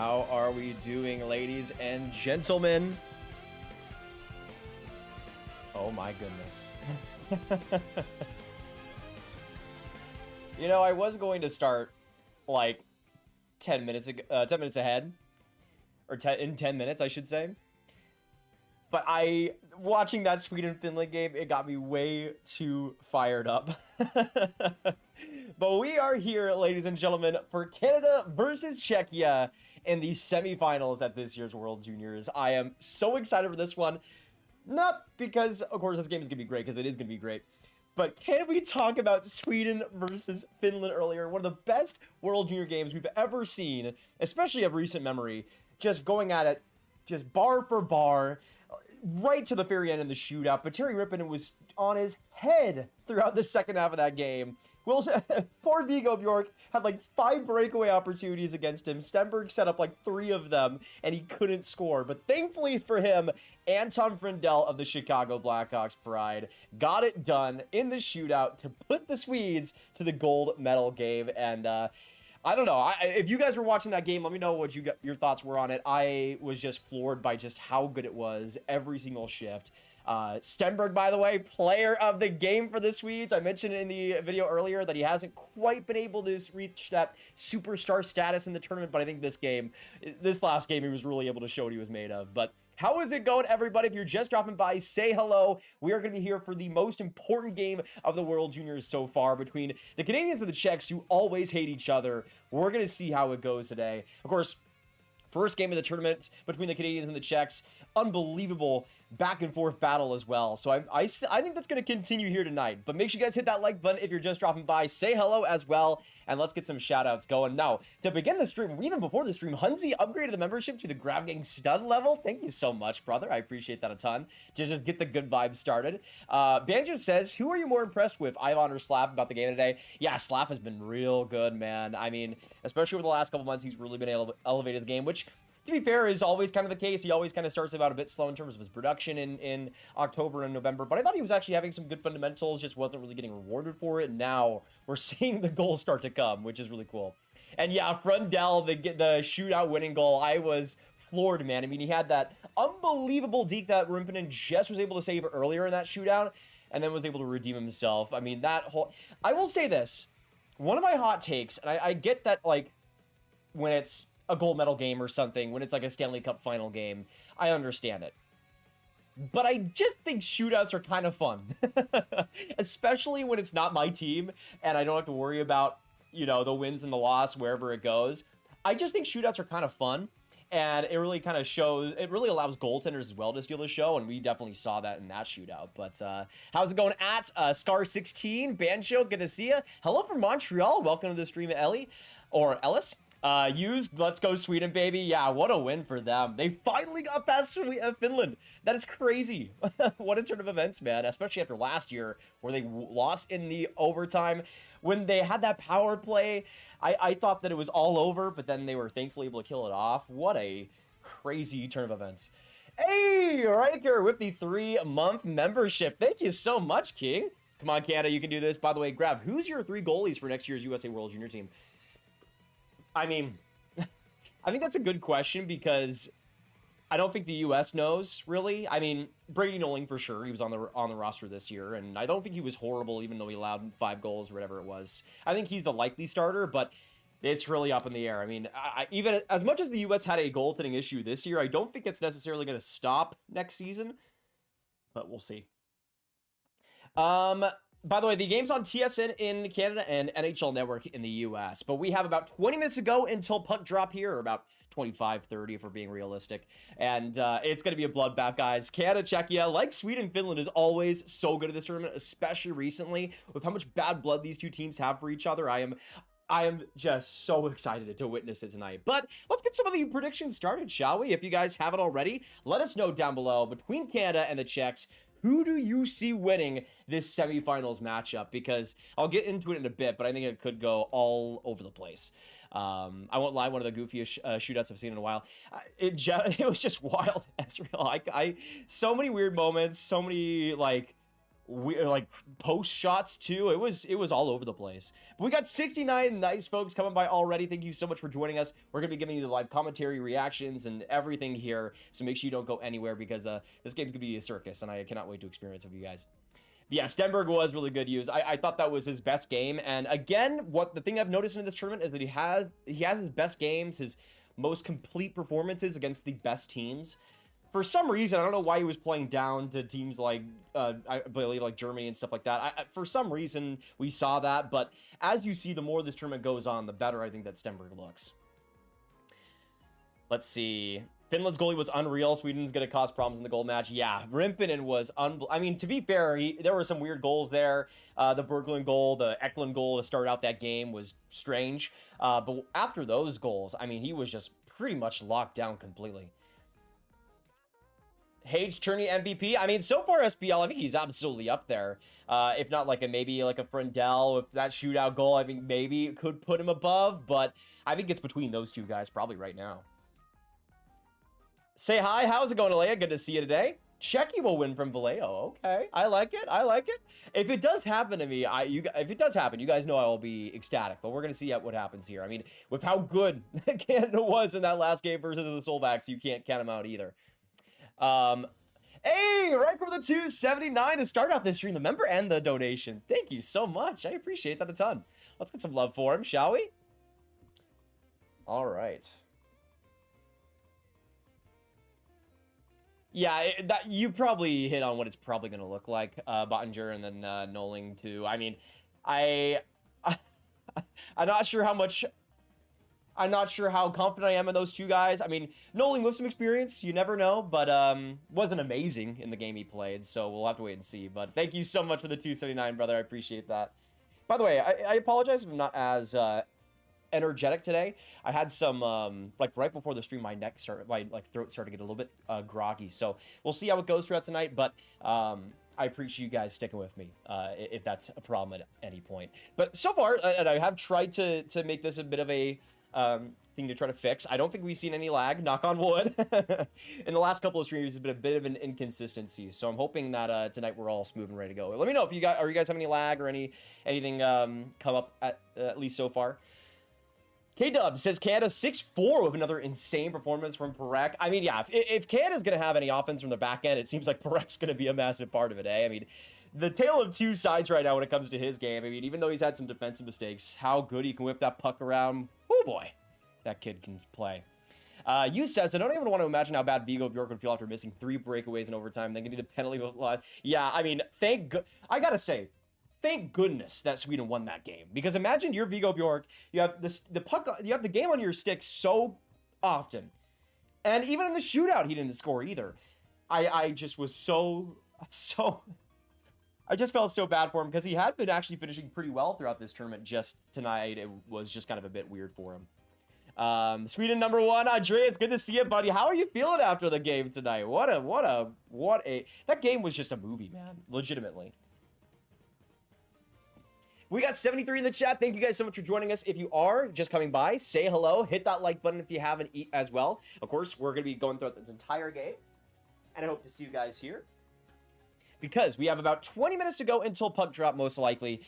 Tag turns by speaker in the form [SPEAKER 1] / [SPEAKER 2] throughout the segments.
[SPEAKER 1] How are we doing, ladies and gentlemen? Oh my goodness. You know, I was going to start like 10 minutes ahead, or in 10 minutes, I should say. But watching that Sweden-Finland game, it got me way too fired up. But we are here, ladies and gentlemen, for Canada versus Czechia in the semifinals at this year's World Juniors. I am so excited for this one. Not because, of course, this game is going to be great, because it is going to be great. But can we talk about Sweden versus Finland earlier? One of the best World Junior games we've ever seen, especially of recent memory. Just going at it, just bar for bar, right to the very end in the shootout. But Terry Rippon was on his head throughout the second half of that game. Poor Viggo Bjork had like 5 breakaway opportunities against him. Stenberg set up like 3 of them, and he couldn't score. But thankfully for him, Anton Frindell of the Chicago Blackhawks pride got it done in the shootout to put the Swedes to the gold medal game. And I don't know. If you guys were watching that game, let me know what your thoughts were on it. I was just floored by just how good it was every single shift. Stenberg, by the way, player of the game for the Swedes. I mentioned in the video earlier that he hasn't quite been able to reach that superstar status in the tournament, but I think this last game, he was really able to show what he was made of. But how is it going, everybody? If you're just dropping by, say hello. We are going to be here for the most important game of the World Juniors so far between the Canadians and the Czechs, who always hate each other. We're going to see how it goes today. Of course, first game of the tournament between the Canadians and the Czechs. Unbelievable back and forth battle as well. So I think that's going to continue here tonight. But make sure you guys hit that like button if you're just dropping by. Say hello as well. And let's get some shout outs going. Now, to begin the stream, even before the stream, Hunzi upgraded the membership to the Grav Gang stud level. Thank you so much, brother. I appreciate that a ton. To just get the good vibes started. Banjo says, who are you more impressed with, Ivan or Slap, about the game today? Yeah, Slap has been real good, man. I mean, especially over the last couple months, he's really been able to elevate his game, which, to be fair, is always kind of the case. He always kind of starts about a bit slow in terms of his production in October and November, but I thought he was actually having some good fundamentals, just wasn't really getting rewarded for it. Now we're seeing the goals start to come, which is really cool. And yeah, Frundell, the shootout winning goal, I was floored, man. I mean, he had that unbelievable deke that Rimpinen just was able to save earlier in that shootout, and then was able to redeem himself. I mean, I will say this, one of my hot takes, and I get that, like, when it's a gold medal game or something, when it's like a Stanley Cup final game, I understand it. But I just think shootouts are kind of fun. Especially when it's not my team, and I don't have to worry about, you know, the wins and the loss wherever it goes. I just think shootouts are kind of fun, and it really kind of shows, it really allows goaltenders as well to steal the show, and we definitely saw that in that shootout. But how's it going at Scar16? Banjo, good to see you. Hello from Montreal. Welcome to the stream, Ellie, or Ellis. Used, let's go Sweden, baby. Yeah, what a win for them. They finally got past Finland. That is crazy. What a turn of events, man, especially after last year where they lost in the overtime. When they had that power play, I thought that it was all over, but then they were thankfully able to kill it off. What a crazy turn of events. Hey, Riker with the 3-month membership. Thank you so much, King. Come on, Canada, you can do this. By the way, Grav, who's your 3 goalies for next year's USA World Junior team? I mean, I think that's a good question because I don't think the U.S. knows, really. I mean, Brady Noling for sure. He was on the roster this year, and I don't think he was horrible, even though he allowed 5 goals or whatever it was. I think he's the likely starter, but it's really up in the air. I mean, even as much as the U.S. had a goaltending issue this year, I don't think it's necessarily going to stop next season, but we'll see. By the way, the game's on TSN in Canada and NHL Network in the US, but we have about 20 minutes to go until puck drop here, or about 25, 30 if we're being realistic. And it's going to be a bloodbath, guys. Canada, Czechia, like Sweden, Finland, is always so good at this tournament, especially recently, with how much bad blood these two teams have for each other. I am just so excited to witness it tonight. But let's get some of the predictions started, shall we? If you guys haven't already, let us know down below, between Canada and the Czechs, who do you see winning this semifinals matchup? Because I'll get into it in a bit, but I think it could go all over the place. I won't lie, one of the goofiest shootouts I've seen in a while. It was just wild, Ezreal. So many weird moments, so many, like, like post shots too. It was all over the place. But we got 69 nice folks coming by already. Thank you so much for joining us. We're gonna be giving you the live commentary, reactions, and everything here. So make sure you don't go anywhere because this game's gonna be a circus, and I cannot wait to experience it with you guys. But yeah, Stenberg was really good use. I thought that was his best game. And again, the thing I've noticed in this tournament is that he has his best games, his most complete performances against the best teams. For some reason, I don't know why he was playing down to teams like, I believe, like Germany and stuff like that. For some reason, we saw that. But as you see, the more this tournament goes on, the better I think that Stenberg looks. Let's see. Finland's goalie was unreal. Sweden's going to cause problems in the goal match. Yeah, Rimpinen was I mean, to be fair, there were some weird goals there. The Berglund goal, the Eklund goal to start out that game was strange. But after those goals, I mean, he was just pretty much locked down completely. Hage Tourney MVP. I mean, so far SPL, I think he's absolutely up there. If not like maybe like a Frendell, if that shootout goal, I think maybe it could put him above. But I think it's between those two guys probably right now. Say hi. How's it going, Alea? Good to see you today. Czechia will win from Vallejo. Okay, I like it. I like it. If it does happen to me, if it does happen, you guys know I will be ecstatic. But we're gonna see what happens here. I mean, with how good Canada was in that last game versus the Slovaks, you can't count them out either. Hey, right for the 279 to start out this stream, the member and the donation. Thank you so much. I appreciate that a ton. Let's get some love for him, shall we? All right. Yeah, you probably hit on what it's probably going to look like. Bottinger and then Noling too. I mean, I'm not sure how much. I'm not sure how confident I am in those two guys. I mean, Noling with some experience, you never know, but wasn't amazing in the game he played, so we'll have to wait and see. But thank you so much for the 279, brother. I appreciate that. By the way, I apologize if I'm not as energetic today. I had some like right before the stream, my throat started to get a little bit groggy. So we'll see how it goes throughout tonight. But I appreciate you guys sticking with me if that's a problem at any point. But so far, and I have tried to make this a bit of a thing to try to fix. I don't think we've seen any lag, knock on wood. In the last couple of streams, there's been a bit of an inconsistency. So I'm hoping that tonight we're all smooth and ready to go. Let me know if you guys having any lag or anything come up at least so far. K-Dub says Canada 6-4 with another insane performance from Parekh. I mean, yeah, if Canada's going to have any offense from the back end, it seems like Parekh's going to be a massive part of it, eh? I mean, the tale of two sides right now when it comes to his game. I mean, even though he's had some defensive mistakes, how good he can whip that puck around. Oh, boy. That kid can play. You says, I don't even want to imagine how bad Vigo Bjork would feel after missing 3 breakaways in overtime. Then getting the penalty with live. Yeah, I mean, I got to say, thank goodness that Sweden won that game, because imagine you're Vigo Bjork, you have the puck, you have the game on your stick so often, and even in the shootout he didn't score either. I just was so I just felt so bad for him because he had been actually finishing pretty well throughout this tournament. Just tonight it was just kind of a bit weird for him. Sweden number 1, Andreas, good to see you, buddy. How are you feeling after the game tonight? That game was just a movie, man, legitimately. We got 73 in the chat. Thank you guys so much for joining us. If you are just coming by, say hello. Hit that like button if you haven't as well. Of course, we're going to be going through this entire game. And I hope to see you guys here, because we have about 20 minutes to go until puck drop, most likely.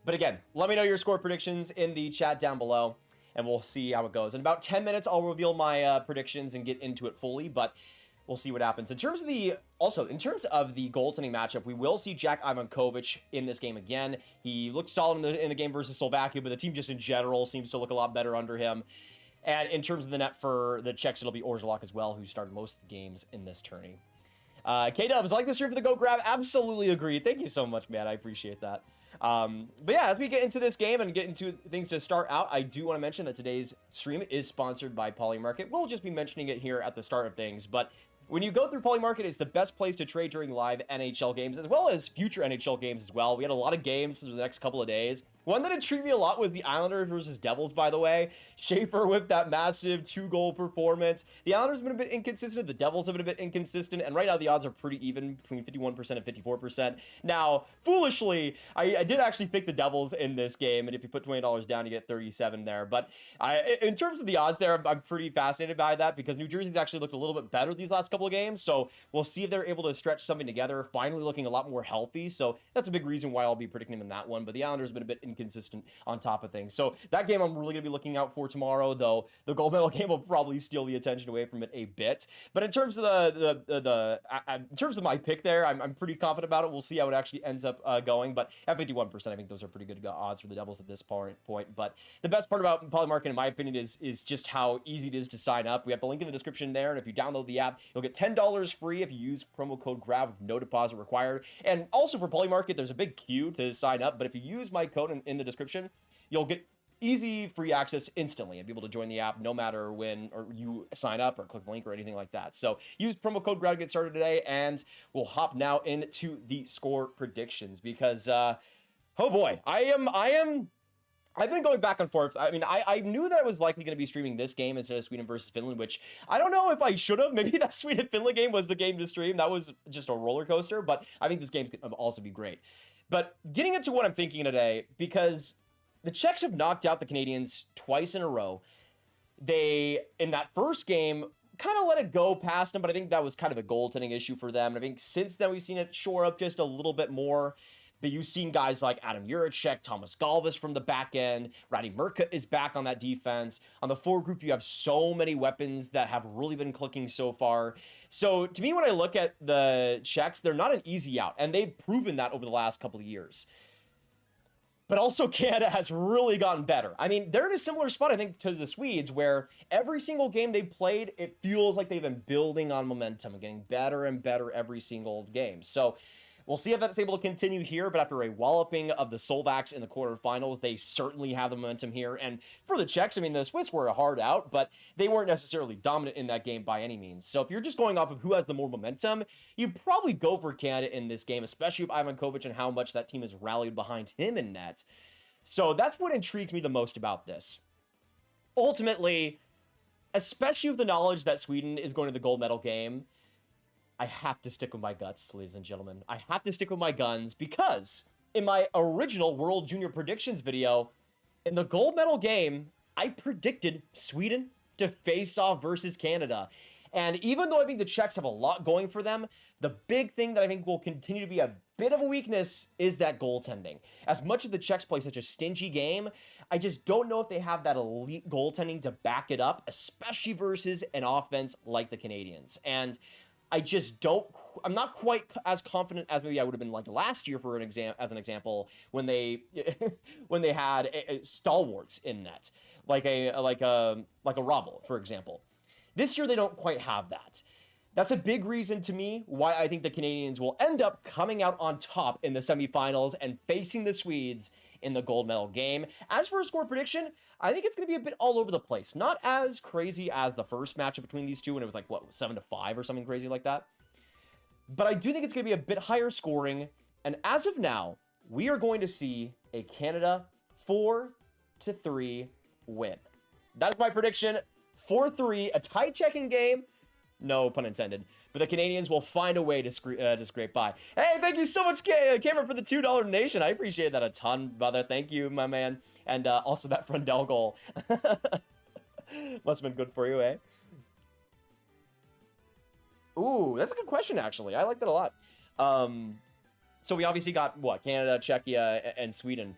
[SPEAKER 1] But again, let me know your score predictions in the chat down below, and we'll see how it goes. In about 10 minutes, I'll reveal my predictions and get into it fully. But we'll see what happens. In terms of the goaltending matchup, we will see Jack Ivankovic in this game again. He looked solid in the game versus Slovakia, but the team just in general seems to look a lot better under him. And in terms of the net for the Czechs, it'll be Orzelak as well, who started most of the games in this tourney. K-Dubs, like this stream for the Go Grab? Absolutely agree. Thank you so much, man. I appreciate that. But yeah, as we get into this game and get into things to start out, I do want to mention that today's stream is sponsored by Polymarket. We'll just be mentioning it here at the start of things, but when you go through Polymarket, it's the best place to trade during live NHL games, as well as future NHL games as well. We had a lot of games for the next couple of days. One that intrigued me a lot was the Islanders versus Devils, by the way. Schaefer with that massive 2-goal performance. The Islanders have been a bit inconsistent. The Devils have been a bit inconsistent. And right now, the odds are pretty even, between 51% and 54%. Now, foolishly, I did actually pick the Devils in this game. And if you put $20 down, you get 37 there. But in terms of the odds there, I'm pretty fascinated by that, because New Jersey's actually looked a little bit better these last couple couple of games. So we'll see if they're able to stretch something together, finally looking a lot more healthy. So that's a big reason why I'll be predicting them in that one. But the Islanders have been a bit inconsistent on top of things. So that game I'm really going to be looking out for tomorrow, though the gold medal game will probably steal the attention away from it a bit. But in terms of in terms of my pick there, I'm pretty confident about it. We'll see how it actually ends up going. But at 51%, I think those are pretty good odds for the Devils at this point. But the best part about Polymarket, in my opinion, is just how easy it is to sign up. We have the link in the description there, and if you download the app, you'll get $10 free if you use promo code GRAV with no deposit required. And also for Polymarket, there's a big queue to sign up, but if you use my code in the description, you'll get easy free access instantly and be able to join the app no matter when or you sign up or click the link or anything like that. So use promo code GRAV to get started today, and we'll hop now into the score predictions because oh boy, I've been going back and forth. I mean, I knew that I was likely going to be streaming this game instead of Sweden versus Finland, which I don't know if I should have. Maybe that Sweden-Finland game was the game to stream. That was just a roller coaster, but I think this game could also be great. But getting into what I'm thinking today, because the Czechs have knocked out the Canadians twice in a row. They, in that first game, kind of let it go past them, but I think that was kind of a goaltending issue for them. And I think since then we've seen it shore up just a little bit more. But you've seen guys like Adam Juracek, Thomas Galvis from the back end. Radi Murka is back on that defense. On the forward group, you have so many weapons that have really been clicking so far. So to me, when I look at the Czechs, they're not an easy out. And they've proven that over the last couple of years. But also Canada has really gotten better. I mean, they're in a similar spot, I think, to the Swedes, where every single game they've played, it feels like they've been building on momentum and getting better and better every single game. So we'll see if that's able to continue here, but after a walloping of the Slovaks in the quarterfinals, they certainly have the momentum here. And for the Czechs, I mean, the Swiss were a hard out, but they weren't necessarily dominant in that game by any means. So if you're just going off of who has the more momentum, you'd probably go for Canada in this game, especially with Ivan Kovic and how much that team has rallied behind him in net. So that's what intrigues me the most about this. Ultimately, especially with the knowledge that Sweden is going to the gold medal game, I have to stick with my guts, ladies and gentlemen. I have to stick with my guns because in my original World Junior Predictions video, in the gold medal game, I predicted Sweden to face off versus Canada. And even though I think the Czechs have a lot going for them, the big thing that I think will continue to be a bit of a weakness is that goaltending. As much as the Czechs play such a stingy game, I just don't know if they have that elite goaltending to back it up, especially versus an offense like the Canadians. And I just don't, I'm not quite as confident as maybe I would have been like last year for as an example, when they when they had stalwarts in net, like a Robel, for example. This year they don't quite have that. That's a big reason to me why I think the Canadians will end up coming out on top in the semifinals and facing the Swedes in the gold medal game. As for a score prediction, I think it's going to be a bit all over the place. Not as crazy as the first matchup between these two, and it was like, what, 7-5 or something crazy like that? But I do think it's going to be a bit higher scoring, and as of now, we are going to see a Canada 4-3 win. That is my prediction. 4-3, a tie-checking game. No pun intended. But the Canadians will find a way to scrape by. Hey, thank you so much, Cameron, for the $2 donation. I appreciate that a ton, brother. Thank you, my man. And also that Frundell goal. Must have been good for you, eh? Ooh, that's a good question, actually. I like that a lot. So we obviously got, what, Canada, Czechia, and Sweden.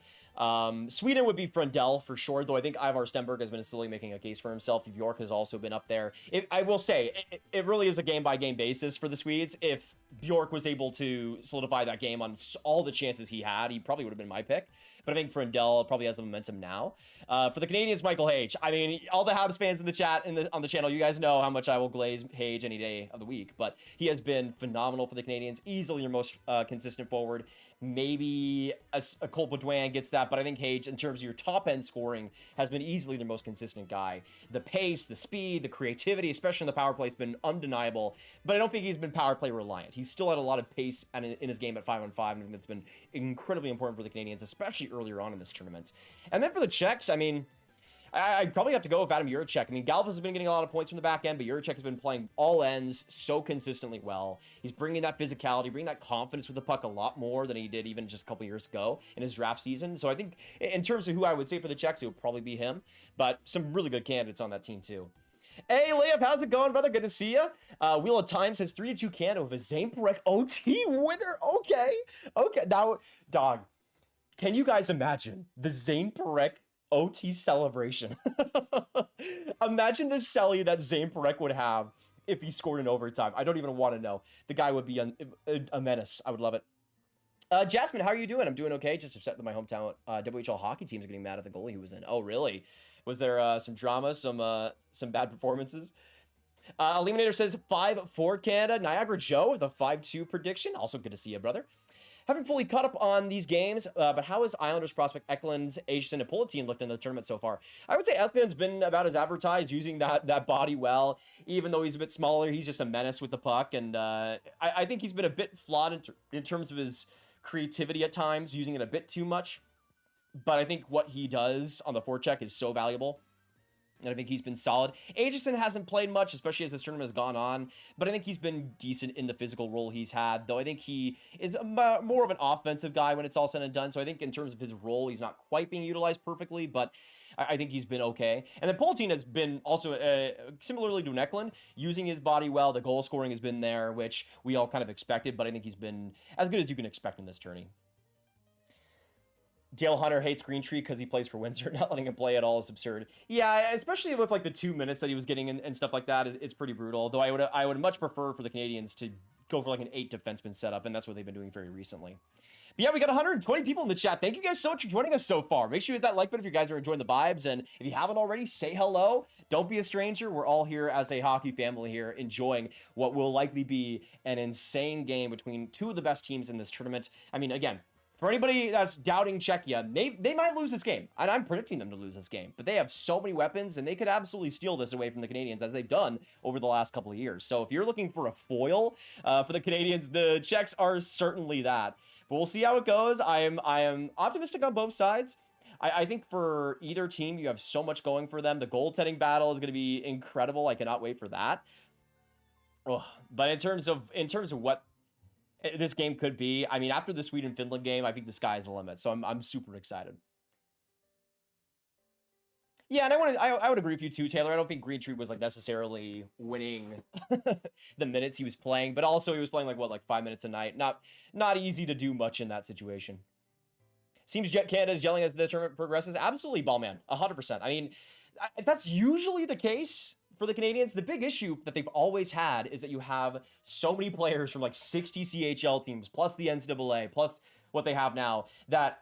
[SPEAKER 1] Sweden would be Frundell for sure, though I think Ivar Stenberg has been slowly making a case for himself. Bjork has also been up there. I will say, it really is a game-by-game basis for the Swedes. If Bjork was able to solidify that game on all the chances he had, he probably would have been my pick. But I think Frundell probably has the momentum now. For the Canadians, Michael Hage. I mean, all the Habs fans in the chat on the channel, you guys know how much I will glaze Hage any day of the week. But he has been phenomenal for the Canadians. Easily your most consistent forward. Maybe a Cole Baudouin gets that, but I think Hage, in terms of your top-end scoring, has been easily the most consistent guy. The pace, the speed, the creativity, especially in the power play, has been undeniable, but I don't think he's been power play reliant. He's still had a lot of pace in his game at 5-on-5, and I think it's been incredibly important for the Canadians, especially earlier on in this tournament. And then for the Czechs, I mean, I'd probably have to go with Adam Juracek. I mean, Galvis has been getting a lot of points from the back end, but Juracek has been playing all ends so consistently well. He's bringing that physicality, bringing that confidence with the puck a lot more than he did even just a couple years ago in his draft season. So I think in terms of who I would say for the Czechs, it would probably be him, but some really good candidates on that team too. Hey, Leif, how's it going, brother? Good to see you. Wheel of Time says 3-2 Canada with a Zaimperek OT winner. Okay. Now, dog, can you guys imagine the Zaimperek OT celebration? Imagine the celly that Zaimperek would have if he scored in overtime. I don't even want to know. The guy would be a menace. I would love it. Jasmine, how are you doing? I'm doing okay. Just upset that my hometown WHL hockey team is getting mad at the goalie who was in. Oh, really? Was there some drama, some bad performances? eLiaminator says 5-4 Canada. Niagara Joe with a 5-2 prediction. Also good to see you, brother. Haven't fully caught up on these games, but how has Islanders prospect Eklund's Aitchison and Pullitine looked in the tournament so far? I would say Eklund's been about as advertised, using that body well. Even though he's a bit smaller, he's just a menace with the puck, and I think he's been a bit flawed in terms of his creativity at times, using it a bit too much. But I think what he does on the forecheck is so valuable. And I think he's been solid. Aitchison hasn't played much, especially as this tournament has gone on. But I think he's been decent in the physical role he's had. Though I think he is more of an offensive guy when it's all said and done. So I think in terms of his role, he's not quite being utilized perfectly. But I think he's been okay. And then Pullitine has been also, similarly to Eklund, using his body well. The goal scoring has been there, which we all kind of expected. But I think he's been as good as you can expect in this tourney. Dale Hunter hates Green Tree because he plays for Windsor. Not letting him play at all is absurd. Yeah, especially with like the 2 minutes that he was getting and stuff like that. It's pretty brutal. Though I would much prefer for the Canadians to go for like an 8 defenseman setup, and that's what they've been doing very recently. But yeah, we got 120 people in the chat. Thank you guys so much for joining us so far. Make sure you hit that like button if you guys are enjoying the vibes, and if you haven't already, say hello. Don't be a stranger. We're all here as a hockey family here, enjoying what will likely be an insane game between two of the best teams in this tournament. I mean, again, for anybody that's doubting Czechia, they might lose this game, and I'm predicting them to lose this game, but they have so many weapons, and they could absolutely steal this away from the Canadians, as they've done over the last couple of years. So if you're looking for a foil for the Canadians, the Czechs are certainly that. But we'll see how it goes. I am optimistic on both sides. I think for either team, you have so much going for them. The goaltending battle is going to be incredible. I cannot wait for that. Oh, but in terms of what this game could be, I mean, after the Sweden-Finland game, I think the sky's the limit. So I'm super excited. Yeah, and I would agree with you too, Taylor. I don't think Green Tree was like necessarily winning the minutes he was playing, but also he was playing like 5 minutes a night. Not easy to do much in that situation. Seems Canada's yelling as the tournament progresses. Absolutely, Ballman, 100%. I mean, that's usually the case for the Canadians. The big issue that they've always had is that you have so many players from like 60 CHL teams, plus the NCAA, plus what they have now, that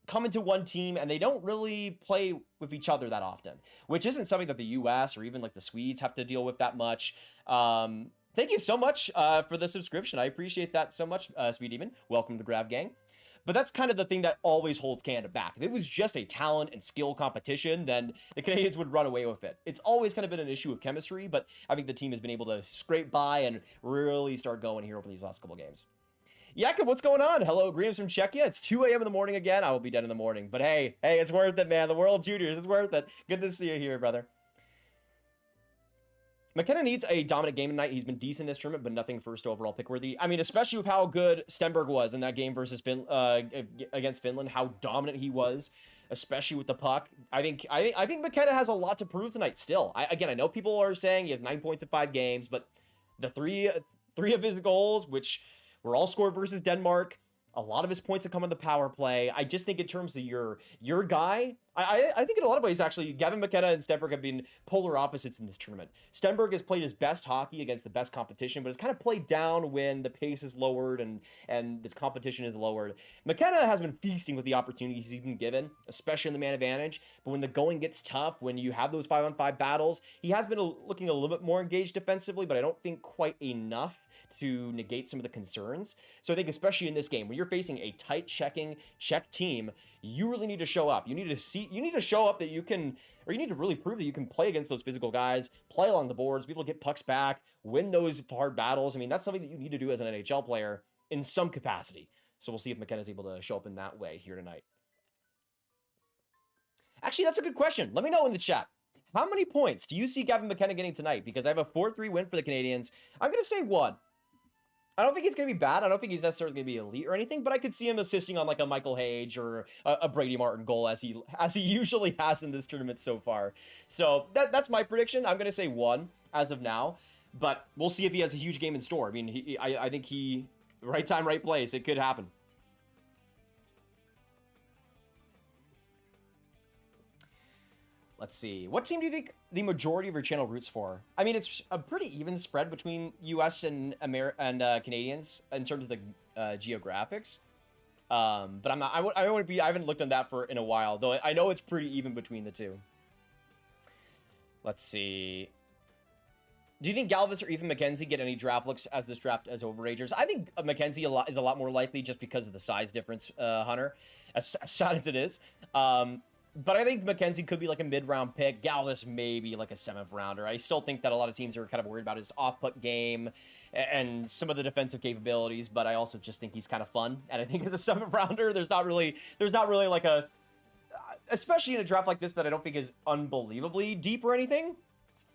[SPEAKER 1] come into one team and they don't really play with each other that often, which isn't something that the US or even like the Swedes have to deal with that much. Thank you so much for the subscription. I appreciate that so much, Speed Demon. Welcome to the Grav Gang. But that's kind of the thing that always holds Canada back. If it was just a talent and skill competition, then the Canadians would run away with it. It's always kind of been an issue of chemistry, but I think the team has been able to scrape by and really start going here over these last couple games. Jakob, what's going on? Hello, greetings from Czechia. It's 2 a.m. in the morning again. I will be dead in the morning. But hey, it's worth it, man. The World Juniors, it's worth it. Good to see you here, brother. McKenna needs a dominant game tonight. He's been decent this tournament, but nothing first overall pick worthy. I mean, especially with how good Stenberg was in that game versus against Finland, how dominant he was, especially with the puck. I think McKenna has a lot to prove tonight still. Again, I know people are saying he has 9 points in 5 games, but the three of his goals, which were all scored versus Denmark, a lot of his points have come on the power play. I just think in terms of your guy, I think in a lot of ways, actually, Gavin McKenna and Stenberg have been polar opposites in this tournament. Stenberg has played his best hockey against the best competition, but it's kind of played down when the pace is lowered and the competition is lowered. McKenna has been feasting with the opportunities he's been given, especially in the man advantage, but when the going gets tough, when you have those 5-on-5 battles, he has been looking a little bit more engaged defensively, but I don't think quite enough to negate some of the concerns. So I think especially in this game, when you're facing a tight Czech team, you really need to show up. You need to show up that you can, or you need to really prove that you can play against those physical guys, play along the boards, be able to get pucks back, win those hard battles. I mean, that's something that you need to do as an NHL player in some capacity. So we'll see if McKenna's able to show up in that way here tonight. Actually, that's a good question. Let me know in the chat. How many points do you see Gavin McKenna getting tonight? Because I have a 4-3 win for the Canadians. I'm going to say 1. I don't think he's going to be bad. I don't think he's necessarily going to be elite or anything, but I could see him assisting on like a Michael Hage or a Brady Martin goal as he usually has in this tournament so far. So that's my prediction. I'm going to say 1 as of now, but we'll see if he has a huge game in store. I mean, I think he right time, right place. It could happen. Let's see. What team do you think the majority of your channel roots for? I mean, it's a pretty even spread between U.S. and Canadians in terms of the geographics. But I'm not. I wouldn't be. I haven't looked on that in a while, though. I know it's pretty even between the two. Let's see. Do you think Galvis or even McKenzie get any draft looks as this draft as overagers? I think McKenzie is a lot more likely just because of the size difference, Hunter, as sad as it is. But I think McKenzie could be like a mid-round pick. Galvis maybe like a 7th rounder. I still think that a lot of teams are kind of worried about his off-put game and some of the defensive capabilities, but I also just think he's kind of fun. And I think as a 7th rounder, there's not really like a, especially in a draft like this that I don't think is unbelievably deep or anything.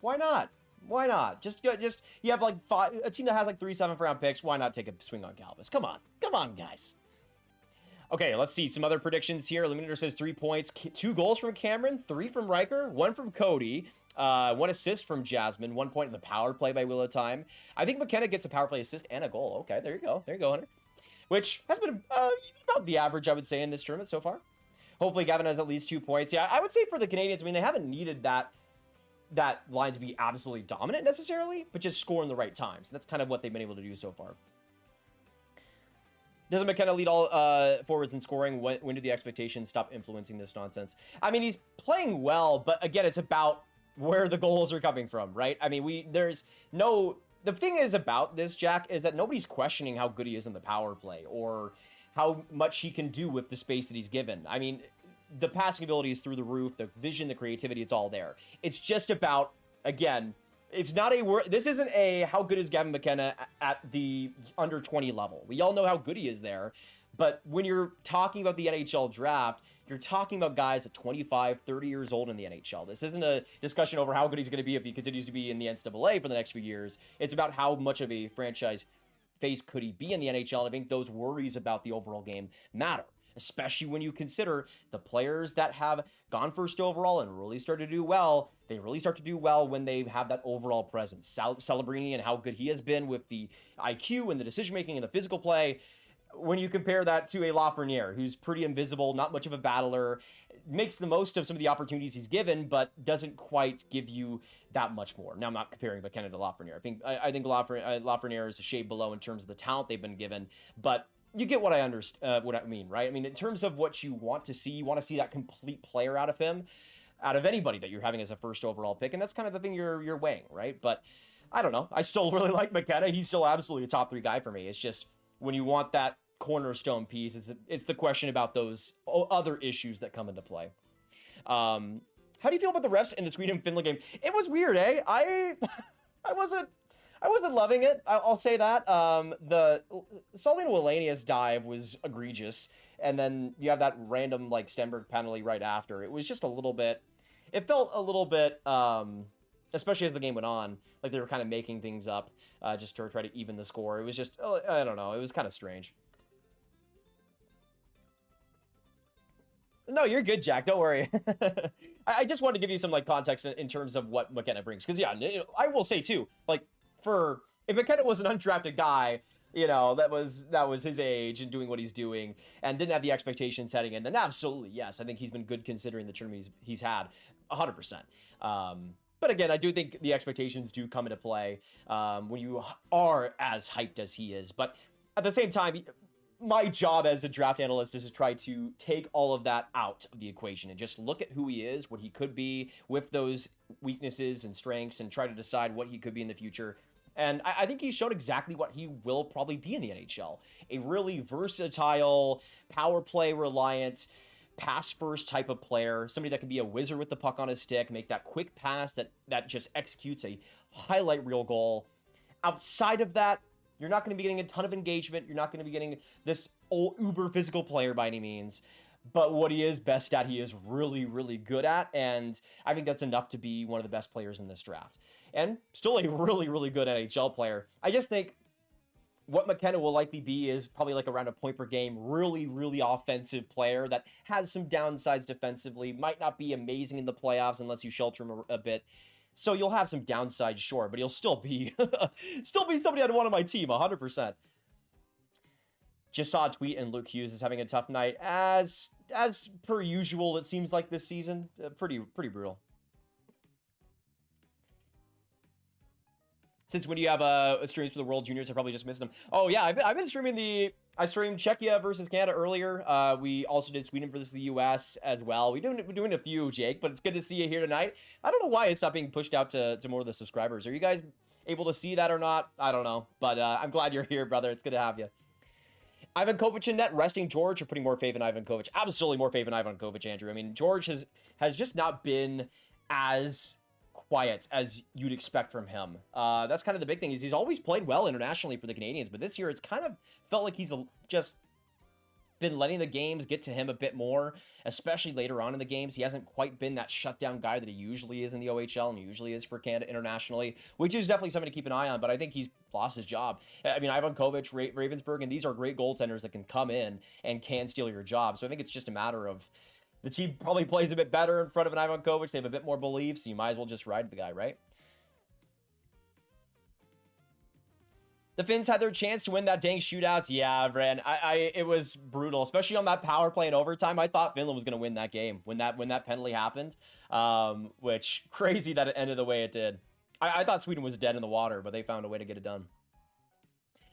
[SPEAKER 1] Why not? Why not? Just you have like a team that has like 3 7th round picks. Why not take a swing on Galvis? Come on, guys. Okay, let's see some other predictions here. Eliminator says 3 points, 2 goals from Cameron, 3 from Riker, 1 from Cody, 1 assist from Jasmine, 1 point in the power play by Wheel of Time. I think McKenna gets a power play assist and a goal. Okay, there you go, Hunter. Which has been about the average, I would say, in this tournament so far. Hopefully, Gavin has at least 2 points. Yeah, I would say for the Canadians, I mean, they haven't needed that line to be absolutely dominant necessarily, but just score in the right times. That's kind of what they've been able to do so far. Doesn't McKenna lead all forwards in scoring? When do the expectations stop influencing this nonsense? I mean, he's playing well, but again, it's about where the goals are coming from, right? I mean, the thing is about this, Jack, is that nobody's questioning how good he is in the power play or how much he can do with the space that he's given. I mean, the passing ability is through the roof, the vision, the creativity, it's all there. It's just about, again, it's not this isn't a how good is Gavin McKenna at the under 20 level. We all know how good he is there, but when you're talking about the NHL draft, you're talking about guys at 25, 30 years old in the NHL. This isn't a discussion over how good he's going to be if he continues to be in the NCAA for the next few years. It's about how much of a franchise face could he be in the NHL. And I think those worries about the overall game matter, especially when you consider the players that have gone first overall and really started to do well. They really start to do well when they have that overall presence. Celebrini and how good he has been with the IQ and the decision-making and the physical play. When you compare that to a Lafreniere, who's pretty invisible, not much of a battler, makes the most of some of the opportunities he's given, but doesn't quite give you that much more. Now, I'm not comparing McKenna to Lafreniere. I think Lafreniere is a shade below in terms of the talent they've been given, but you get what I mean, right? I mean, in terms of what you want to see that complete player out of him, out of anybody that you're having as a first overall pick, and that's kind of the thing you're weighing, right? But I don't know. I still really like McKenna. He's still absolutely a top 3 guy for me. It's just when you want that cornerstone piece, it's the question about those other issues that come into play. How do you feel about the refs in the Sweden-Finland game? It was weird, eh? I wasn't loving it. I'll say that. The Solino Wallenius dive was egregious, and then you have that random like Stenberg penalty right after. It was just a little bit. It felt a little bit, especially as the game went on, like they were kind of making things up just to try to even the score. It was just, I don't know. It was kind of strange. No, you're good, Jack. Don't worry. I just wanted to give you some like context in terms of what McKenna brings, because yeah, I will say too, like if McKenna was an undrafted guy, you know, that was his age and doing what he's doing and didn't have the expectations heading in, then absolutely yes, I think he's been good considering the tournament he's had, 100%. But again, I do think the expectations do come into play when you are as hyped as he is. But at the same time, my job as a draft analyst is to try to take all of that out of the equation and just look at who he is, what he could be with those weaknesses and strengths, and try to decide what he could be in the future. And I think he's shown exactly what he will probably be in the NHL. A really versatile, power play reliant, pass first type of player, somebody that can be a wizard with the puck on his stick, make that quick pass that just executes a highlight reel goal. Outside of that, you're not going to be getting a ton of engagement. You're not going to be getting this old uber physical player by any means. But what he is best at, he is really, really good at. And I think that's enough to be one of the best players in this draft. And still a really, really good NHL player. I just think what McKenna will likely be is probably like around a point per game, really, really offensive player that has some downsides defensively, might not be amazing in the playoffs unless you shelter him a bit. So you'll have some downsides, sure, but he'll still be somebody I'd want on my team, 100%. Just saw a tweet, and Luke Hughes is having a tough night, as per usual. It seems like this season, pretty brutal. Since when do you have streams for the World Juniors? I probably just missed them. Oh yeah, I've been streaming I streamed Czechia versus Canada earlier. We also did Sweden versus the US as well. We're doing a few, Jake, but it's good to see you here tonight. I don't know why it's not being pushed out to more of the subscribers. Are you guys able to see that or not? I don't know, but I'm glad you're here, brother. It's good to have you. Ivan Kovic in net, resting George, or putting more faith in Ivan Kovic? Absolutely more faith in Ivan Kovic, Andrew. I mean, George has just not been as quiet as you'd expect from him. That's kind of the big thing, is he's always played well internationally for the Canadians, but this year it's kind of felt like he's just been letting the games get to him a bit more, especially later on in the games. He hasn't quite been that shutdown guy that he usually is in the OHL and usually is for Canada internationally, which is definitely something to keep an eye on, but I think he's lost his job. I mean, Ivan Kovic, Ravensburg, and these are great goaltenders that can come in and can steal your job, so I think it's just a matter of the team probably plays a bit better in front of an Ivan Kovic. They have a bit more belief, so you might as well just ride the guy, right? The Finns had their chance to win that dang shootouts. Yeah, Bran, it was brutal, especially on that power play in overtime. I thought Finland was going to win that game when that penalty happened, which crazy that it ended the way it did. I thought Sweden was dead in the water, but they found a way to get it done.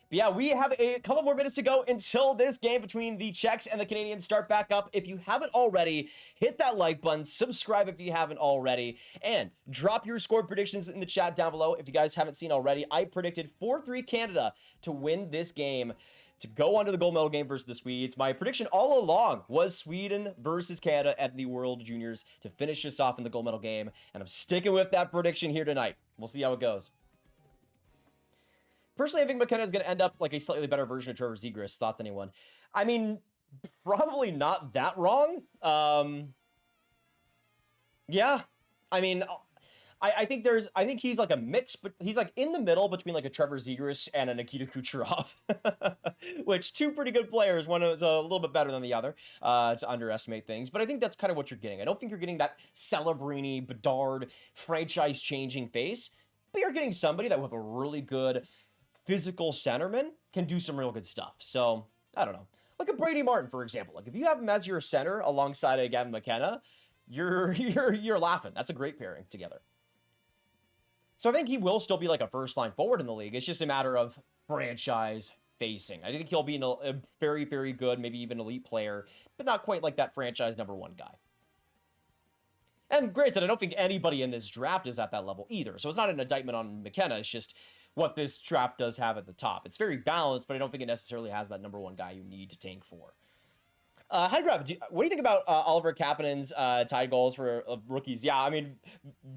[SPEAKER 1] But yeah, we have a couple more minutes to go until this game between the Czechs and the Canadians start back up. If you haven't already, hit that like button, subscribe if you haven't already, and drop your score predictions in the chat down below. If you guys haven't seen already, I predicted 4-3 Canada to win this game, to go on to the gold medal game versus the Swedes. My prediction all along was Sweden versus Canada at the World Juniors to finish us off in the gold medal game, and I'm sticking with that prediction here tonight. We'll see how it goes. Personally, I think McKenna is going to end up like a slightly better version of Trevor Zegras, thought anyone. I mean, probably not that wrong. Yeah, I mean, I think he's like a mix, but he's like in the middle between like a Trevor Zegras and a Nikita Kucherov, which two pretty good players. One is a little bit better than the other, to underestimate things. But I think that's kind of what you're getting. I don't think you're getting that Celebrini, Bedard, franchise-changing face, but you're getting somebody that with a really good physical centerman can do some real good stuff. So I don't know. Look at Brady Martin, for example. Like if you have him as your center alongside a Gavin McKenna, you're laughing. That's a great pairing together. So I think he will still be like a first line forward in the league. It's just a matter of franchise facing. I think he'll be a very, very good, maybe even elite player, but not quite like that franchise #1 guy. And granted, I don't think anybody in this draft is at that level either. So it's not an indictment on McKenna. It's just what this draft does have at the top. It's very balanced, but I don't think it necessarily has that #1 guy you need to tank for. Hi, Grav. What do you think about Oliver Kapanen's tied goals for rookies? Yeah, I mean,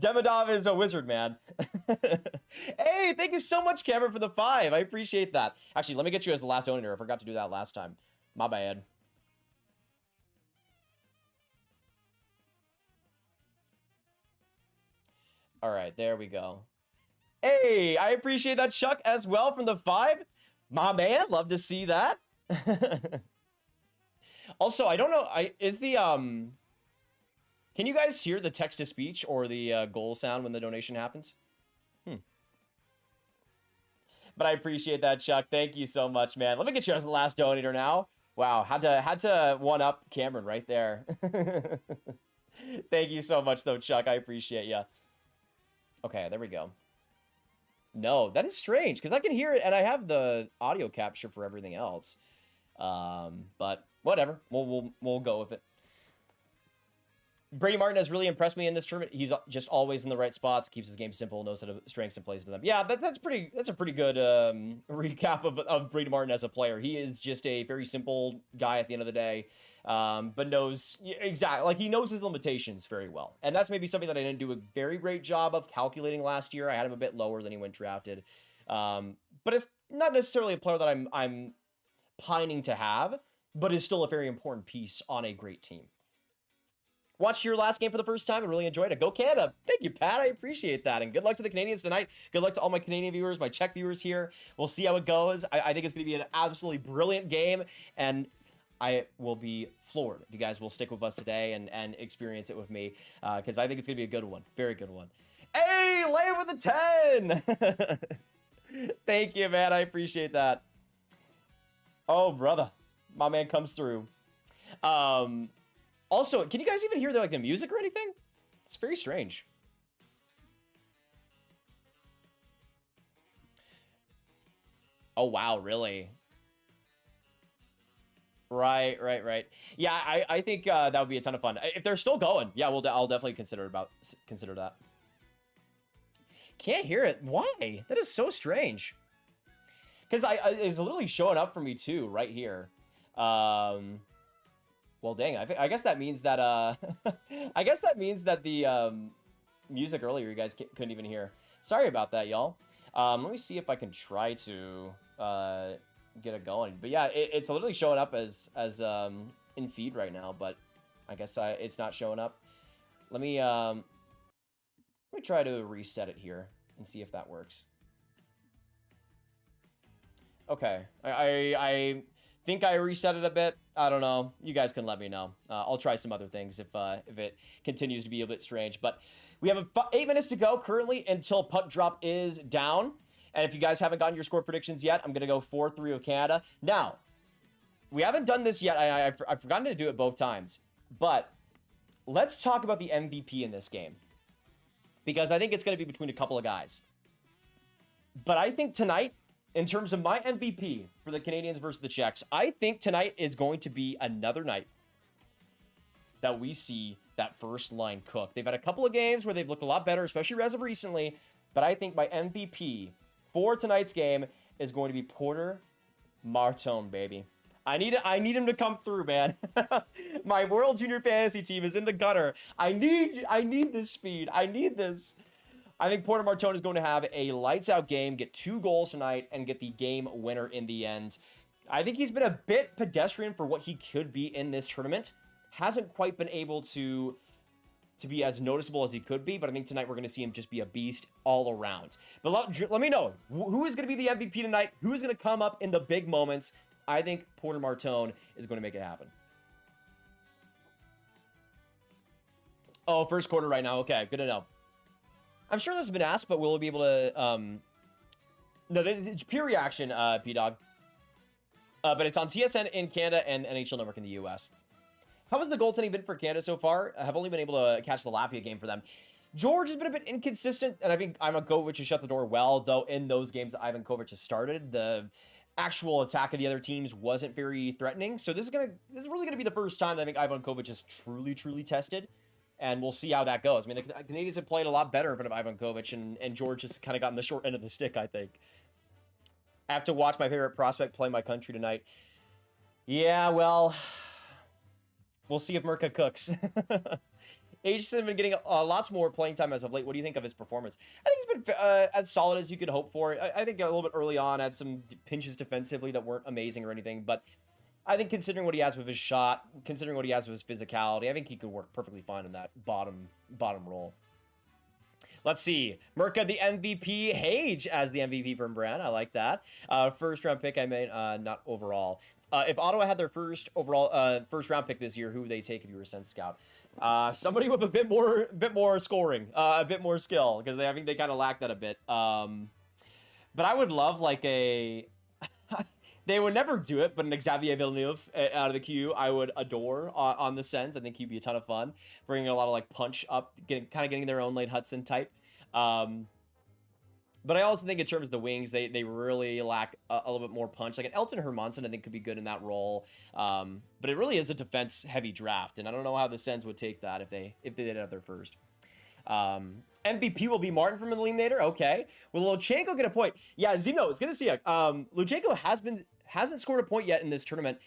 [SPEAKER 1] Demidov is a wizard, man. Hey, thank you so much, Cameron, for the 5. I appreciate that. Actually, let me get you as the last donator. I forgot to do that last time. My bad. All right, there we go. Hey, I appreciate that, Chuck, as well from the 5. My man, love to see that. Also, I don't know, can you guys hear the text-to-speech or the goal sound when the donation happens? But I appreciate that, Chuck. Thank you so much, man. Let me get you as the last donator now. Wow, had to one-up Cameron right there. Thank you so much, though, Chuck. I appreciate you. Okay, there we go. No, that is strange, because I can hear it, and I have the audio capture for everything else. But whatever, we'll go with it. Brady Martin has really impressed me in this tournament. He's just always in the right spots, keeps his game simple, knows how to strengths and plays to them. Yeah, that's a pretty good recap of Brady Martin as a player. He is just a very simple guy at the end of the day, but knows exactly, like he knows his limitations very well. And that's maybe something that I didn't do a very great job of calculating last year. I had him a bit lower than he went drafted. But it's not necessarily a player that I'm pining to have, but is still a very important piece on a great team. watched your last game for the first time and really enjoyed it. Go Canada. Thank you, Pat. I appreciate that. And good luck to the Canadians tonight. Good luck to all my Canadian viewers, my Czech viewers here. We'll see how it goes. I think it's going to be an absolutely brilliant game. And I will be floored if you guys will stick with us today and experience it with me. Because I think it's going to be a good one. Very good one. Hey, Lay with a 10. Thank you, man. I appreciate that. Oh, brother. My man comes through. Also, can you guys even hear the music or anything? It's very strange. Oh, wow, really? Right. Yeah, I think that would be a ton of fun. If they're still going, yeah, I'll definitely consider that. Can't hear it. Why? That is so strange. Because it's literally showing up for me too, right here. Well, dang, I guess that means that I guess that means that the music earlier you guys couldn't even hear. Sorry about that, y'all. Let me see if I can try to get it going. But yeah, it's literally showing up as in feed right now, but I guess it's not showing up. Let me try to reset it here and see if that works. Okay, I think I reset it a bit. I don't know. You guys can let me know. I'll try some other things if it continues to be a bit strange. But we have 8 minutes to go currently until puck drop is down. And if you guys haven't gotten your score predictions yet, I'm going to go 4-3 with Canada. Now, we haven't done this yet. I've forgotten to do it both times. But let's talk about the MVP in this game. Because I think it's going to be between a couple of guys. But I think tonight, in terms of my MVP for the Canadians versus the Czechs, I think tonight is going to be another night that we see that first line cook. They've had a couple of games where they've looked a lot better, especially as of recently. But I think my MVP for tonight's game is going to be Porter Martone, baby. I need him to come through, man. My World Junior Fantasy team is in the gutter. I need this speed. I need this. I think Porter Martone is going to have a lights-out game, get 2 goals tonight, and get the game winner in the end. I think he's been a bit pedestrian for what he could be in this tournament. Hasn't quite been able to be as noticeable as he could be, but I think tonight we're going to see him just be a beast all around. But let me know, who is going to be the MVP tonight? Who is going to come up in the big moments? I think Porter Martone is going to make it happen. Oh, first quarter right now. Okay, good to know. I'm sure this has been asked, but we'll be able to... No, it's pure reaction, P-Dog. But it's on TSN in Canada and NHL Network in the US. How has the goaltending been for Canada so far? I have only been able to catch the Latvia game for them. George has been a bit inconsistent, and I think Ivan Kovic has shut the door well, though in those games that Ivan Kovic has started, the actual attack of the other teams wasn't very threatening. So this is really gonna be the first time that I think Ivan Kovic is truly tested, and we'll see how that goes. I mean, the Canadians have played a lot better in front of Ivan Kovic, and George has kind of gotten the short end of the stick, I think. I have to watch my favorite prospect play my country tonight. Yeah, well, we'll see if Mirka cooks. Aitchison has been getting lots more playing time as of late. What do you think of his performance? I think he's been as solid as you could hope for. I think a little bit early on had some pinches defensively that weren't amazing or anything, but I think considering what he has with his shot, considering what he has with his physicality, I think he could work perfectly fine in that bottom role. Let's see. Mirka, the MVP. Hage as the MVP from Brand. I like that. First round pick, I mean, not overall. If Ottawa had their first round pick this year, who would they take if you were a Sense Scout? Somebody with a bit more scoring, a bit more skill, because I think they kind of lack that a bit. But I would love like a. They would never do it, but an Xavier Villeneuve out of the queue, I would adore on the Sens. I think he'd be a ton of fun, bringing a lot of like punch up, getting their own Lane Hudson type. But I also think in terms of the wings, they really lack a little bit more punch. Like an Elton Hermanson, I think could be good in that role. But it really is a defense-heavy draft, and I don't know how the Sens would take that if they did have their first. MVP will be Martin from eLiaminator. Okay. Will Luchenko get a point? Yeah, Zeno, it's good to see you. Luchenko hasn't scored a point yet in this tournament.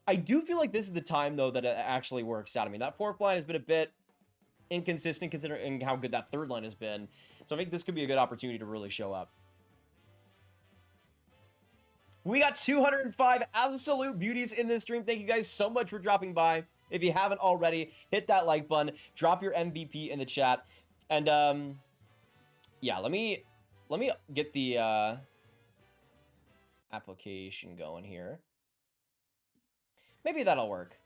[SPEAKER 1] I do feel like this is the time, though, that it actually works out. I mean, that fourth line has been a bit inconsistent considering how good that third line has been. So I think this could be a good opportunity to really show up. We got 205 absolute beauties in this stream. Thank you guys so much for dropping by. If you haven't already, hit that like button, drop your MVP in the chat, and yeah, let me get the application going here. Maybe that'll work.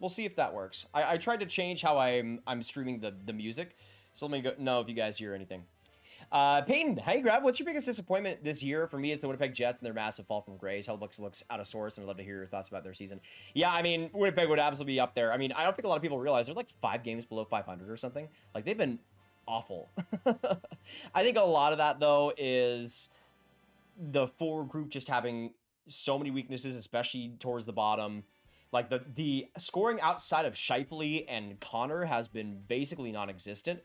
[SPEAKER 1] We'll see if that works. I tried to change how I'm streaming the music, so let me know if you guys hear anything. Peyton, hey Grav, what's your biggest disappointment this year? For me, it's the Winnipeg Jets and their massive fall from grace. Hellbucks looks out of sorts, and I'd love to hear your thoughts about their season. Yeah, I mean, Winnipeg would absolutely be up there. I mean, I don't think a lot of people realize they're like 5 games below 500 or something. Like, they've been awful. I think a lot of that, though, is the forward group just having so many weaknesses, especially towards the bottom. Like, the scoring outside of Scheifele and Connor has been basically non-existent.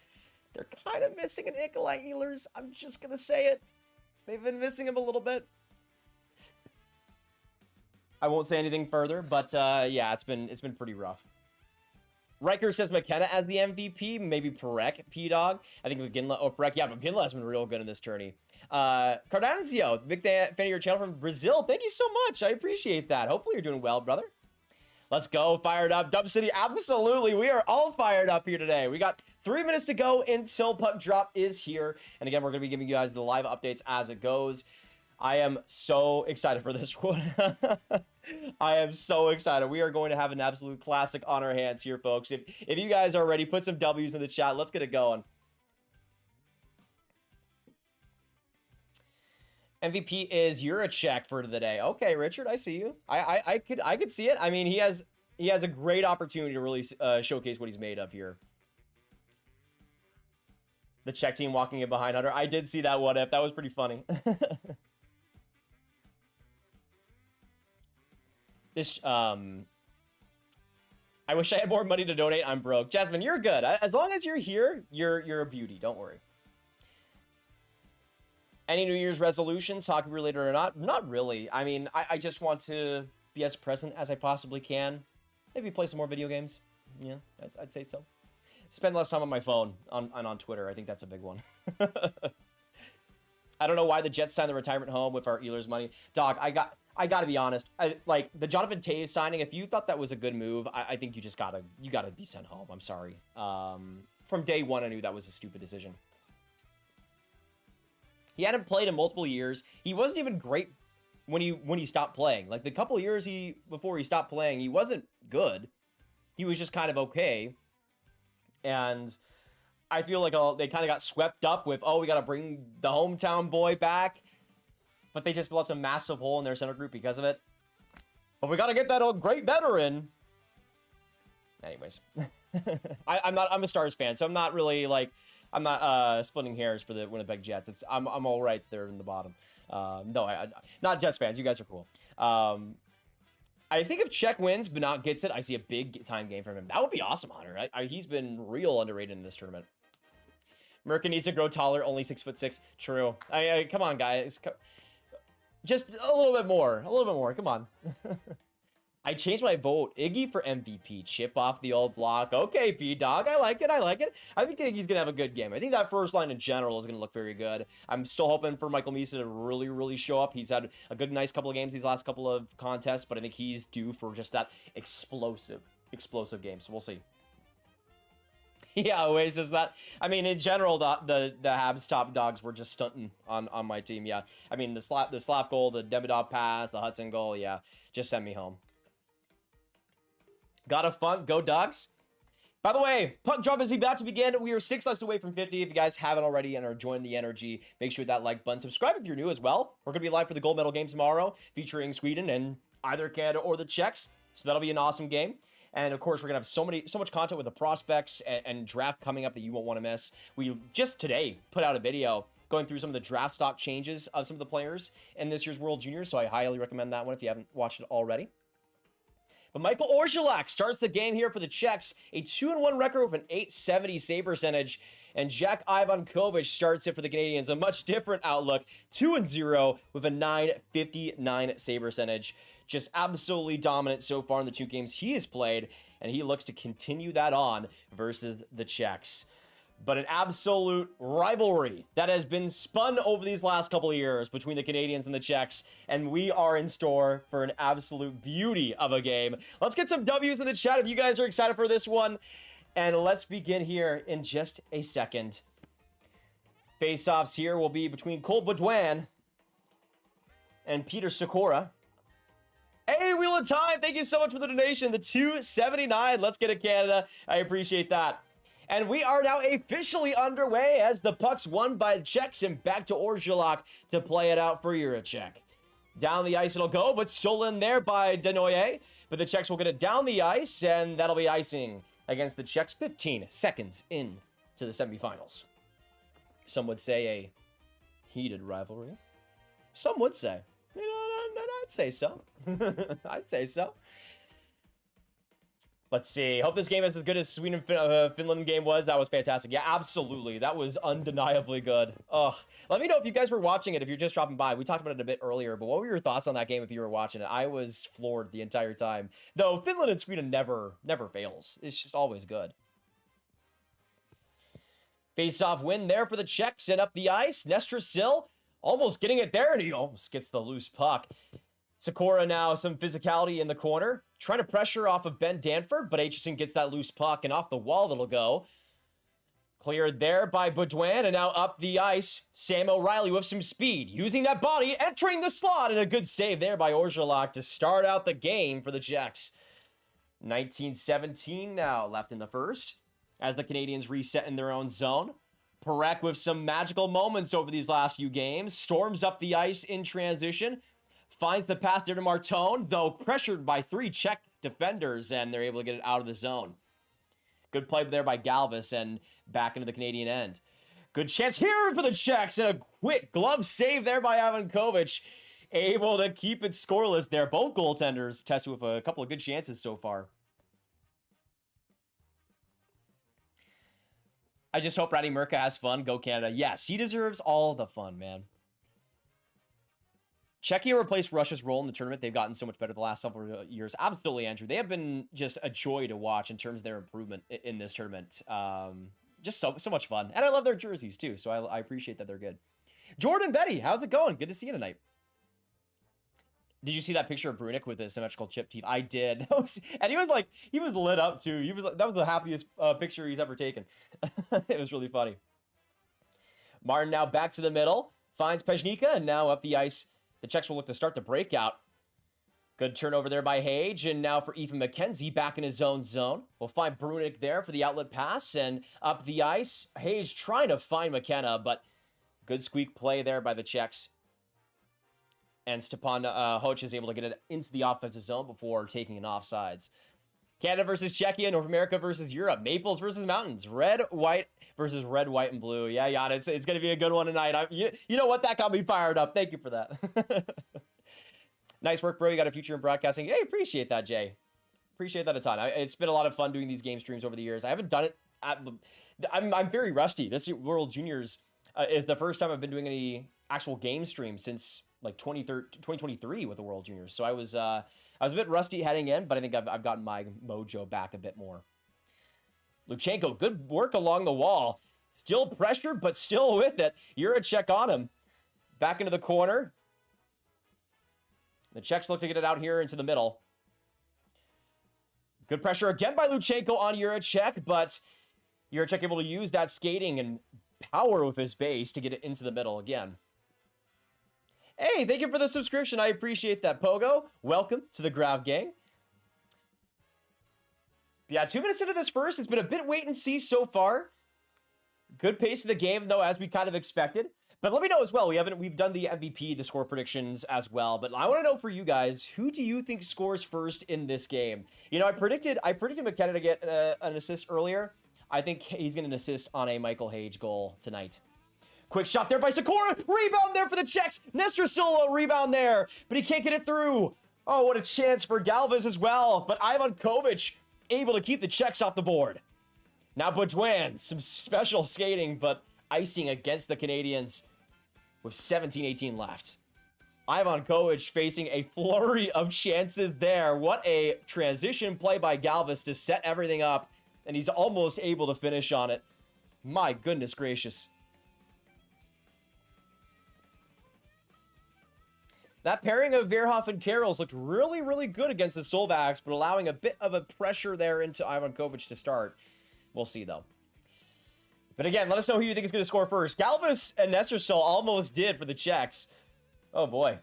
[SPEAKER 1] They're kind of missing an Nikolai Ehlers. I'm just going to say it. They've been missing him a little bit. I won't say anything further, but yeah, it's been pretty rough. Riker says McKenna as the MVP. Maybe Perek, P-Dog. I think McGinley. Oh, Perek. Yeah, McGinley has been real good in this tourney. Cardanzio, big fan of your channel from Brazil. Thank you so much. I appreciate that. Hopefully you're doing well, brother. Let's go. Fired up. Dub City. Absolutely. We are all fired up here today. We got 3 minutes to go until puck drop is here. And again, we're going to be giving you guys the live updates as it goes. I am so excited for this one. I am so excited. We are going to have an absolute classic on our hands here, folks. If you guys are ready, put some W's in the chat. Let's get it going. MVP is Juracek for the day. Okay, Richard, I see you. I could see it. I mean, he has a great opportunity to really showcase what he's made of here. The Czech team walking in behind Hunter. I did see that what if. That was pretty funny. This I wish I had more money to donate. I'm broke. Jasmine, you're good. As long as you're here, you're a beauty. Don't worry. Any New Year's resolutions, hockey related or not? Not really. I mean, I just want to be as present as I possibly can. Maybe play some more video games. Yeah, I'd say so. Spend less time on my phone on Twitter. I think that's a big one. I don't know why the Jets signed the retirement home with our Ehlers money. Doc, I got to be honest. Like the Jonathan Toews signing, if you thought that was a good move, I think you just gotta be sent home. I'm sorry. From day one, I knew that was a stupid decision. He hadn't played in multiple years. He wasn't even great when he stopped playing. Like the couple of years before he stopped playing, he wasn't good. He was just kind of okay. And I feel like they kind of got swept up with, oh, we got to bring the hometown boy back. But they just left a massive hole in their center group because of it. But we got to get that old great veteran. Anyways, I'm a Stars fan, so I'm not really like, I'm not splitting hairs for the Winnipeg Jets. I'm all right there in the bottom. No, not Jets fans. You guys are cool. I think if Czech wins, but not gets it, I see a big time game from him. That would be awesome, Hunter. He's been real underrated in this tournament. Merkin needs to grow taller, only 6'6". True. Come on, guys. Just a little bit more. A little bit more. Come on. I changed my vote. Iggy for MVP. Chip off the old block. Okay, P-Dog. I like it. I like it. I think Iggy's going to have a good game. I think that first line in general is going to look very good. I'm still hoping for Michael Misa to really, really show up. He's had a good, nice couple of games these last couple of contests, but I think he's due for just that explosive game. So we'll see. Yeah, always is that. I mean, in general, the Habs top dogs were just stunting on my team. Yeah. I mean, the Slav goal, the Demidov pass, the Hudson goal. Yeah. Just send me home. Got a funk, go Ducks. By the way, puck drop is about to begin. We are 6 likes away from 50. If you guys haven't already and are enjoying the energy, make sure that like button. Subscribe if you're new as well. We're going to be live for the gold medal game tomorrow, featuring Sweden and either Canada or the Czechs. So that'll be an awesome game. And of course, we're going to have so much content with the prospects and draft coming up that you won't want to miss. We just today put out a video going through some of the draft stock changes of some of the players in this year's World Juniors. So I highly recommend that one if you haven't watched it already. But Michael Orszalak starts the game here for the Czechs. A 2-1 record with an .870 save percentage. And Jack Ivankovic starts it for the Canadians. A much different outlook. 2-0 with a .959 save percentage. Just absolutely dominant so far in the 2 games he has played. And he looks to continue that on versus the Czechs. but an absolute rivalry that has been spun over these last couple of years between the Canadians and the Czechs, and we are in store for an absolute beauty of a game. Let's get some W's in the chat if you guys are excited for this one, and let's begin here in just a second. Face-offs here will be between Cole Baudouin and Peter Sikora. Hey, Wheel of Time, thank you so much for the donation, the $2.79. Let's get it, Canada. I appreciate that. And we are now officially underway as the puck's won by the Czechs and back to Orgelock to play it out for Juracek. Down the ice it'll go, but stolen there by Denoyer. But the Czechs will get it down the ice, and that'll be icing against the Czechs 15 seconds into the semifinals. Some would say a heated rivalry. Some would say. You know, I'd say so. I'd say so. Let's see. Hope this game is as good as Sweden-Finland game was. That was fantastic. Yeah, absolutely. That was undeniably good. Ugh. Let me know if you guys were watching it, if you're just dropping by. We talked about it a bit earlier, but what were your thoughts on that game if you were watching it? I was floored the entire time. Though Finland and Sweden never fails. It's just always good. Face-off win there for the Czechs and up the ice. Nestor Sil almost getting it there, and he almost gets the loose puck. Sikora now some physicality in the corner. Trying to pressure off of Ben Danford, but Aitchison gets that loose puck, and off the wall that'll go. Cleared there by Baudouin, and now up the ice. Sam O'Reilly with some speed. Using that body, entering the slot, and a good save there by Orgelock to start out the game for the Czechs. 19-17 now left in the first, as the Canadians reset in their own zone. Perek with some magical moments over these last few games. Storms up the ice in transition. Finds the pass there to Martone, though pressured by 3 Czech defenders, and they're able to get it out of the zone. Good play there by Galvis, and back into the Canadian end. Good chance here for the Czechs, and a quick glove save there by Ivankovic. Able to keep it scoreless there. Both goaltenders tested with a couple of good chances so far. I just hope Ratty Mirka has fun. Go Canada. Yes, he deserves all the fun, man. Czechia replaced Russia's role in the tournament. They've gotten so much better the last several years. Absolutely, Andrew. They have been just a joy to watch in terms of their improvement in this tournament. Just so much fun. And I love their jerseys, too, so I appreciate that they're good. Jordan Betty, how's it going? Good to see you tonight. Did you see that picture of Brunik with his symmetrical chip teeth? I did. And he was lit up, too. That was the happiest picture he's ever taken. It was really funny. Martin now back to the middle. Finds Pejnika, and now up the ice. The Czechs will look to start the breakout. Good turnover there by Hage, and now for Ethan McKenzie back in his own zone. We'll find Brunik there for the outlet pass, and up the ice. Hage trying to find McKenna, but good squeak play there by the Czechs. And Stepan Hoch is able to get it into the offensive zone before taking an offsides. Canada versus Czechia, North America versus Europe, Maples versus Mountains, red, white versus red, white, and blue. Yeah, Jan, it's going to be a good one tonight. You know what? That got me fired up. Thank you for that. Nice work, bro. You got a future in broadcasting. Hey, appreciate that, Jay. Appreciate that a ton. It's been a lot of fun doing these game streams over the years. I haven't done it. I'm very rusty. This World Juniors is the first time I've been doing any actual game streams since like 2023 with the World Juniors. So I was a bit rusty heading in, but I think I've gotten my mojo back a bit more. Luchenko, good work along the wall. Still pressured, but still with it. Juracek on him. Back into the corner. The Czechs look to get it out here into the middle. Good pressure again by Luchenko on Juracek, but Juracek able to use that skating and power with his base to get it into the middle again. Hey, thank you for the subscription. I appreciate that, Pogo. Welcome to the Grav gang. Yeah, 2 minutes into this first, it's been a bit wait and see so far. Good pace of the game, though, as we kind of expected. But let me know as well. We've done the MVP, the score predictions as well. But I want to know for you guys, who do you think scores first in this game? You know, I predicted McKenna to get an assist earlier. I think he's going to assist on a Michael Hage goal tonight. Quick shot there by Sikora. Rebound there for the Czechs. Nestor Silva rebound there, but he can't get it through. Oh, what a chance for Galvis as well. But Ivankovic able to keep the Czechs off the board. Now Baudouin, some special skating, but icing against the Canadians with 17-18 left. Ivankovic facing a flurry of chances there. What a transition play by Galvis to set everything up, and he's almost able to finish on it. My goodness gracious. That pairing of Verhoff and Karels looked really, really good against the Solvax, but allowing a bit of a pressure there into Ivankovic to start. We'll see, though. But again, let us know who you think is going to score first. Galvis and NestorCell almost did for the Czechs. Oh, boy.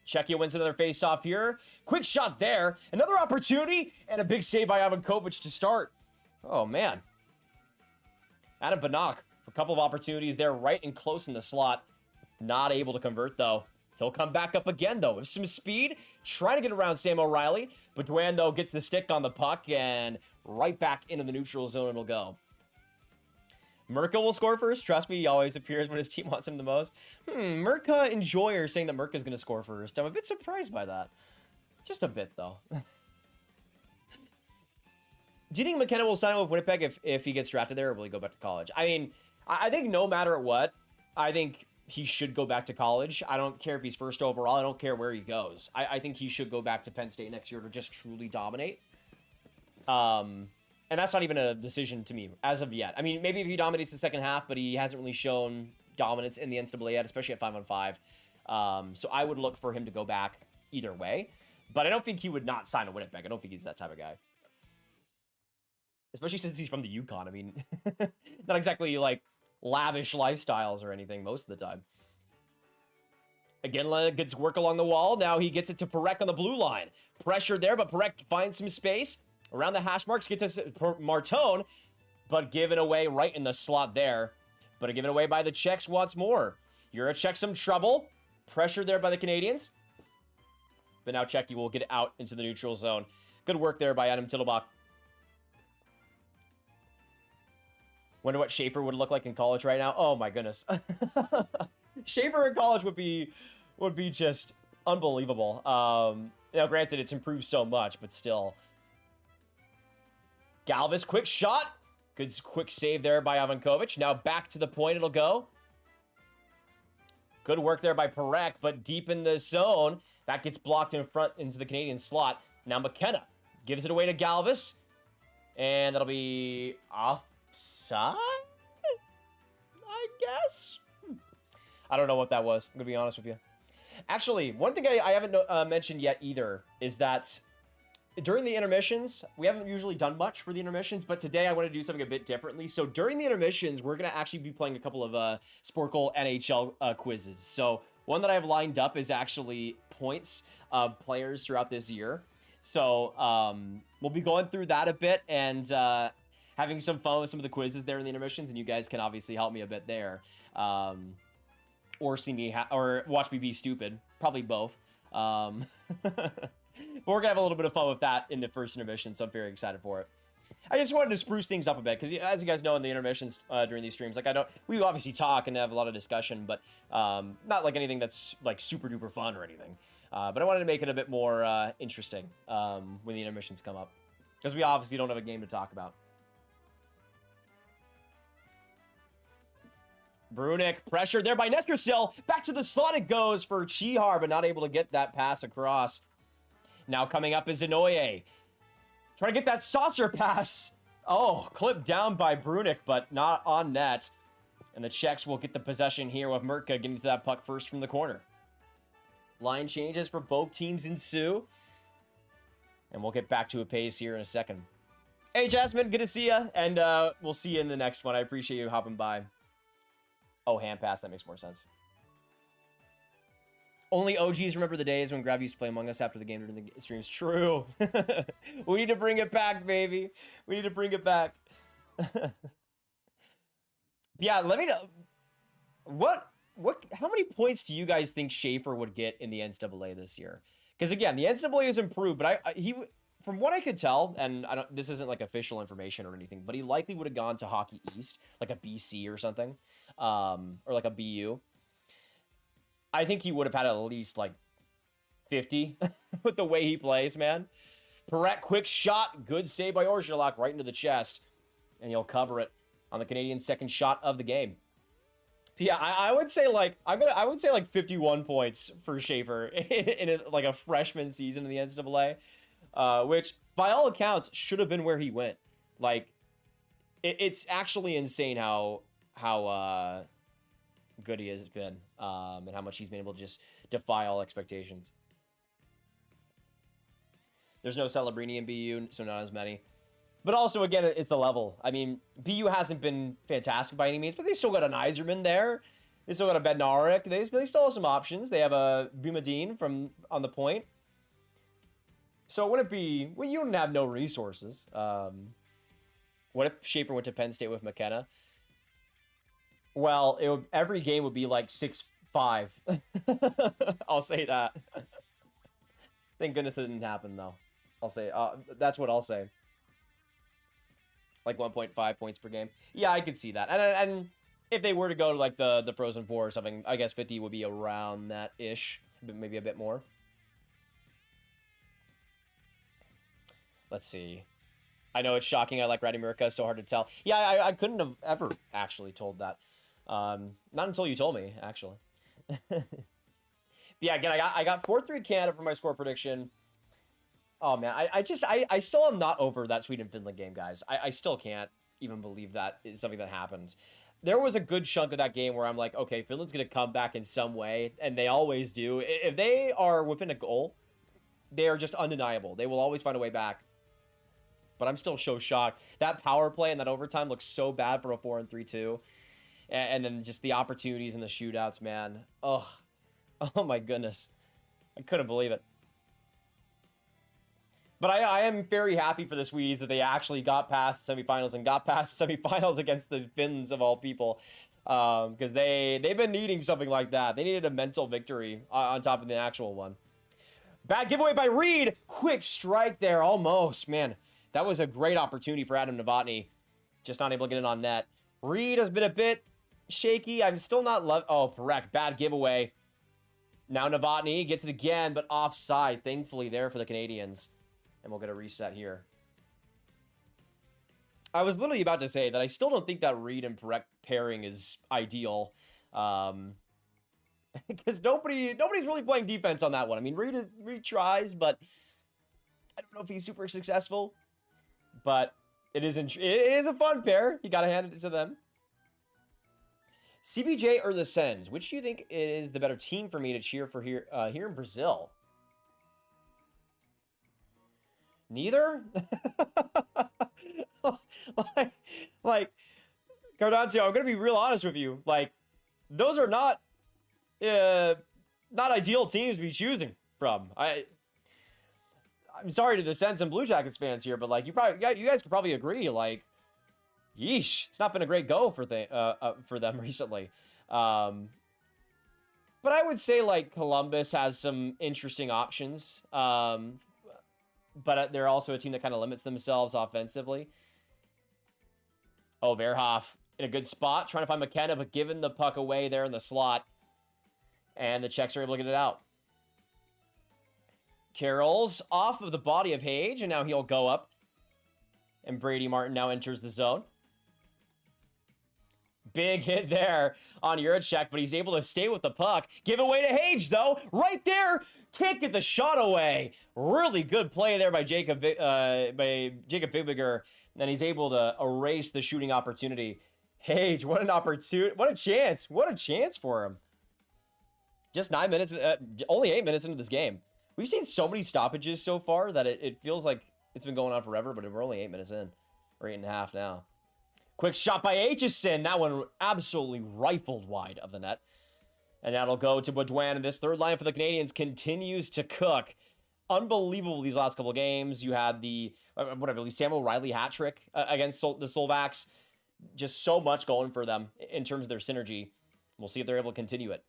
[SPEAKER 1] Czechia wins another face-off here. Quick shot there. Another opportunity, and a big save by Ivankovic to start. Oh, man. Adam Banach, a couple of opportunities there, right and close in the slot. Not able to convert, though. He'll come back up again, though, with some speed. Trying to get around Sam O'Reilly. But Duan, though, gets the stick on the puck, and right back into the neutral zone it'll go. Mirka will score first. Trust me, he always appears when his team wants him the most. Mirka Enjoyer saying that Mirka's going to score first. I'm a bit surprised by that. Just a bit, though. Do you think McKenna will sign with Winnipeg if he gets drafted there, or will he go back to college? I mean, I think no matter what, I think he should go back to college. I don't care if he's first overall. I don't care where he goes. I think he should go back to Penn State next year to just truly dominate. And that's not even a decision to me as of yet. I mean, maybe if he dominates the second half, but he hasn't really shown dominance in the NCAA yet, especially at 5-on-5. So I would look for him to go back either way. But I don't think he would not sign a Winnipeg. I don't think he's that type of guy. Especially since he's from the Yukon. I mean, not exactly like lavish lifestyles or anything most of the time. Again, gets work along the wall. Now he gets it to Perek on the blue line. Pressure there, but Perek finds some space. Around the hash marks, gets to Martone, but given away right in the slot there. But given away by the Czechs once more. You're a Czech some trouble. Pressure there by the Canadians. But now Czechia will get out into the neutral zone. Good work there by Adam Tittlebach. Wonder what Schaefer would look like in college right now. Oh my goodness. Schaefer in college would be just unbelievable. Now granted, it's improved so much, but still. Galvis, quick shot. Good quick save there by Ivankovic. Now back to the point it'll go. Good work there by Perek, but deep in the zone. That gets blocked in front into the Canadian slot. Now McKenna gives it away to Galvis. And that'll be offside, I guess? I don't know what that was. I'm going to be honest with you. Actually, one thing I haven't mentioned yet either is that during the intermissions, we haven't usually done much for the intermissions, but today I want to do something a bit differently. So during the intermissions, we're going to actually be playing a couple of Sporkle NHL quizzes. So one that I have lined up is actually points of players throughout this year. So we'll be going through that a bit and having some fun with some of the quizzes there in the intermissions, and you guys can obviously help me a bit there. Or see me or watch me be stupid. Probably both. But we're going to have a little bit of fun with that in the first intermission, so I'm very excited for it. I just wanted to spruce things up a bit, because as you guys know in the intermissions during these streams, like we obviously talk and have a lot of discussion, but not like anything that's like super duper fun or anything. But I wanted to make it a bit more interesting when the intermissions come up, because we obviously don't have a game to talk about. Brunick, pressure there by NestorCell. Back to the slot it goes for Chihar, but not able to get that pass across. Now coming up is Denoye. Trying to get that saucer pass. Oh, clipped down by Brunick, but not on net. And the Czechs will get the possession here with Mirka getting to that puck first from the corner. Line changes for both teams ensue. And we'll get back to a pace here in a second. Hey, Jasmine, good to see you. And we'll see you in the next one. I appreciate you hopping by. Oh, hand pass. That makes more sense. Only OGs remember the days when Grav used to play Among Us after the game during the streams. True. We need to bring it back, baby. We need to bring it back. Yeah, let me know. How many points do you guys think Schaefer would get in the NCAA this year? Because again, the NCAA has improved, but from what I could tell, and this isn't like official information or anything, but he likely would have gone to Hockey East, like a BC or something, or like a BU. I think he would have had at least like 50 with the way he plays, man. Perek, quick shot, good save by Orgelock right into the chest, and he'll cover it on the Canadian second shot of the game. Yeah, I would say like I would say like 51 points for Schaefer in like a freshman season in the NCAA, which by all accounts should have been where he went. Like It's actually insane how good he has been, and how much he's been able to just defy all expectations. There's no Celebrini in BU, so not as many. But also, again, it's the level. I mean, BU hasn't been fantastic by any means, but they still got an Iserman there. They still got a Bednarik. They still have some options. They have a Bumadine from on the point. So it wouldn't be... Well, you wouldn't have no resources. What if Schaefer went to Penn State with McKenna? Well, every game would be like 6-5. I'll say that. Thank goodness it didn't happen, though. I'll say... that's what I'll say. Like 1.5 points per game. Yeah, I could see that. And if they were to go to like the Frozen Four or something, I guess 50 would be around that-ish. Maybe a bit more. Let's see. I know it's shocking. I like Ratty Mirka. So hard to tell. Yeah, I couldn't have ever actually told that. Not until you told me, actually. Yeah, again, I got 4-3 Canada for my score prediction. Oh, man, I still am not over that Sweden-Finland game, guys. I still can't even believe that is something that happened. There was a good chunk of that game where I'm like, okay, Finland's going to come back in some way, and they always do. If they are within a goal, they are just undeniable. They will always find a way back. But I'm still so shocked. That power play and that overtime looks so bad for a 4-3-2. And then just the opportunities and the shootouts, man. Ugh. Oh, my goodness. I couldn't believe it. But I am very happy for the Swedes that they actually got past the semifinals and got past the semifinals against the Finns of all people. Because they've been needing something like that. They needed a mental victory on top of the actual one. Bad giveaway by Reed. Quick strike there, almost. Man, that was a great opportunity for Adam Novotny. Just not able to get it on net. Reed has been a bit shaky. I'm still not Oh, correct. Bad giveaway. Now Novotny gets it again, but offside, thankfully, there for the Canadians. And we'll get a reset here. I was literally about to say that I still don't think that Reed and Perek pairing is ideal. Because nobody's really playing defense on that one. I mean, Reed tries, but I don't know if he's super successful. But it is a fun pair. You got to hand it to them. CBJ or the Sens? Which do you think is the better team for me to cheer for here in Brazil? Neither? like Cardancio, I'm gonna be real honest with you. Like, those are not ideal teams to be choosing from. I'm sorry to the Sens and Blue Jackets fans here, but like you guys could probably agree. Like, yeesh, it's not been a great go for them recently. But I would say like Columbus has some interesting options. But they're also a team that kind of limits themselves offensively. Oh, Verhoff in a good spot, trying to find McKenna, but giving the puck away there in the slot. And the Czechs are able to get it out. Carroll's off of the body of Hage, and now he'll go up. And Brady Martin now enters the zone. Big hit there on Juracek, but he's able to stay with the puck. Give away to Hage, though. Right there. Can't get the shot away. Really good play there by Jacob Vibiger. And he's able to erase the shooting opportunity. Hage, what an opportunity. What a chance. What a chance for him. Just 9 minutes, only 8 minutes into this game. We've seen so many stoppages so far that it feels like it's been going on forever, but we're only 8 minutes in. Or 8.5 now. Quick shot by Aitchison. That one absolutely rifled wide of the net. And that'll go to Baudouin. And this third line for the Canadians continues to cook. Unbelievable these last couple of games. You had the, what I believe, Samuel Riley hat trick against the Slovaks. Just so much going for them in terms of their synergy. We'll see if they're able to continue it.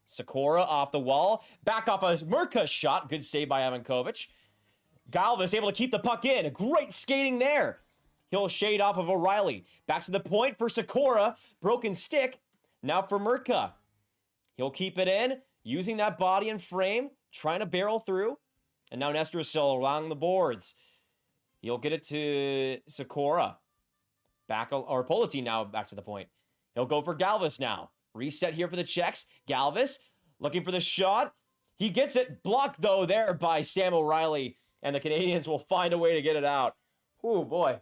[SPEAKER 1] Sikora off the wall. Back off a Mirka shot. Good save by Ivankovic. Galvis able to keep the puck in. Great skating there. He'll shade off of O'Reilly. Back to the point for Sikora. Broken stick. Now for Mirka. He'll keep it in. Using that body and frame. Trying to barrel through. And now Nestor still along the boards. He'll get it to Sikora. Or Polity now back to the point. He'll go for Galvis now. Reset here for the Czechs. Galvis looking for the shot. He gets it. Blocked, though, there by Sam O'Reilly. And the Canadians will find a way to get it out. Oh, boy.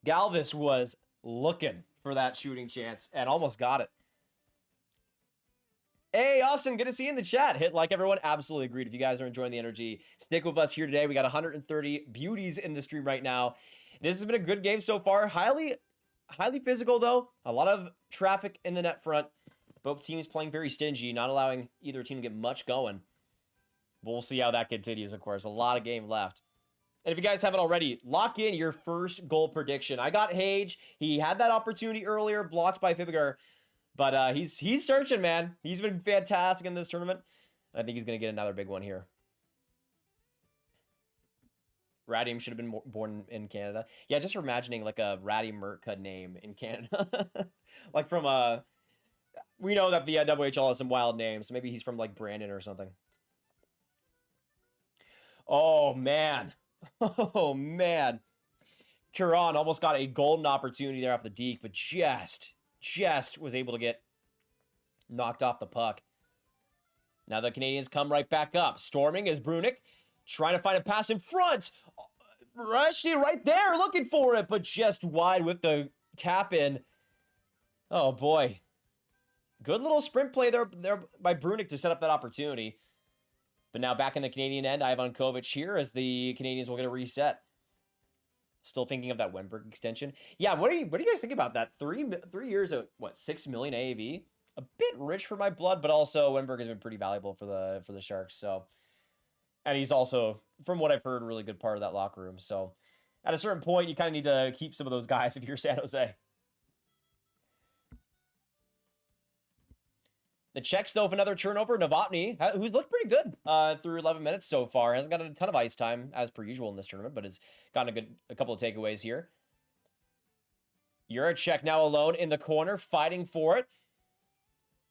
[SPEAKER 1] Galvis was looking for that shooting chance and almost got it. Hey, Austin, good to see you in the chat. Hit like, everyone. Absolutely agreed. If you guys are enjoying the energy, stick with us here today. We got 130 beauties in the stream right now. This has been a good game so far. Highly physical, though. A lot of traffic in the net front. Both teams playing very stingy, not allowing either team to get much going. But we'll see how that continues, of course. A lot of game left. And if you guys haven't already, lock in your first goal prediction. I got Hage. He had that opportunity earlier, blocked by Fleecegerald. But he's searching, man. He's been fantastic in this tournament. I think he's going to get another big one here. RyanM should have been born in Canada. Yeah, just imagining like a Ratty Merca name in Canada. Like from we know that the WHL has some wild names. So maybe he's from like Brandon or something. Oh, man. Oh, man. Curon almost got a golden opportunity there off the deke, but just was able to get knocked off the puck. Now the Canadians come right back up. Storming is Brunick trying to find a pass in front. Rushdie right there looking for it, but just wide with the tap in. Oh boy. Good little sprint play there by Brunick to set up that opportunity. But now back in the Canadian end, Ivan Kovic here as the Canadians will get a reset. Still thinking of that Wenberg extension. Yeah, what do you guys think about that? 3 years at what, 6 million AAV? A bit rich for my blood, but also Wenberg has been pretty valuable for the Sharks. So, and he's also, from what I've heard, a really good part of that locker room. So, at a certain point, you kind of need to keep some of those guys if you're San Jose. The Czechs, though, with another turnover. Novotny, who's looked pretty good through 11 minutes so far. Hasn't gotten a ton of ice time, as per usual in this tournament, but has gotten a couple of takeaways here. Juracek now alone in the corner, fighting for it.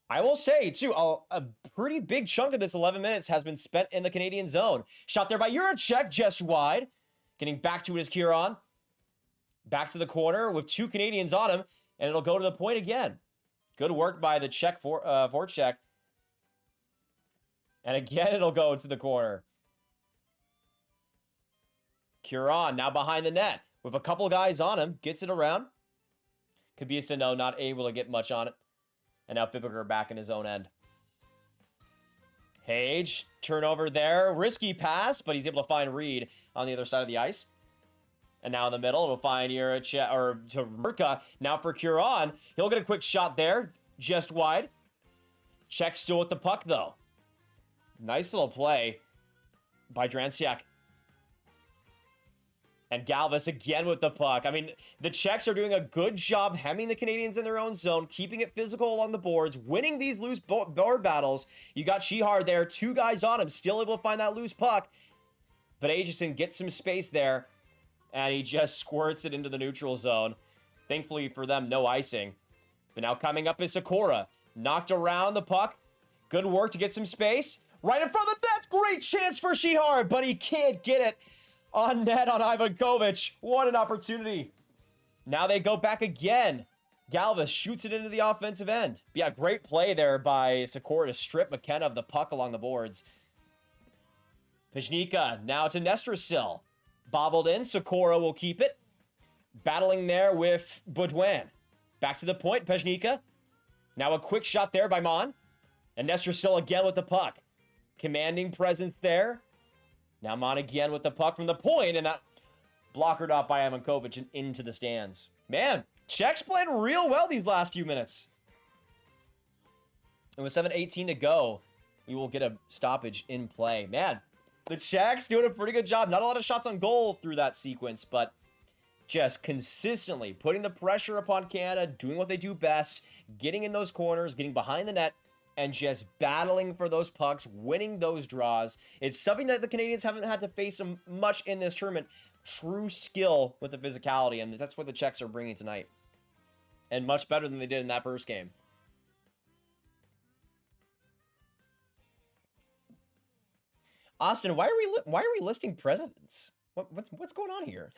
[SPEAKER 1] I will say, too, a pretty big chunk of this 11 minutes has been spent in the Canadian zone. Shot there by Juracek, just wide. Getting back to it is Curon. Back to the corner with 2 Canadians on him, and it'll go to the point again. Good work by the Czech forecheck. And again, it'll go to the corner. Curon now behind the net with a couple guys on him. Gets it around. Kabisa, not able to get much on it. And now Fleecegerald back in his own end. Hage, turnover there. Risky pass, but he's able to find Reed on the other side of the ice. And now in the middle, it'll find Juracek, or to Merca. Now for Curon. He'll get a quick shot there, just wide. Czech still with the puck, though. Nice little play by Dransiak. And Galvis again with the puck. I mean, the Czechs are doing a good job hemming the Canadians in their own zone, keeping it physical along the boards, winning these loose board battles. You got Shihar there, 2 guys on him, still able to find that loose puck. But Aitchison gets some space there. And he just squirts it into the neutral zone. Thankfully for them, no icing. But now coming up is Sakura. Knocked around the puck. Good work to get some space. Right in front of the net. Great chance for Shihar, but he can't get it on net on Ivan Kovic. What an opportunity. Now they go back again. Galvis shoots it into the offensive end. Yeah, great play there by Sakura to strip McKenna of the puck along the boards. Pajnika now to Nestrasil. Bobbled in. Sakura will keep it. Battling there with Baudouin. Back to the point. Pajnika. Now a quick shot there by Mon. And Nestrasil again with the puck. Commanding presence there. Now Mon again with the puck from the point. And that blockered off by Ivankovic and into the stands. Man, Czechs playing real well these last few minutes. And with 7:18 to go, we will get a stoppage in play. Man, the Czechs doing a pretty good job. Not a lot of shots on goal through that sequence, but just consistently putting the pressure upon Canada, doing what they do best, getting in those corners, getting behind the net, and just battling for those pucks, winning those draws. It's something that the Canadians haven't had to face much in this tournament. True skill with the physicality, and that's what the Czechs are bringing tonight. And much better than they did in that first game. Austin, why are we listing presidents? What's going on here?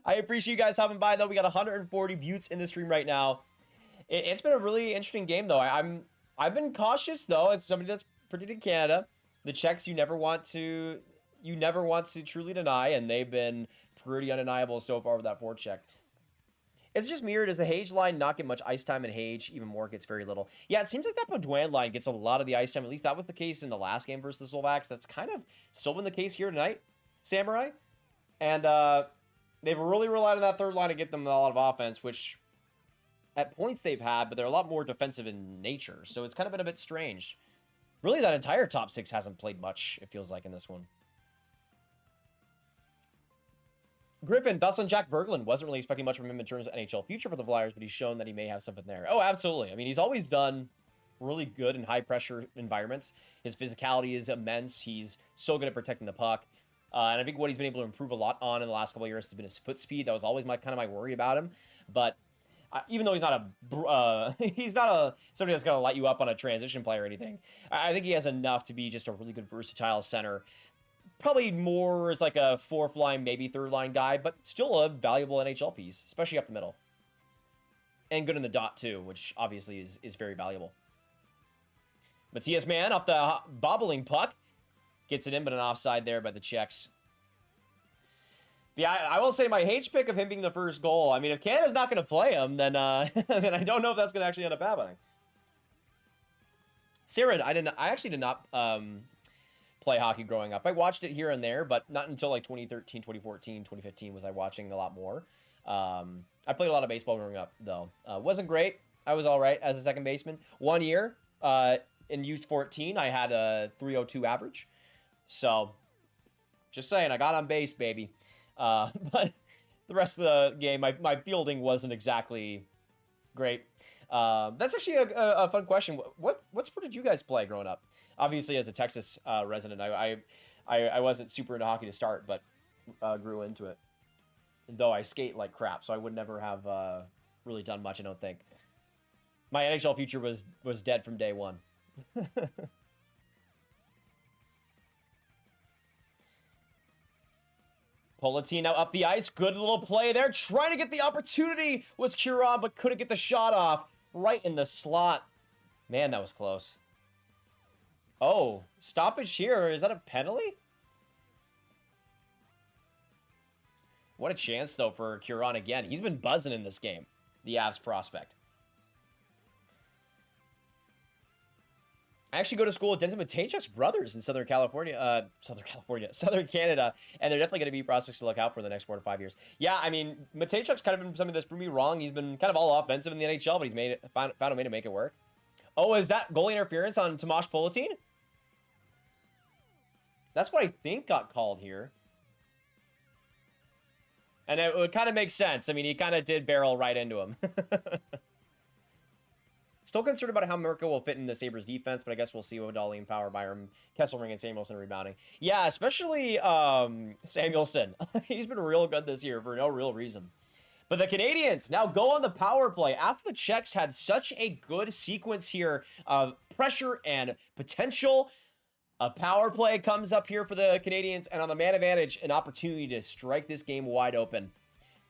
[SPEAKER 1] I appreciate you guys hopping by, though. We got 140 buttes in the stream right now. It's been a really interesting game, though. I've been cautious, though, as somebody that's predicted Canada. The Czechs you never want to truly deny, and they've been pretty undeniable so far with that forecheck. It's just mirrored. Does the Hage line not get much ice time, and Hage even more gets very little? Yeah, it seems like that Baudouin line gets a lot of the ice time. At least that was the case in the last game versus the Slovaks. That's kind of still been the case here tonight, Samurai. And they've really relied on that third line to get them a lot of offense, which at points they've had, but they're a lot more defensive in nature. So it's kind of been a bit strange. Really, that entire top six hasn't played much, it feels like, in this one. Griffin, thoughts on Jack Berglund? Wasn't really expecting much from him in terms of NHL future for the Flyers, but he's shown that he may have something there. Oh, absolutely. I mean, he's always done really good in high-pressure environments. His physicality is immense. He's so good at protecting the puck. And I think what he's been able to improve a lot on in the last couple of years has been his foot speed. That was always my worry about him. But even though he's not a somebody that's going to light you up on a transition play or anything, I think he has enough to be just a really good versatile center. Probably more as like a fourth line, maybe third line guy, but still a valuable NHL piece, especially up the middle. And good in the dot too, which obviously is very valuable. Matthias Mann off the bobbling puck. Gets it in, but an offside there by the Czechs. Yeah, I will say my H pick of him being the first goal. I mean, if Canada's not going to play him, then then I don't know if that's going to actually end up happening. Siren, I actually did not play hockey growing up. I watched it here and there, but not until like 2013, 2014, 2015 was I watching a lot more. I played a lot of baseball growing up, though. Wasn't great. I was all right as a second baseman. 1 year in U14, I had a .302 average. So, just saying, I got on base, baby. But the rest of the game, my fielding wasn't exactly great. That's actually a fun question. What sport did you guys play growing up? Obviously, as a Texas resident, I wasn't super into hockey to start, but grew into it. Though I skate like crap, so I would never have really done much, I don't think. My NHL future was dead from day one. Politino up the ice. Good little play there. Trying to get the opportunity was Curon, but couldn't get the shot off. Right in the slot. Man, that was close. Oh, stoppage here. Is that a penalty? What a chance, though, for Curon again. He's been buzzing in this game, the Avs prospect. I actually go to school with Denzel Matejchuk's brothers in Southern Canada, and they're definitely going to be prospects to look out for the next 4 to 5 years. Yeah, I mean, Matejchuk's kind of been something that's proved me wrong. He's been kind of all offensive in the NHL, but he's found a way to make it work. Oh, is that goalie interference on Tomasz Politin? That's what I think got called here. And it would kind of make sense. I mean, he kind of did barrel right into him. Still concerned about how Mirka will fit in the Sabres defense, but I guess we'll see with Dahlin, Power, Byram, Kesselring, and Samuelson rebounding. Yeah, especially Samuelson. He's been real good this year for no real reason. But the Canadians now go on the power play. After the Czechs had such a good sequence here of pressure and potential, a power play comes up here for the Canadians, and on the man advantage, an opportunity to strike this game wide open.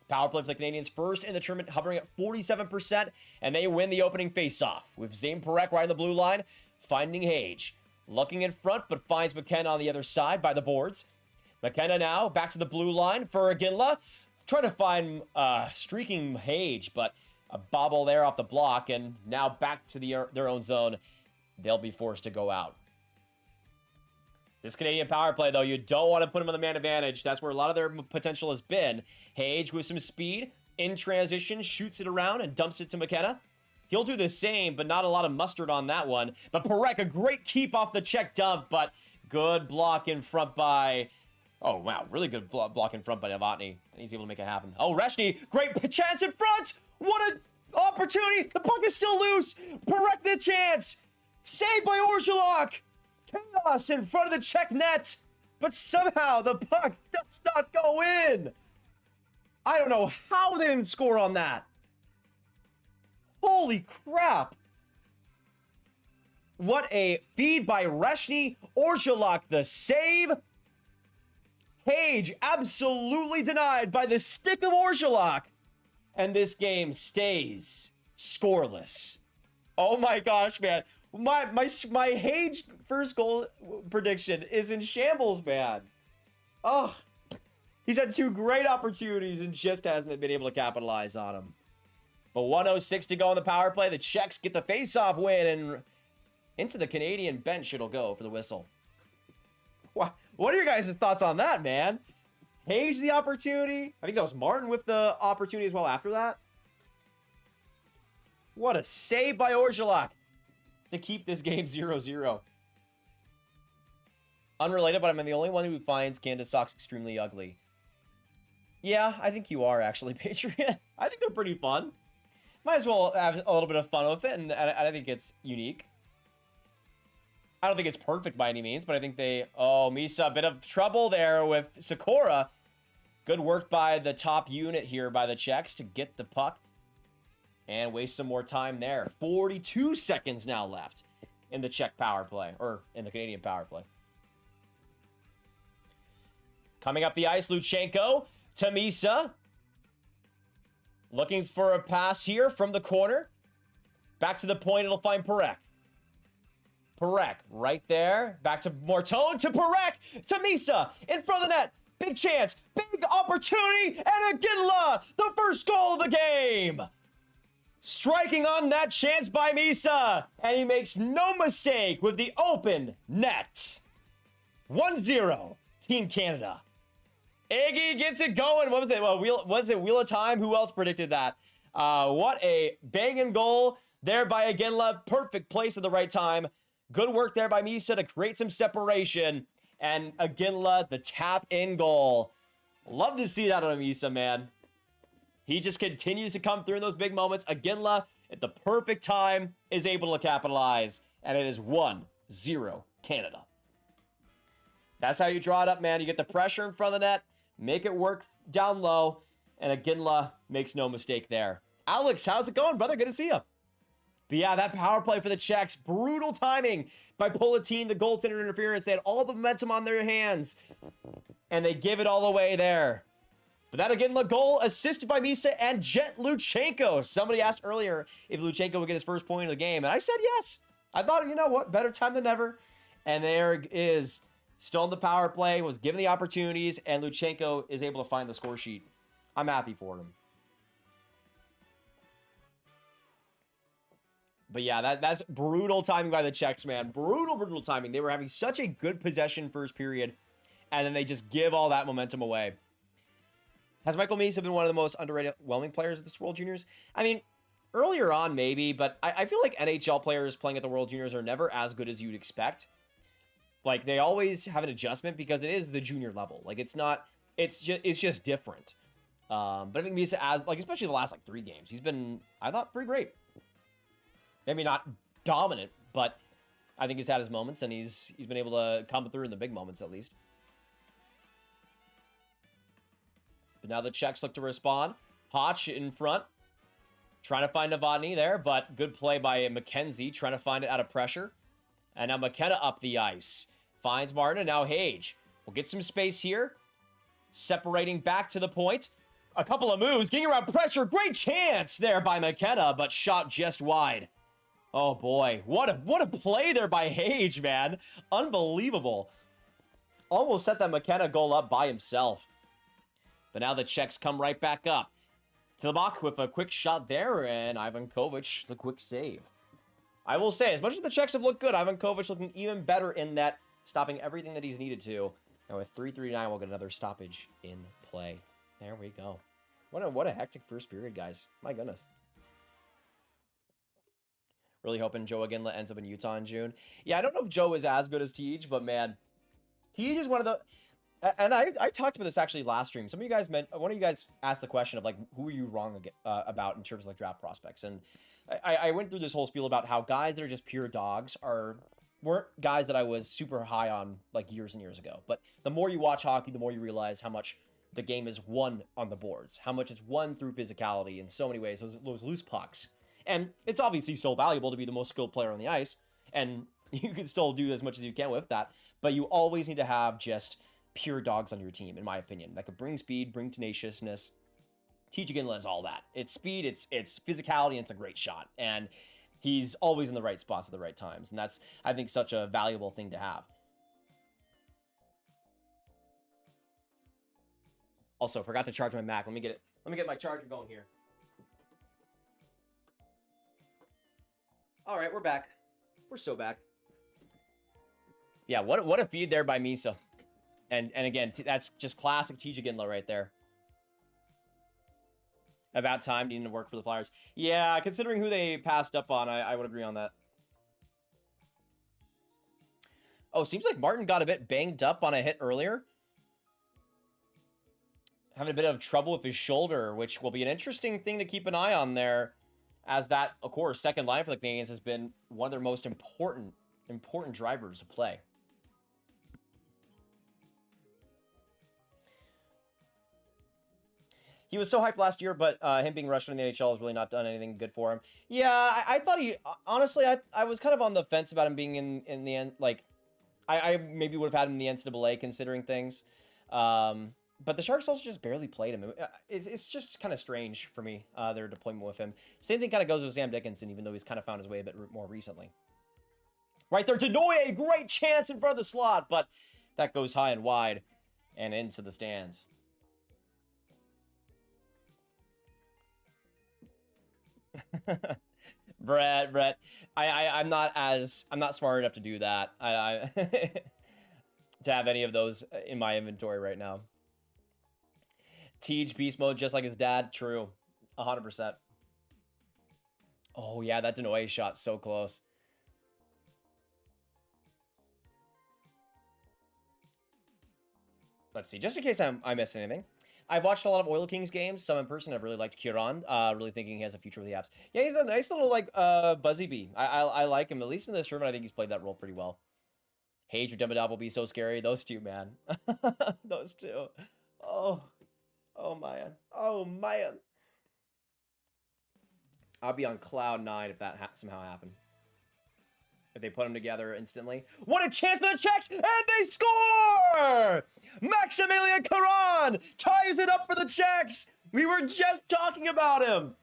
[SPEAKER 1] Power play for the Canadians first in the tournament, hovering at 47%, and they win the opening faceoff with Zane Parekh right on the blue line, finding Hage. Looking in front, but finds McKenna on the other side by the boards. McKenna now back to the blue line for Ginla, trying to find streaking Hage, but a bobble there off the block, and now back to their own zone. They'll be forced to go out. This Canadian power play, though, you don't want to put them on the man advantage. That's where a lot of their potential has been. Hage with some speed, in transition, shoots it around and dumps it to McKenna. He'll do the same, but not a lot of mustard on that one. But Parekh, a great keep off the check dump, but good block in front by... Oh, wow, really good block in front by Novotny. And he's able to make it happen. Oh, Reshny, great chance in front! What an opportunity! The puck is still loose! Parekh the chance! Saved by Orszalak! Chaos in front of the Czech net, but somehow the puck does not go in. I don't know how they didn't score on that. Holy crap. What a feed by Reshny. Orszalak, the save. Hage absolutely denied by the stick of Orszalak. And this game stays scoreless. Oh my gosh, man. My Hage first goal prediction is in shambles, man. Oh, He's had 2 great opportunities and just hasn't been able to capitalize on them. But 1:06 to go on the power play. The Czechs get the face-off win, and into the Canadian bench it'll go for the whistle. What are your guys' thoughts on that, man? Hayes the opportunity. I think that was Martin with the opportunity as well after that. What a save by Orgelock to keep this game 0-0. Unrelated, but I'm the only one who finds Canada socks extremely ugly. Yeah, I think you are actually, Patriot. I think they're pretty fun. Might as well have a little bit of fun with it, and I think it's unique. I don't think it's perfect by any means, but I think they... Oh, Misa, a bit of trouble there with Sakura. Good work by the top unit here by the Czechs to get the puck and waste some more time there. 42 seconds now left in the Czech power play, or in the Canadian power play. Coming up the ice, Luchenko to Misa. Looking for a pass here from the corner. Back to the point, it'll find Perek. Perek, right there. Back to Mortone, to Perek, to Misa, in front of the net. Big chance, big opportunity, and Aginla, the first goal of the game. Striking on that chance by Misa, and he makes no mistake with the open net. 1-0, Team Canada. Iggy gets it going. What was it? Well, was it Wheel of Time? Who else predicted that? What a banging goal there by Aginla. Perfect place at the right time. Good work there by Misa to create some separation. And Aginla, the tap-in goal. Love to see that on Misa, man. He just continues to come through in those big moments. Aginla, at the perfect time, is able to capitalize. And it is 1-0 Canada. That's how you draw it up, man. You get the pressure in front of the net. Make it work down low. And Aginla makes no mistake there. Alex, how's it going, brother? Good to see you. But yeah, that power play for the Czechs. Brutal timing by Politin, the goaltender interference. They had all the momentum on their hands. And they give it all away there. But that Aginla goal assisted by Misa and Jet Luchenko. Somebody asked earlier if Luchenko would get his first point of the game. And I said yes. I thought, you know what, better time than never. And there it is. Still in the power play, was given the opportunities, and Luchenko is able to find the score sheet. I'm happy for him. But yeah, that's brutal timing by the Czechs, man. Brutal timing. They were having such a good possession first period, and then they just give all that momentum away. Has Michael Misa been one of the most underrated Whelming players at this World Juniors? I mean, earlier on maybe, but I feel like NHL players playing at the World Juniors are never as good as you'd expect. Like, they always have an adjustment because it is the junior level. Like, it's just different. But I think Misa, especially the last, 3 games, he's been, I thought, pretty great. Maybe not dominant, but I think he's had his moments, and he's been able to come through in the big moments, at least. But now the Czechs look to respond. Hotch in front, trying to find Novotny there, but good play by McKenzie, trying to find it out of pressure. And now McKenna up the ice. Finds Martin, and now Hage will get some space here. Separating back to the point. A couple of moves, getting around pressure. Great chance there by McKenna, but shot just wide. Oh boy, what a play there by Hage, man. Unbelievable. Almost set that McKenna goal up by himself. But now the Czechs come right back up. To the block with a quick shot there, and Ivan Kovic, the quick save. I will say, as much as the Czechs have looked good, Ivan Kovic looking even better in net, stopping everything that he's needed to. And with 3:39, we'll get another stoppage in play. There we go. What a hectic first period, guys. My goodness. Really hoping Joe Aginla ends up in Utah in June. Yeah, I don't know if Joe is as good as Tej, but man, Tej is one of the... And I talked about this actually last stream. Some of you guys one of you guys asked the question of who are you wrong about in terms of draft prospects, and I went through this whole spiel about how guys that are just pure dogs weren't guys that I was super high on years and years ago. But the more you watch hockey, the more you realize how much the game is won on the boards, how much it's won through physicality in so many ways, those loose pucks. And it's obviously still valuable to be the most skilled player on the ice, and you can still do as much as you can with that, but you always need to have just pure dogs on your team, in my opinion, that could bring speed, bring tenaciousness. Tej Aginla is all that. It's speed, it's physicality, and it's a great shot. And he's always in the right spots at the right times. And that's, I think, such a valuable thing to have. Also, forgot to charge my Mac. Let me get it. Let me get my charger going here. All right, we're back. We're so back. Yeah, what a feed there by Misa. And again, that's just classic TJ Ginla right there. About time needing to work for the Flyers. Yeah, considering who they passed up on, I would agree on that. Oh, seems like Martin got a bit banged up on a hit earlier. Having a bit of trouble with his shoulder, which will be an interesting thing to keep an eye on there, as that, of course, second line for the Canadiens has been one of their most important drivers to play. He was so hyped last year, but him being rushed in the NHL has really not done anything good for him. Yeah, I thought he... Honestly, I was kind of on the fence about him being in the end. Like, I maybe would have had him in the NCAA considering things. But the Sharks also just barely played him. It's just kind of strange for me, their deployment with him. Same thing kind of goes with Sam Dickinson, even though he's kind of found his way a bit more recently. Right there, Denoye, great chance in front of the slot, but that goes high and wide and into the stands. Brett, I'm not smart enough to do that. To have any of those in my inventory right now. Tej beast mode just like his dad. True. 100%. Oh yeah, that Denoye shot so close. Let's see, just in case I missed anything. I've watched a lot of Oil Kings games, some in person. I've really liked Kieran, really thinking he has a future with the Avs. Yeah, he's a nice little, like, Buzzy Bee. I like him, at least in this tournament. I think he's played that role pretty well. Hage or Demidov will be so scary. Those two, man. Those two. Oh, man. Oh, man. I'll be on cloud 9 if that somehow happened. If they put them together instantly. What a chance for the Czechs! And they score! Maximilian Caron ties it up for the Czechs! We were just talking about him!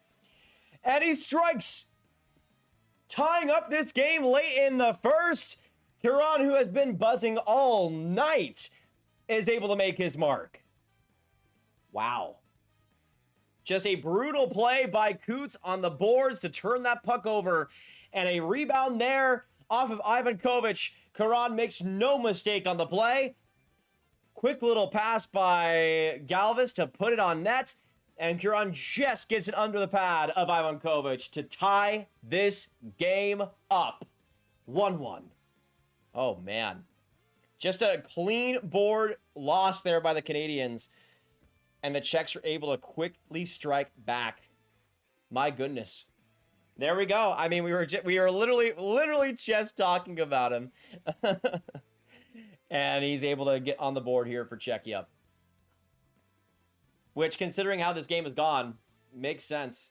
[SPEAKER 1] And he strikes! Tying up this game late in the first. Caron, who has been buzzing all night, is able to make his mark. Wow. Just a brutal play by Coots on the boards to turn that puck over. And a rebound there off of Ivan Kovic. Caron makes no mistake on the play. Quick little pass by Galvis to put it on net. And Caron just gets it under the pad of Ivan Kovic to tie this game up. 1-1. Oh, man. Just a clean board loss there by the Canadiens. And the Czechs are able to quickly strike back. My goodness. There we go. I mean, we were literally just talking about him. And he's able to get on the board here for Czechia. Which, considering how this game has gone, makes sense.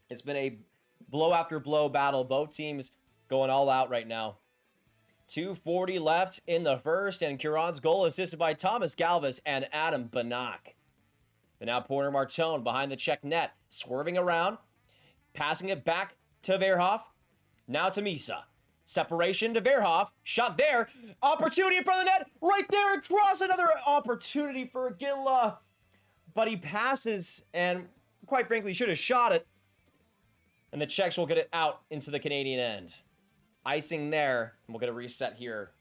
[SPEAKER 1] It's been a blow after blow battle. Both teams going all out right now. 2:40 left in the first, and Caron's goal assisted by Thomas Galvis and Adam Banak. The now Porter Martone behind the Czech net, swerving around, passing it back to Verhoff. Now to Misa. Separation to Verhoff. Shot there. Opportunity in front of the net. Right there across. Another opportunity for Ginla. But he passes and, quite frankly, should have shot it. And the Czechs will get it out into the Canadian end. Icing there. And we'll get a reset here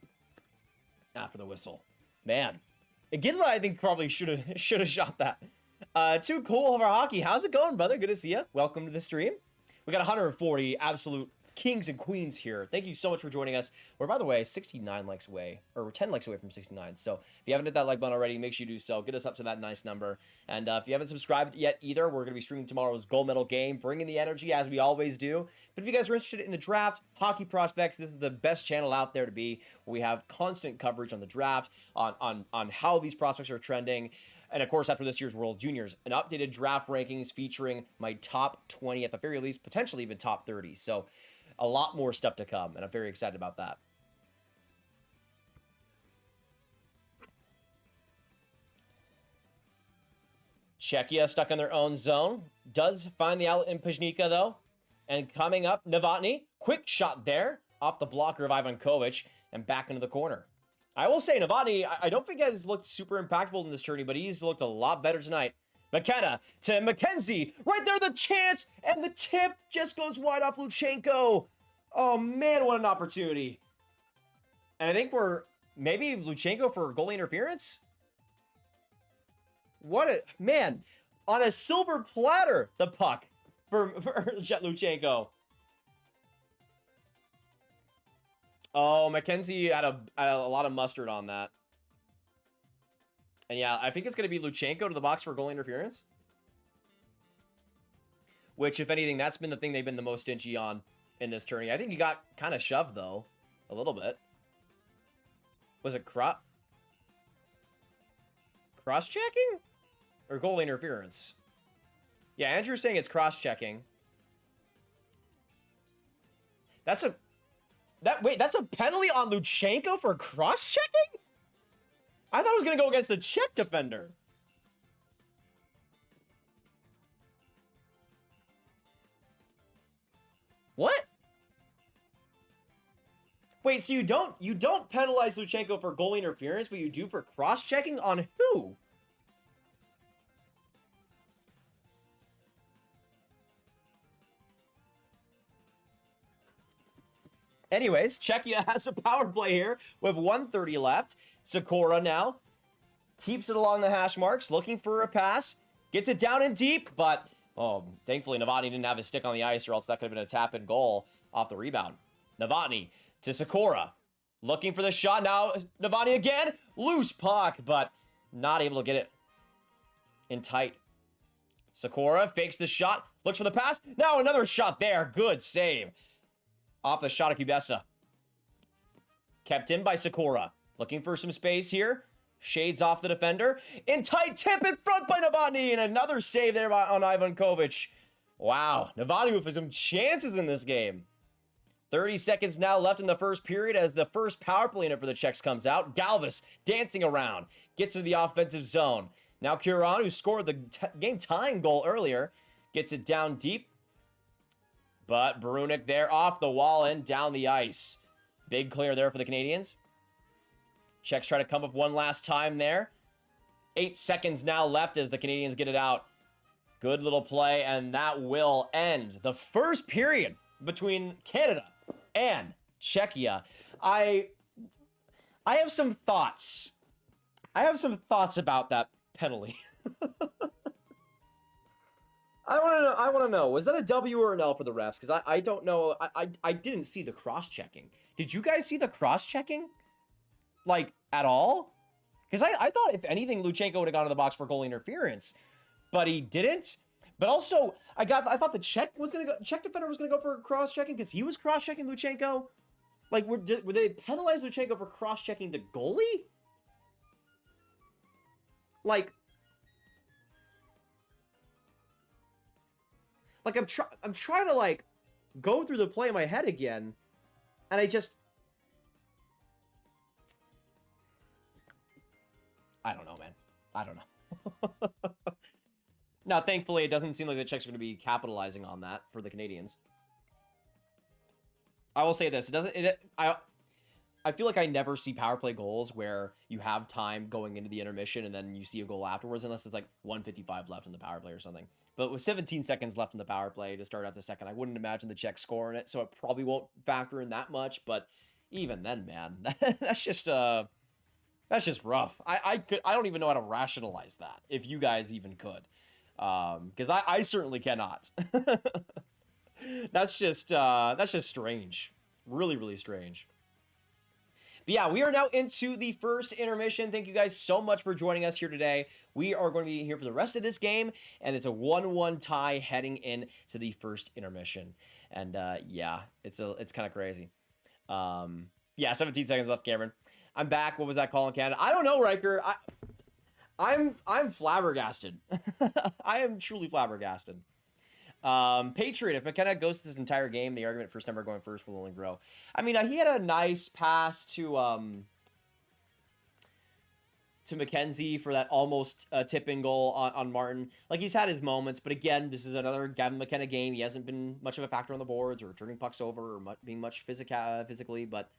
[SPEAKER 1] after the whistle. Man. Ginla, I think, probably should have shot that. Too cool of our hockey. How's it going, brother? Good to see you. Welcome to the stream. We got 140 absolute kings and queens here. Thank you so much for joining us. We're, by the way, 69 likes away, or we're 10 likes away from 69. So if you haven't hit that like button already, make sure you do so. Get us up to that nice number. And if you haven't subscribed yet either, we're going to be streaming tomorrow's gold medal game, bringing the energy as we always do. But if you guys are interested in the draft, hockey prospects, this is the best channel out there to be. We have constant coverage on the draft, on how these prospects are trending. And, of course, after this year's World Juniors, an updated draft rankings featuring my top 20 at the very least, potentially even top 30. So a lot more stuff to come, and I'm very excited about that. Czechia stuck in their own zone. Does find the outlet in Pajnika, though. And coming up, Novotny. Quick shot there off the blocker of Ivan Kovic and back into the corner. I will say, Novotny, I don't think has looked super impactful in this tourney, but he's looked a lot better tonight. McKenna to McKenzie. Right there, the chance, and the tip just goes wide off Luchenko. Oh, man, what an opportunity. And I think we're maybe Luchenko for goalie interference? What a... Man, on a silver platter, the puck for Jet Luchenko. Oh, McKenzie had a lot of mustard on that. And yeah, I think it's going to be Luchenko to the box for goal interference. Which, if anything, that's been the thing they've been the most stingy on in this tourney. I think he got kind of shoved, though. A little bit. Was it cross-checking? Or goal interference? Yeah, Andrew's saying it's cross-checking. That's a... Wait, that's a penalty on Luchenko for cross-checking? I thought it was going to go against the Czech defender. What? Wait, so you don't penalize Luchenko for goal interference, but you do for cross-checking on who? Anyways, Czechia has a power play here with 1:30 left. Sakura now keeps it along the hash marks, looking for a pass. Gets it down and deep, but thankfully Novotny didn't have his stick on the ice, or else that could have been a tap-in goal off the rebound. Novotny to Sakura, looking for the shot. Now Novotny again, loose puck, but not able to get it in tight. Sakura fakes the shot, looks for the pass. Now another shot there, good save. Off the shot of Kubesa. Kept in by Sakura. Looking for some space here. Shades off the defender. In tight, tip in front by Novotny. And another save there on Ivan Kovic. Wow. Novotny with some chances in this game. 30 seconds now left in the first period as the first power play unit for the Czechs comes out. Galvis dancing around. Gets into the offensive zone. Now Curon, who scored the game-tying goal earlier, gets it down deep. But Brunik there off the wall and down the ice. Big clear there for the Canadians. Czechs try to come up one last time there. 8 seconds now left as the Canadians get it out. Good little play, and that will end the first period between Canada and Czechia. I have some thoughts. I have some thoughts about that penalty. I want to know, was that a W or an L for the refs? Because I don't know. I didn't see the cross-checking. Did you guys see the cross-checking? Like, at all? Because I thought, if anything, Luchenko would have gone to the box for goal interference. But he didn't. But also, I thought the Czech defender was gonna go for cross-checking because he was cross-checking Luchenko. Like, would they penalize Luchenko for cross-checking the goalie? Like I'm trying to, like, go through the play in my head again, and I don't know, man. I don't know. Now, thankfully, it doesn't seem like the Czechs are going to be capitalizing on that for the Canadians. I will say this. I feel like I never see power play goals where you have time going into the intermission and then you see a goal afterwards, unless it's like 1:55 left in the power play or something. But with 17 seconds left in the power play to start out the second, I wouldn't imagine the Czechs scoring it, so it probably won't factor in that much. But even then, man, that's just rough. I don't even know how to rationalize that, if you guys even could, because I certainly cannot. That's just strange, really, really strange. But yeah, we are now into the first intermission. Thank you guys so much for joining us here today. We are going to be here for the rest of this game, and it's a 1-1 tie heading into the first intermission. And yeah, it's kind of crazy. Yeah, 17 seconds left, Cameron. I'm back. What was that call in Canada? I don't know, Riker. I'm flabbergasted. I am truly flabbergasted. Patriot, if McKenna goes this entire game, the argument for Stemmer going first will only grow. I mean, he had a nice pass to McKenzie for that almost tip-in goal on Martin. Like, he's had his moments, but again, this is another Gavin McKenna game. He hasn't been much of a factor on the boards or turning pucks over or being much physically, but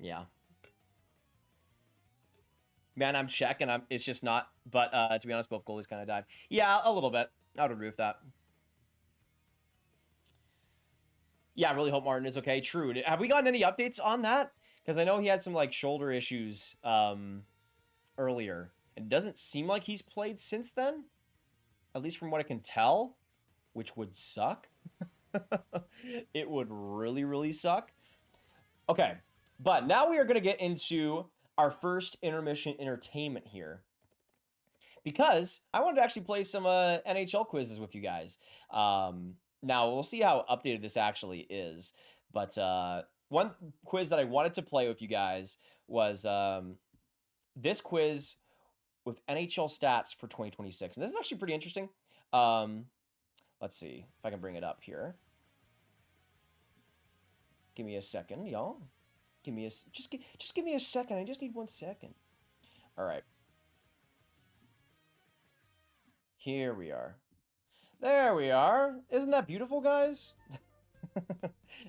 [SPEAKER 1] yeah. Man, I'm Czech, and it's just not. But to be honest, both goalies kind of died. Yeah, a little bit. I would agree with that. Yeah, I really hope Martin is okay. True. Have we gotten any updates on that? Because I know he had some like shoulder issues earlier. It doesn't seem like he's played since then, at least from what I can tell, which would suck. It would really, really suck. Okay, but now we are going to get into our first intermission entertainment here, because I wanted to actually play some NHL quizzes with you guys. Now, we'll see how updated this actually is, but one quiz that I wanted to play with you guys was this quiz with NHL stats for 2026, and this is actually pretty interesting. Let's see if I can bring it up here. Give me a second, y'all. Give me just give me a second. I just need 1 second. All right. Here we are. There we are. Isn't that beautiful, guys?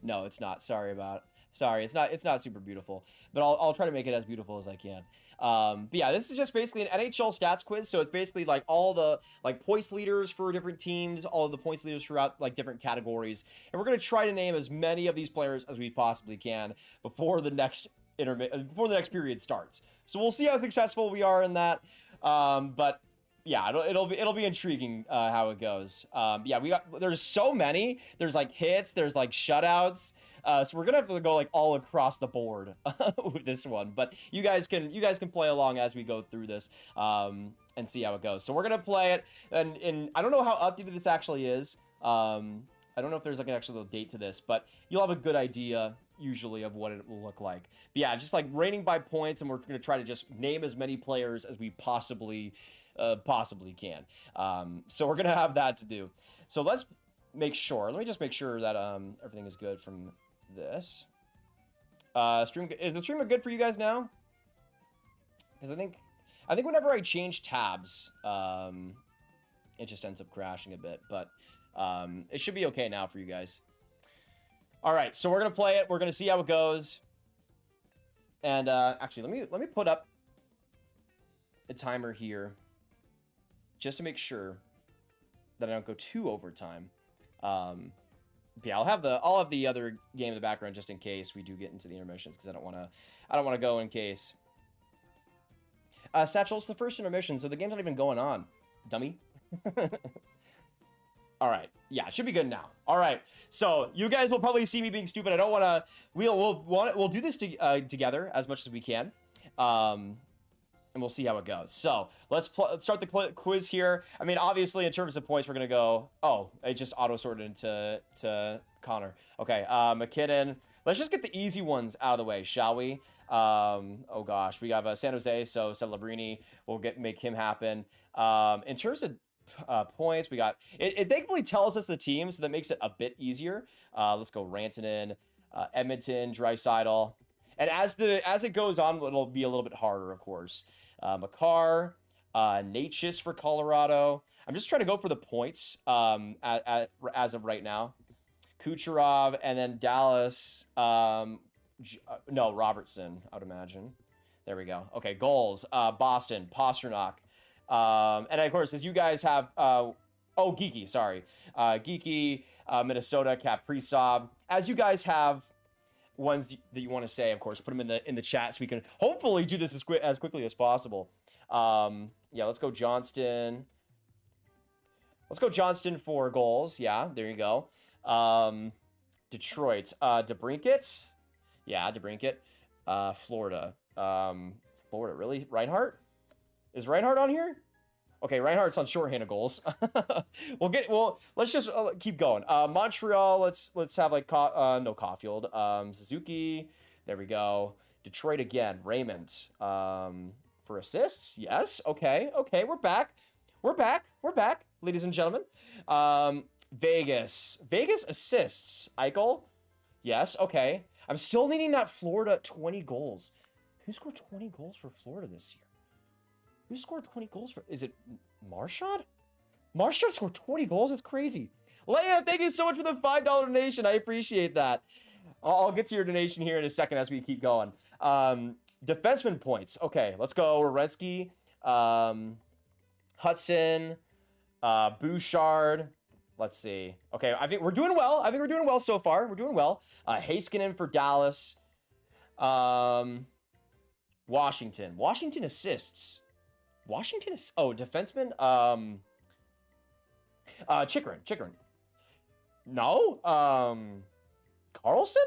[SPEAKER 1] No, it's not. Sorry about it. Sorry, it's not super beautiful, but I'll try to make it as beautiful as I can. But yeah, this is just basically an NHL stats quiz. So it's basically like all the like points leaders for different teams, all of the points leaders throughout like different categories, and we're gonna try to name as many of these players as we possibly can before the next period starts. So we'll see how successful we are in that. But yeah, it'll be intriguing how it goes. Yeah, there's so many. There's like hits. There's like shutouts. So we're gonna have to go like all across the board with this one. But you guys can play along as we go through this and see how it goes. So we're gonna play it, and I don't know how updated this actually is. I don't know if there's like an actual date to this, but you'll have a good idea usually of what it will look like. But yeah, just like rating by points, and we're gonna try to just name as many players as we possibly can. So we're gonna have that to do. So let's make sure. Let me just make sure that everything is good from this. Is the stream good for you guys now? Because I think whenever I change tabs, it just ends up crashing a bit. But it should be okay now for you guys. All right, so we're gonna play it. We're gonna see how it goes. And actually, let me put up a timer here, just to make sure that I don't go too overtime. Yeah, I'll have the other game in the background just in case we do get into the intermissions, because I don't want to go in case. Satchel, it's the first intermission, so the game's not even going on, dummy. All right, yeah, it should be good now. All right, so you guys will probably see me being stupid. I don't want to. We'll do this together as much as we can. And we'll see how it goes. So let's start the quiz here. I mean, obviously, in terms of points, we're gonna go. Oh, it just auto sorted into Connor. Okay, McKinnon. Let's just get the easy ones out of the way, shall we? Oh gosh, we have San Jose, so Celebrini. We'll make him happen. In terms of points, we got. It thankfully tells us the team, so that makes it a bit easier. Let's go Rantanen, Edmonton, Draisaitl. And as it goes on, it'll be a little bit harder, of course. Makar, Natchez for Colorado. I'm just trying to go for the points as of right now. Kucherov, and then Dallas. No, Robertson, I would imagine. There we go. Okay, goals. Boston, Pasternak. And of course, as you guys have... Geeky, sorry. Geeky, Minnesota, Kaprizov. As you guys have... ones that you want to say, of course, put them in the chat so we can hopefully do this as quickly as possible. Yeah, let's go Johnston. Let's go Johnston for goals. Yeah, there you go. Detroit. DeBrincat. Yeah, DeBrincat. Florida. Florida, really? Reinhardt? Is Reinhardt on here? Okay, Reinhardt's on shorthanded goals. Let's just keep going. Montreal, let's have like no Caulfield. Suzuki, there we go. Detroit again. Raymond, for assists. Yes. Okay. We're back, ladies and gentlemen. Vegas assists. Eichel. Yes. Okay. I'm still needing that Florida 20 goals. Who scored 20 goals for Florida this year? Who scored 20 goals for... Is it Marchand? Marchand scored 20 goals? That's crazy. Leia, thank you so much for the $5 donation. I appreciate that. I'll get to your donation here in a second as we keep going. Defenseman points. Okay, let's go. Werenski, Hudson, Bouchard. Let's see. Okay, I think we're doing well. I think we're doing well so far. We're doing well. Heiskanen for Dallas. Washington. Washington assists. Washington is defenseman. Chikrin. No. Carlson?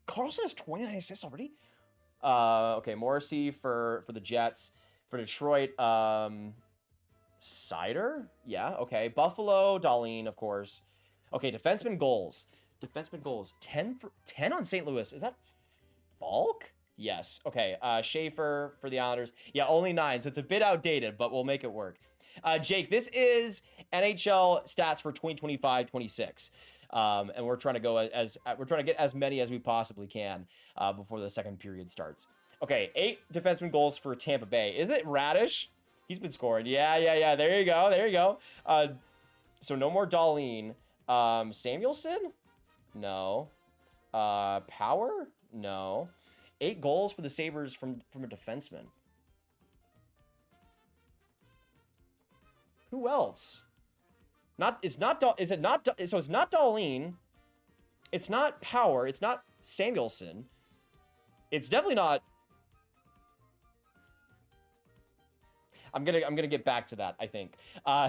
[SPEAKER 1] Carlson has 29 assists already. Okay, Morrissey for the Jets. For Detroit, Sider? Yeah, okay. Buffalo, Darlene, of course. Okay, defenseman goals. 10 on St. Louis. Is that Falk? Yes. Okay. Schaefer for the Islanders. Yeah, only 9, so it's a bit outdated, but we'll make it work. Jake, this is NHL stats for 2025-26. And we're trying to go we're trying to get as many as we possibly can before the second period starts. Okay, 8 defenseman goals for Tampa Bay. Isn't it Radish? He's been scoring. Yeah. There you go. So no more Darlene. Samuelson? No. Power? No. 8 goals for the Sabres from a defenseman. Who else? Is it not Darlene. It's not Power. It's not Samuelson. It's definitely not. I'm gonna get back to that, I think.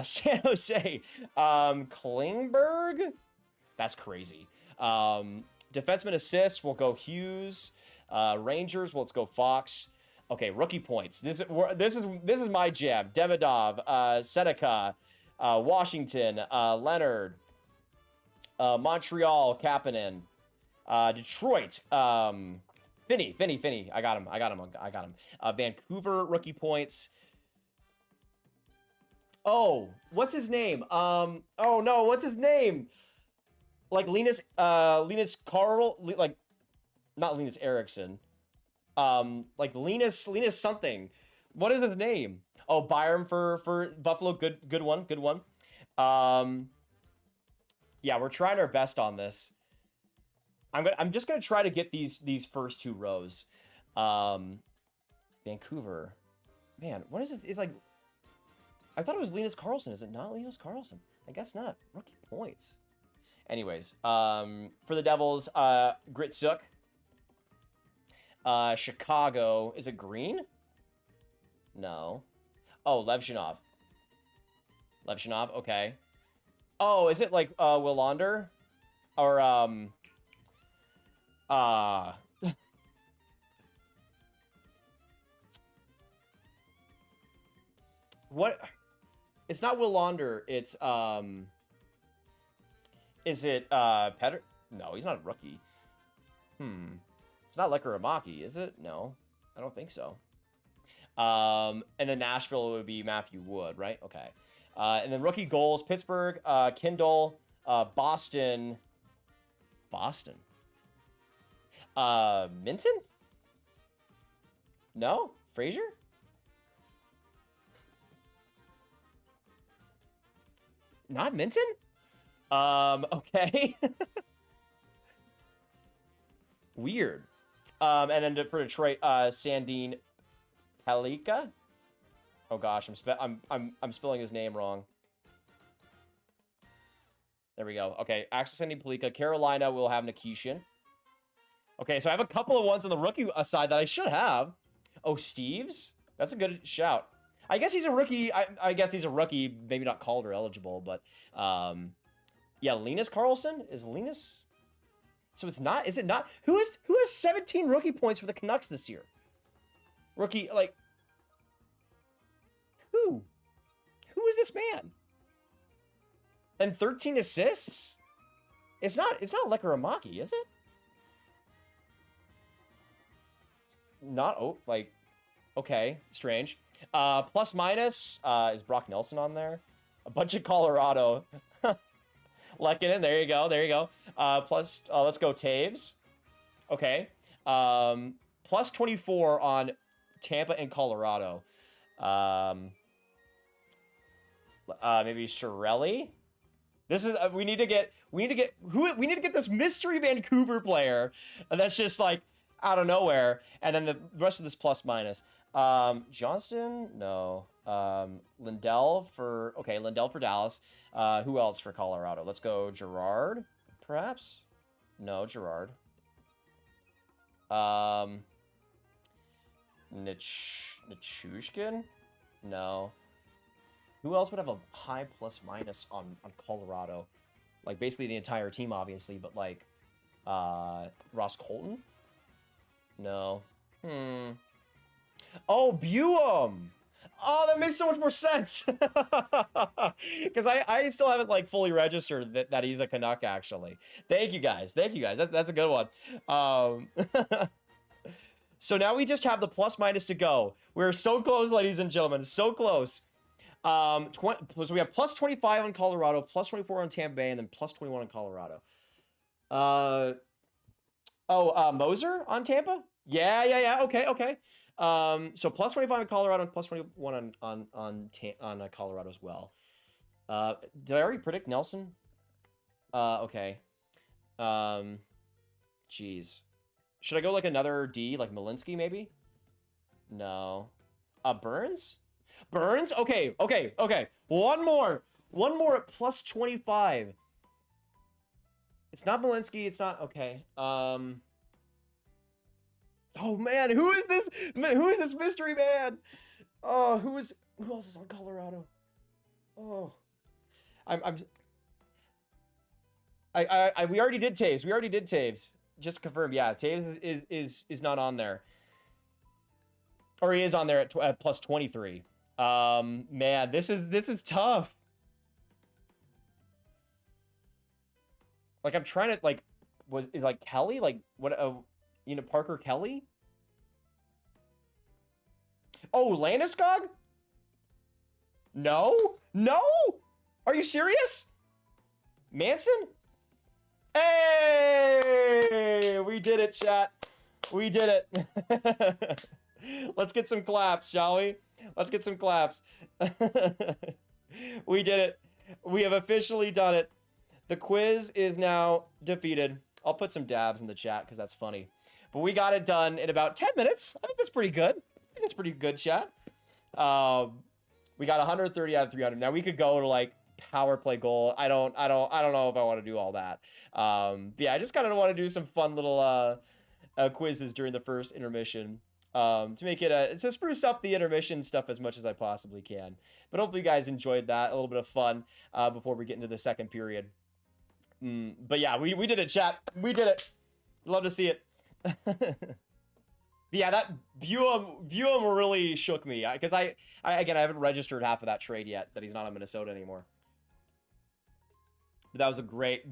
[SPEAKER 1] San Jose. Klingberg? That's crazy. Defenseman assists, we'll go Hughes. Rangers, well, let's go Fox. Okay, rookie points. This is my jam. Demidov, Seneca, Washington, Leonard, Montreal, Kapanen, Detroit, Finney. I got him. Vancouver rookie points. Oh, what's his name? Oh no, what's his name? Like Linus Carl, like not Linus Erickson. Like Linus something. What is his name? Oh, Byram for Buffalo. Good one. Yeah, we're trying our best on this. I'm just gonna try to get these first 2 rows. Vancouver. Man, what is this? It's like, I thought it was Linus Carlson. Is it not Linus Carlson? I guess not. Rookie points. Anyways, for the Devils, Gritsuk. Chicago. Is it Green? No. Oh, Levshinov. Okay. Oh, is it like Willander? Or what? It's not Willander. It's is it Petter? No, he's not a rookie. It's not Lekaramaki, is it? No, I don't think so. And then Nashville would be Matthew Wood, right? Okay. And then rookie goals: Pittsburgh, Kindle, Boston. Minton? No, Frazier? Not Minton? Okay. Weird. And then for Detroit, Sandine Pelika. Oh gosh, I'm spelling his name wrong. There we go. Okay, Axel Sandine Pelika. Carolina will have Nikishin. Okay, so I have a couple of ones on the rookie side that I should have. Oh, Steves? That's a good shout. I guess he's a rookie. I guess he's a rookie, maybe not Calder eligible, but yeah, Linus Carlson? Is Linus? So it's not, is it not? Who has 17 rookie points for the Canucks this year? Rookie, like, who? Who is this man? And 13 assists? It's not Lekaramaki, is it? Not, oh, like, okay, strange. Plus minus, is Brock Nelson on there? A bunch of Colorado. Lekanen, there you go. Plus, let's go Taves. Okay. Plus 24 on Tampa and Colorado. Maybe Shirelli. This is we need to get this mystery Vancouver player that's just like, out of nowhere. And then the rest of this plus minus. Johnston? No. Lindell for... Okay, Lindell for Dallas. Who else for Colorado? Let's go Gerard, perhaps? No, Gerard. Nichushkin? No. Who else would have a high plus minus on Colorado? Like, basically the entire team, obviously, but, like, Ross Colton? No. Oh, Buum! Oh, that makes so much more sense! Because I still haven't, like, fully registered that he's a Canuck, actually. Thank you, guys. Thank you, guys. That's a good one. So now we just have the plus minus to go. We're so close, ladies and gentlemen. So close. So we have plus 25 on Colorado, plus 24 on Tampa Bay, and then plus 21 on Colorado. Moser on Tampa? Yeah. Okay. So plus 25 on Colorado and plus 21 on Colorado as well. Did I already predict Nelson? Okay. Jeez. Should I go like another D, like Malinsky maybe? No. Burns? Burns? Okay. One more at plus 25. It's not Malinsky. It's not... Okay. Oh, man. Who is this? Who is this mystery man? Oh, who else is on Colorado? Oh. We already did Taves. Just to confirm. Yeah, Taves is not on there. Or he is on there at plus 23. Man, this is tough. Like, I'm trying to, like, is like Kelly, like, what, Parker Kelly? Oh, Landeskog? No? Are you serious? Manson? Hey! We did it, chat. We did it. Let's get some claps, shall we? Let's get some claps. We did it. We have officially done it. The quiz is now defeated. I'll put some dabs in the chat because that's funny. But we got it done in about 10 minutes. I think that's pretty good. Chat. We got 130 out of 300. Now we could go to like power play goal. I don't know if I want to do all that. But yeah, I just kind of want to do some fun little quizzes during the first intermission. To make it to spruce up the intermission stuff as much as I possibly can. But hopefully you guys enjoyed that. A little bit of fun before we get into the second period. But yeah, we did it, chat. We did it. Love to see it. Yeah, that Buum really shook me because I haven't registered half of that trade yet that he's not in Minnesota anymore. But that was a great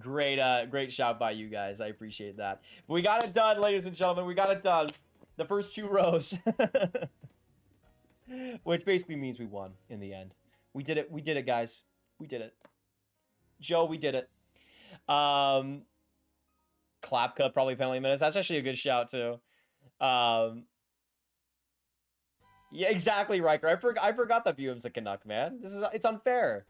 [SPEAKER 1] shout by you guys. I appreciate that. But we got it done, ladies and gentlemen. We got it done. The first 2 rows. Which basically means we won in the end. We did it. We did it, guys. We did it. Joe, we did it. Klapka, probably penalty minutes. That's actually a good shout, too. Yeah, exactly, Riker. I forgot that Buum's a Canuck, man. It's unfair.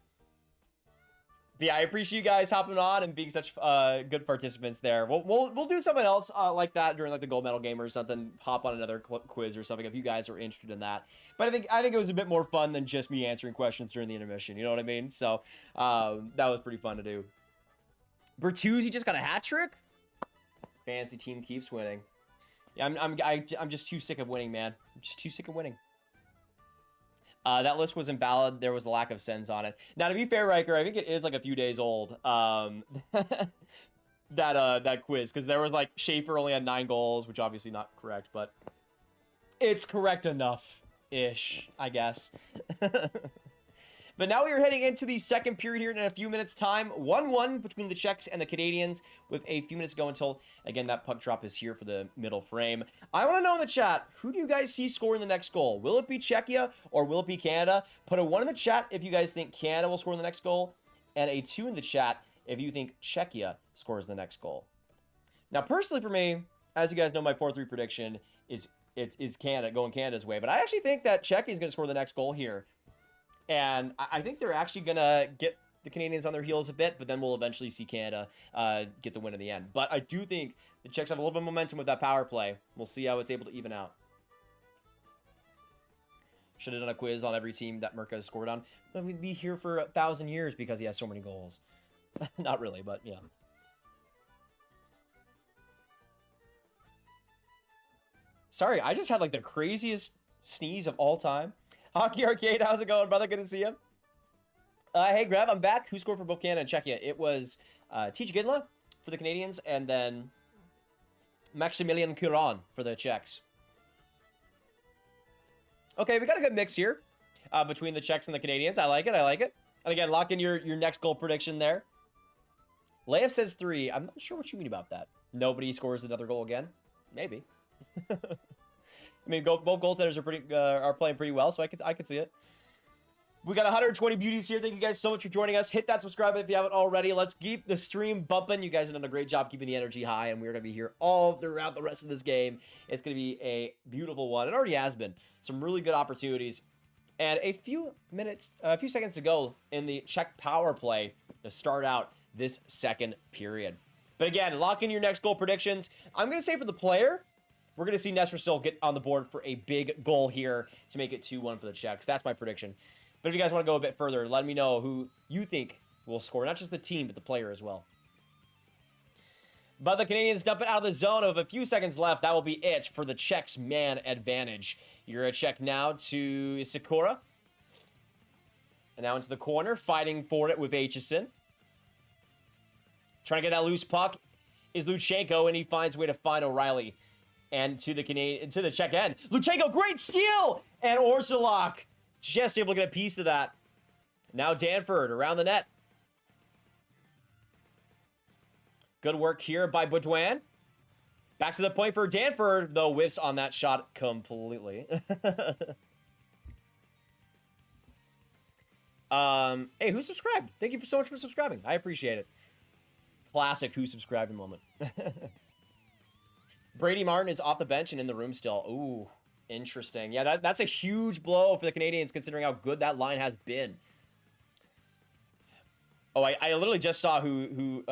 [SPEAKER 1] But yeah, I appreciate you guys hopping on and being such good participants there. We'll do something else like that during like the gold medal game or something. Hop on another quiz or something if you guys are interested in that. But I think it was a bit more fun than just me answering questions during the intermission. You know what I mean? So that was pretty fun to do. Bertuzzi just got a hat trick. Fantasy team keeps winning. Yeah, I'm just too sick of winning, man. I'm just too sick of winning. That list was invalid. There was a lack of sends on it. Now, to be fair, Riker, I think it is like a few days old. That quiz, because there was like Schaefer only had 9 goals, which obviously not correct, but it's correct enough-ish, I guess. But now we are heading into the second period here in a few minutes' time. 1-1 between the Czechs and the Canadians with a few minutes to go until, again, that puck drop is here for the middle frame. I want to know in the chat, who do you guys see scoring the next goal? Will it be Czechia or will it be Canada? Put a 1 in the chat if you guys think Canada will score the next goal, and a 2 in the chat if you think Czechia scores the next goal. Now, personally for me, as you guys know, my 4-3 prediction is Canada, going Canada's way. But I actually think that Czechia is going to score the next goal here. And I think they're actually going to get the Canadians on their heels a bit, but then we'll eventually see Canada get the win in the end. But I do think the Czechs have a little bit of momentum with that power play. We'll see how it's able to even out. Should have done a quiz on every team that Mirka has scored on. But we'd be here for 1,000 years because he has so many goals. Not really, but yeah. Sorry, I just had like the craziest sneeze of all time. Hockey Arcade, how's it going, brother? Good to see you. Hey, Grav, I'm back. Who scored for both Canada and Czechia? It was TJ Ginla for the Canadians, and then Maximilian Curon for the Czechs. Okay, we got a good mix here between the Czechs and the Canadians. I like it. I like it. And again, lock in your next goal prediction there. Leia says 3. I'm not sure what you mean about that. Nobody scores another goal again. Maybe. I mean, both goaltenders are playing pretty well, so I could see it. We got 120 beauties here. Thank you guys so much for joining us. Hit that subscribe button if you haven't already. Let's keep the stream bumping. You guys have done a great job keeping the energy high, and we're going to be here all throughout the rest of this game. It's going to be a beautiful one. It already has been. Some really good opportunities. And a few seconds to go in the Czech power play to start out this second period. But again, lock in your next goal predictions. I'm going to say for the player, we're going to see NESRSIL get on the board for a big goal here to make it 2-1 for the Czechs. That's my prediction. But if you guys want to go a bit further, let me know who you think will score. Not just the team, but the player as well. But the Canadians dump it out of the zone of a few seconds left. That will be it for the Czechs' man advantage. You're going to check now to Sikora. And now into the corner, fighting for it with Aitchison. Trying to get that loose puck is Luchenko, and he finds a way to find O'Reilly. And to the Czech end. Luchenko, great steal! And Orsolak just able to get a piece of that. Now Danford around the net. Good work here by Baudouin. Back to the point for Danford, though whiffs on that shot completely. Hey, who subscribed? Thank you so much for subscribing. I appreciate it. Classic who subscribed moment. Brady Martin is off the bench and in the room still. Ooh. Interesting. Yeah, that's a huge blow for the Canadians considering how good that line has been. Oh, I literally just saw who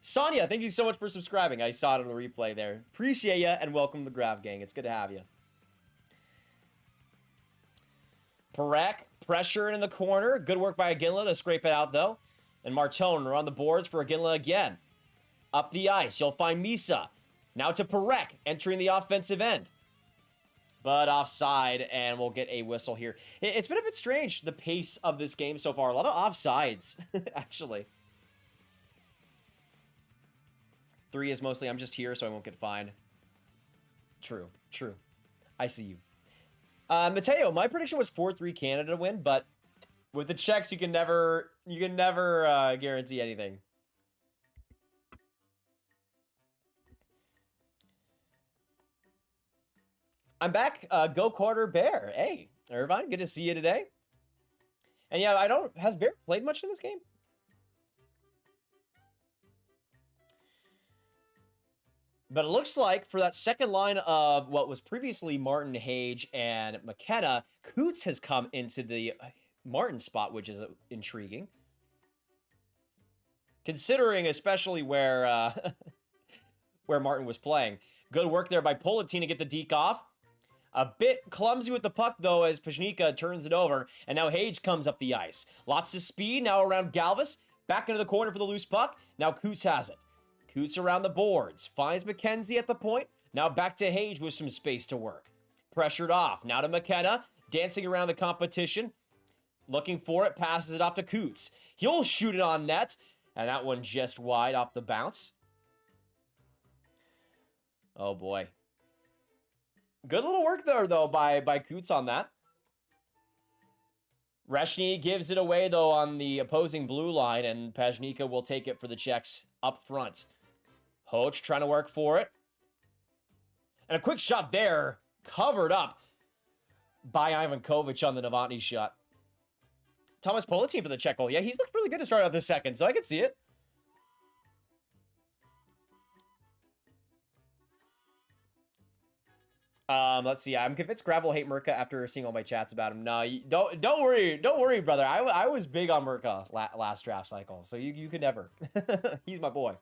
[SPEAKER 1] Sonia, thank you so much for subscribing. I saw it on the replay there. Appreciate you and welcome to the Grav gang. It's good to have you. Perek, pressure in the corner. Good work by Ginla to scrape it out though. And Martone are on the boards for Ginla again. Up the ice, you'll find Misa. Now to Perek, entering the offensive end. But offside, and we'll get a whistle here. It's been a bit strange, the pace of this game so far. A lot of offsides, actually. 3 is mostly, I'm just here, so I won't get fined. True, true. I see you. Mateo, my prediction was 4-3 Canada to win, but with the Czechs, you can never guarantee anything. I'm back. Go Carter Bear. Hey, Irvine, good to see you today. And yeah, has Bear played much in this game? But it looks like for that second line of what was previously Martin, Hage, and McKenna, Coots has come into the Martin spot, which is intriguing. Considering especially where where Martin was playing. Good work there by Politin to get the deke off. A bit clumsy with the puck, though, as Pajnika turns it over. And now Hage comes up the ice. Lots of speed now around Galvis. Back into the corner for the loose puck. Now Coots has it. Coots around the boards. Finds McKenzie at the point. Now back to Hage with some space to work. Pressured off. Now to McKenna. Dancing around the competition. Looking for it. Passes it off to Coots. He'll shoot it on net. And that one just wide off the bounce. Oh, boy. Good little work there, though, by Coots on that. Reshny gives it away, though, on the opposing blue line, and Pajnika will take it for the Czechs up front. Hoch trying to work for it. And a quick shot there, covered up by Ivan Kovic on the Novotny shot. Thomas Politin for the Czech goal. Yeah, he's looked really good to start out this second, so I can see it. Let's see. I'm convinced Grav will hate Mirka after seeing all my chats about him. No, don't worry, brother. I was big on Mirka last draft cycle, so you could never. He's my boy.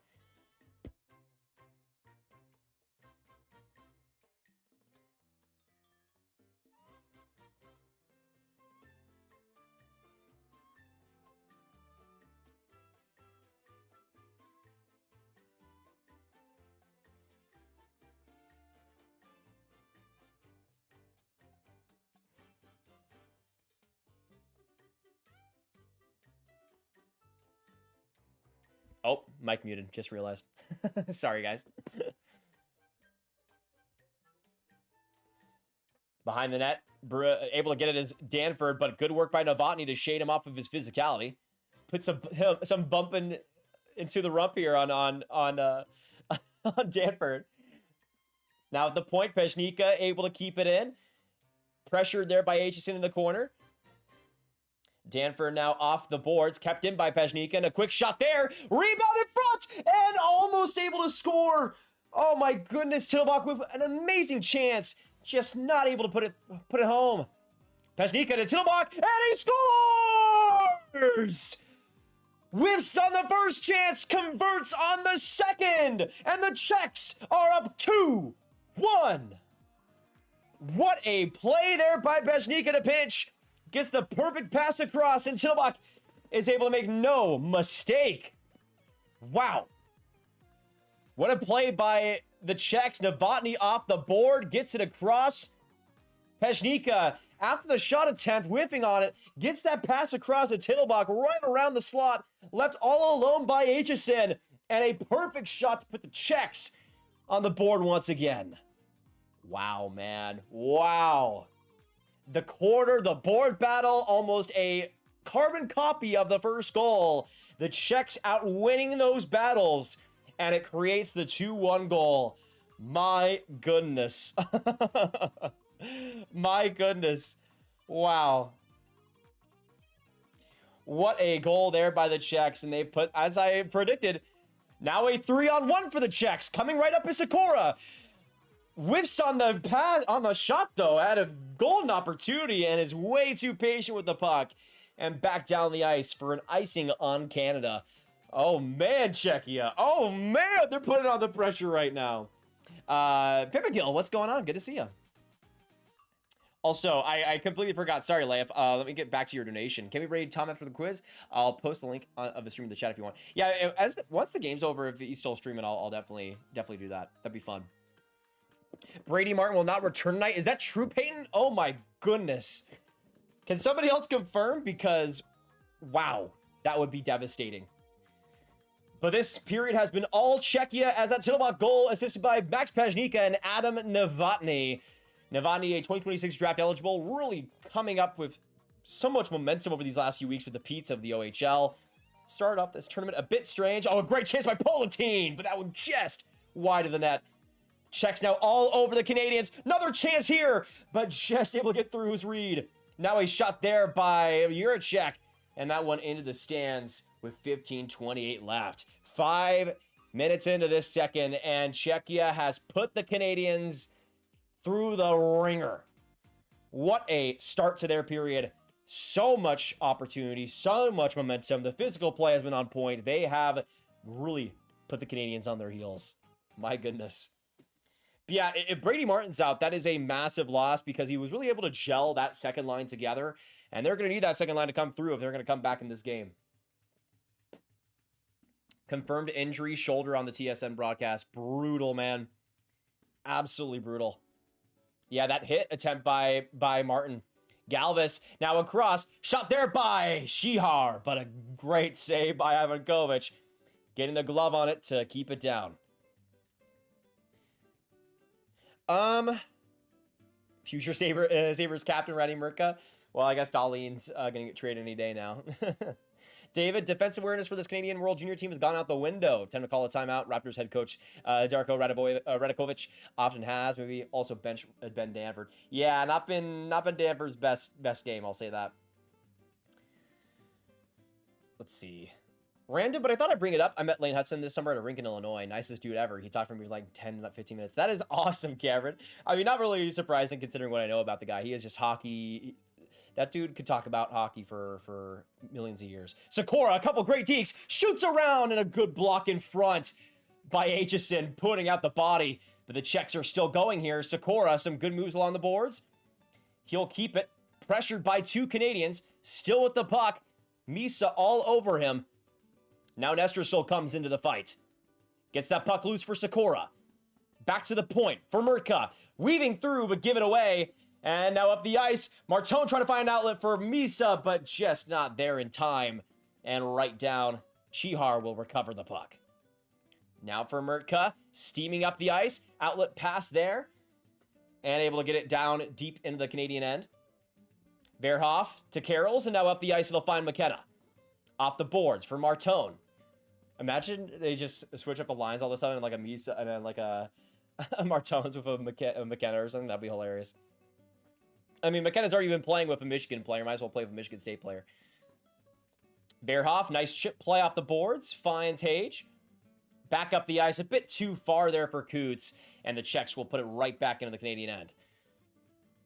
[SPEAKER 1] Oh, mic muted. Just realized. Sorry, guys. Behind the net, able to get it is Danford, but good work by Novotny to shade him off of his physicality. Put some bumping into the rump here on Danford. Now at the point, Pezhnika able to keep it in. Pressured there by Aitchison in the corner. Danford now off the boards, kept in by Pezhnika, and a quick shot there. Rebound in front, and almost able to score. Oh my goodness, Tittlebach with an amazing chance, just not able to put it home. Pezhnika to Tittlebach, and he scores! Whiffs on the first chance, converts on the second, and the Czechs are up 2-1. What a play there by Pezhnika to pinch. Gets the perfect pass across, and Tittlebach is able to make no mistake. Wow. What a play by the Czechs. Novotny off the board, gets it across. Pezhnika, after the shot attempt, whiffing on it, gets that pass across to Tittlebach right around the slot, left all alone by Aitchison, and a perfect shot to put the Czechs on the board once again. Wow, man. Wow. The board battle, almost a carbon copy of the first goal. The Czechs outwinning those battles, and it creates the 2-1 goal. My goodness. My goodness. Wow. What a goal there by the Czechs, and they put, as I predicted, now a 3-on-1 for the Czechs. Coming right up is Sikora. Whiffs on the pass, on the shot though, had a golden opportunity and is way too patient with the puck. And back down the ice for an icing on Canada. Oh man, Czechia. Oh man, they're putting on the pressure right now. MulBegel, what's going on? Good to see you. Also, I completely forgot. Sorry, Leif. Let me get back to your donation. Can we raid Tom after the quiz? I'll post the link of the stream in the chat if you want. Yeah, once the game's over, if he's still streaming, I'll definitely do that. That'd be fun. Brady Martin will not return tonight. Is that true, Peyton? Oh my goodness. Can somebody else confirm? Because, wow, that would be devastating. But this period has been all Czechia as that Tittlebach goal assisted by Max Pezhnika and Adam Novotny. Novotny, a 2026 draft eligible, really coming up with so much momentum over these last few weeks with the Pete's of the OHL. Started off this tournament a bit strange. Oh, a great chance by Polatine, but that one just wide of the net. Czechs now all over the Canadians. Another chance here, but just able to get through his read. Now a shot there by Juracek, and that one into the stands with 15:28 left. 5 minutes into this second, and Czechia has put the Canadians through the ringer. What a start to their period. So much opportunity, so much momentum. The physical play has been on point. They have really put the Canadians on their heels. My goodness. But yeah, if Brady Martin's out, that is a massive loss because he was really able to gel that second line together. And they're going to need that second line to come through if they're going to come back in this game. Confirmed injury, shoulder on the TSN broadcast. Brutal, man. Absolutely brutal. Yeah, that hit attempt by Martin. Galvis now across. Shot there by Shihar. But a great save by Ivankovic. Getting the glove on it to keep it down. Future Sabres captain, Raddy Mirka. Well, I guess Darlene's going to get traded any day now. David, defensive awareness for this Canadian World Junior team has gone out the window. Time to call a timeout. Raptors head coach Darko Radakovic often has. Maybe also bench Ben Danford. Yeah, not been Danford's best game. I'll say that. Let's see. Random, but I thought I'd bring it up. I met Lane Hudson this summer at a rink in Illinois. Nicest dude ever. He talked for me for like 10, 15 minutes. That is awesome, Cameron. I mean, not really surprising considering what I know about the guy. He is just hockey. That dude could talk about hockey for millions of years. Sakura, a couple great dekes, shoots around and a good block in front by Aitchison, putting out the body. But the Czechs are still going here. Sakura, some good moves along the boards. He'll keep it. Pressured by 2 Canadians, still with the puck. Misa all over him. Now Nestrasol comes into the fight. Gets that puck loose for Sakura. Back to the point for Mirka. Weaving through, but give it away. And now up the ice. Martone trying to find an outlet for Misa, but just not there in time. And right down. Chihar will recover the puck. Now for Mirka. Steaming up the ice. Outlet pass there. And able to get it down deep into the Canadian end. Verhoff to Carols. And now up the ice, it'll find McKenna. Off the boards for Martone. Imagine they just switch up the lines all of a sudden, like a Misa and then like a Martone's with a McKenna or something. That'd be hilarious. I mean, McKenna's already been playing with a Michigan player. Might as well play with a Michigan State player. Verhoff, nice chip play off the boards. Finds Hage. Back up the ice. A bit too far there for Coots. And the Czechs will put it right back into the Canadian end.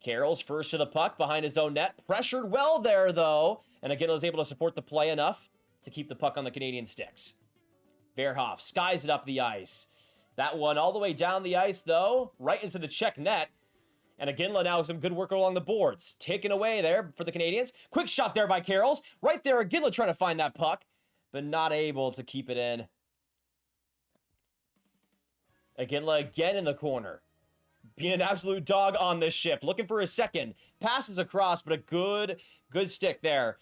[SPEAKER 1] Carroll's first to the puck behind his own net. Pressured well there, though. And again, was able to support the play enough to keep the puck on the Canadian sticks. Verhoff skies it up the ice. That one all the way down the ice, though. Right into the Czech net. And Aginla now some good work along the boards. Taken away there for the Canadians. Quick shot there by Carols. Right there, Aginla trying to find that puck. But not able to keep it in. Aginla again in the corner. Being an absolute dog on this shift. Looking for a second. Passes across, but a good stick there.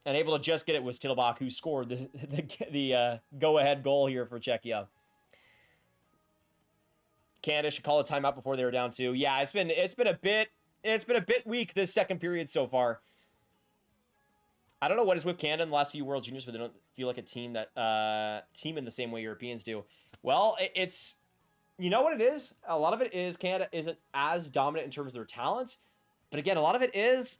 [SPEAKER 1] And able to just get it was Tillbach, who scored the go-ahead goal here for Czechia. Canada should call a timeout before they were down 2. Yeah, it's been a bit weak this second period so far. I don't know what is with Canada in the last few World Juniors, but they don't feel like a team that team in the same way Europeans do. Well, it's, you know what it is? A lot of it is Canada isn't as dominant in terms of their talent, but again, a lot of it is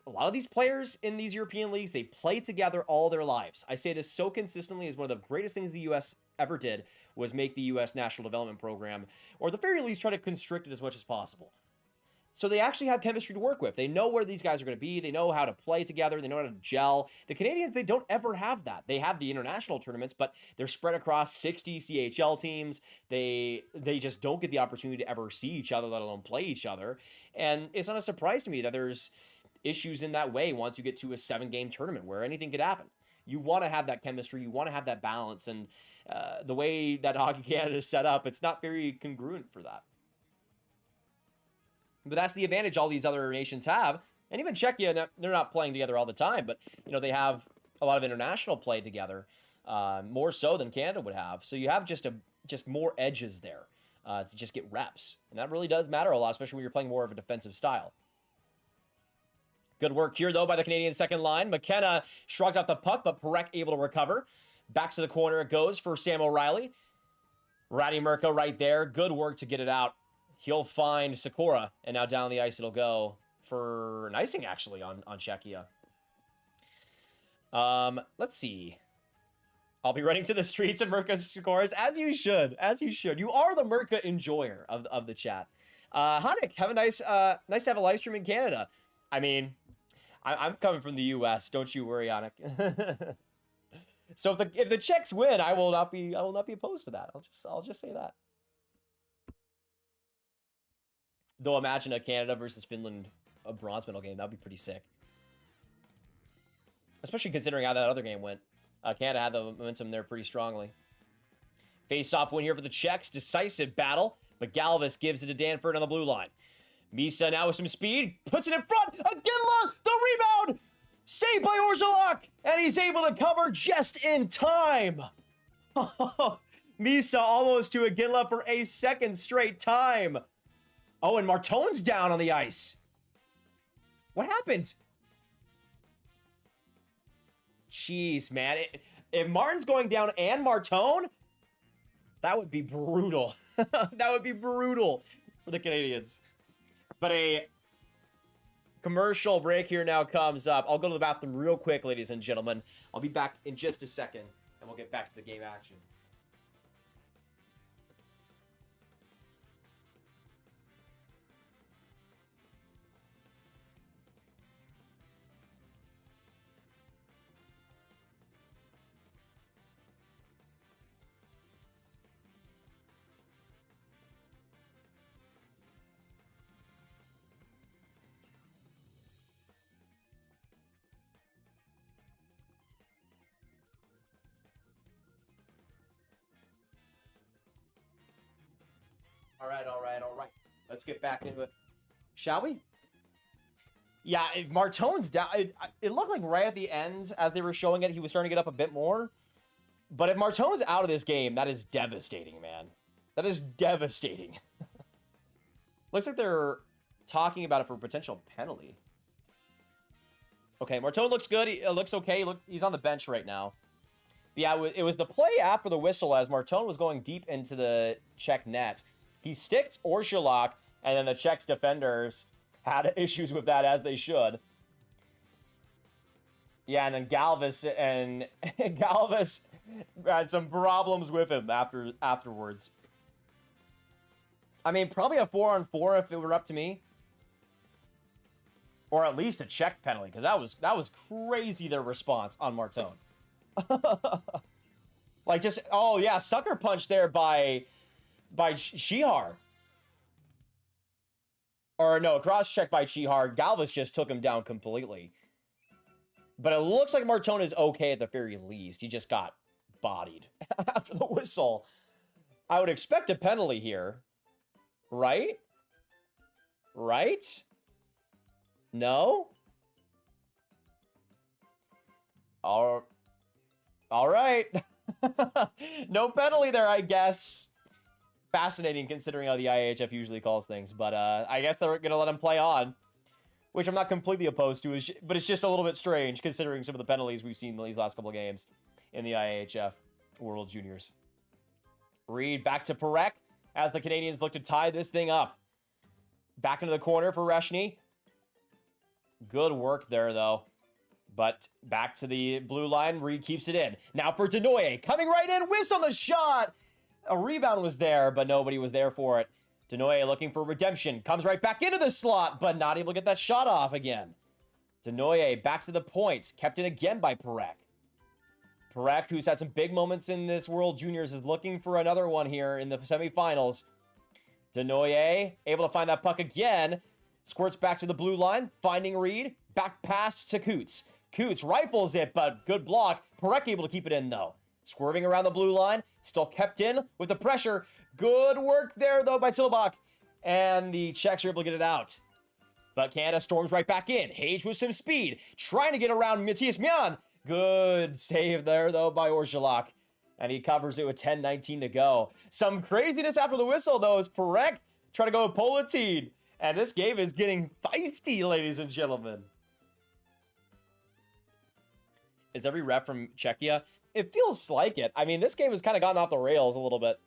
[SPEAKER 1] a lot of these players in these European leagues, they play together all their lives. I say this so consistently, as one of the greatest things the U.S. ever did was make the U.S. National Development Program, or at the very least try to constrict it as much as possible. So they actually have chemistry to work with. They know where these guys are going to be. They know how to play together. They know how to gel. The Canadians, they don't ever have that. They have the international tournaments, but they're spread across 60 CHL teams. They just don't get the opportunity to ever see each other, let alone play each other. And it's not a surprise to me that there's issues in that way once you get to a 7-game tournament where anything could happen. You want to have that chemistry. You want to have that balance. And the way that Hockey Canada is set up, it's not very congruent for that. But that's the advantage all these other nations have. And even Czechia, they're not playing together all the time, but you know, they have a lot of international play together, more so than Canada would have. So you have just more edges there to just get reps. And that really does matter a lot, especially when you're playing more of a defensive style. Good work here, though, by the Canadian second line. McKenna shrugged off the puck, but Perek able to recover. Back to the corner it goes for Sam O'Reilly. Ratty Mirka right there. Good work to get it out. He'll find Sakura, and now down the ice it'll go for an icing, actually, on Czechia. Let's see. I'll be running to the streets of Mirka scores, as you should. As you should. You are the Mirka enjoyer of the chat. Hanik, have a nice to have a live stream in Canada. I mean, I'm coming from the U.S. Don't you worry, Hanik. So if the Czechs win, I will not be opposed to that. I'll just say that. Though imagine a Canada versus Finland bronze medal game. That would be pretty sick. Especially considering how that other game went. Canada had the momentum there pretty strongly. Face-off win here for the Czechs. Decisive battle. But Galvis gives it to Danford on the blue line. Misa now with some speed. Puts it in front. Aginla, the rebound. Saved by Orzelak. And he's able to cover just in time. Misa almost to Aginla for a second straight time. Oh, and Martone's down on the ice. What happened? Jeez, man. If Martin's going down and Martone, that would be brutal. That would be brutal for the Canadians. But a Commercial break here now comes up. I'll go to the bathroom real quick, ladies and gentlemen. I'll be back in just a second, and we'll get back to the game action. All right. Let's get back into it. Shall we? Yeah, if Martone's down, it looked like right at the end, as they were showing it, he was starting to get up a bit more. But if Martone's out of this game, that is devastating, man. That is devastating. Looks like they're talking about it for a potential penalty. Okay, Martone looks good. He looks okay. He's on the bench right now. But yeah, it was the play after the whistle as Martone was going deep into the Czech net. He sticked Orszalak, and then the Czechs defenders had issues with that, as they should. Yeah, and then Galvis had some problems with him afterwards. I mean, probably a 4-on-4 if it were up to me. Or at least a Czech penalty, because that was crazy, their response on Martone. Like, just, oh yeah, sucker punch there by Shihar. Or no, cross check by Shihar. Galvis just took him down completely. But it looks like Martone is okay at the very least. He just got bodied after the whistle. I would expect a penalty here. Right? Right? No? All right. No penalty there, I guess. Fascinating considering how the IHF usually calls things. But I guess they're going to let him play on, which I'm not completely opposed to. But it's just a little bit strange considering some of the penalties we've seen in these last couple of games in the IHF World Juniors. Reed back to Perek as the Canadians look to tie this thing up. Back into the corner for Reshny. Good work there, though. But back to the blue line. Reed keeps it in. Now for Denoye. Coming right in. Whiffs on the shot. A rebound was there, but nobody was there for it. Denoye looking for redemption. Comes right back into the slot, but not able to get that shot off again. Denoye back to the point. Kept in again by Perek. Perek, who's had some big moments in this World Juniors, is looking for another one here in the semifinals. Denoye able to find that puck again. Squirts back to the blue line. Finding Reed. Back pass to Coots. Coots rifles it, but good block. Perek able to keep it in, though. Swerving around the blue line. Still kept in with the pressure. Good work there, though, by Silbach. And the Czechs are able to get it out. But Canada storms right back in. Hage with some speed. Trying to get around Matthias Mian. Good save there, though, by Orszalak. And he covers it with 10:19 to go. Some craziness after the whistle, though, as Perek trying to go with Polatine. And this game is getting feisty, ladies and gentlemen. Is every ref from Czechia? It feels like it. I mean, this game has kind of gotten off the rails a little bit.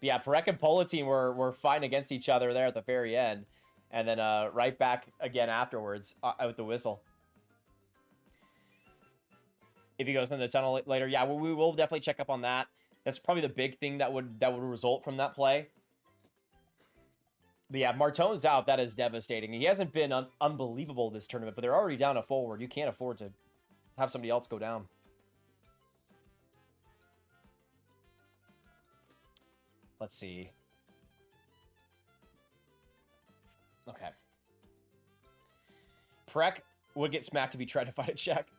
[SPEAKER 1] But yeah, Perek and Polatine were fighting against each other there at the very end. And then right back again afterwards with the whistle. If he goes in the tunnel later, yeah, we will definitely check up on that. That's probably the big thing that would result from that play. But yeah, Martone's out. That is devastating. He hasn't been unbelievable this tournament, but they're already down a forward. You can't afford to have somebody else go down. Let's see. Okay. Perek would get smacked if he tried to fight a Czech.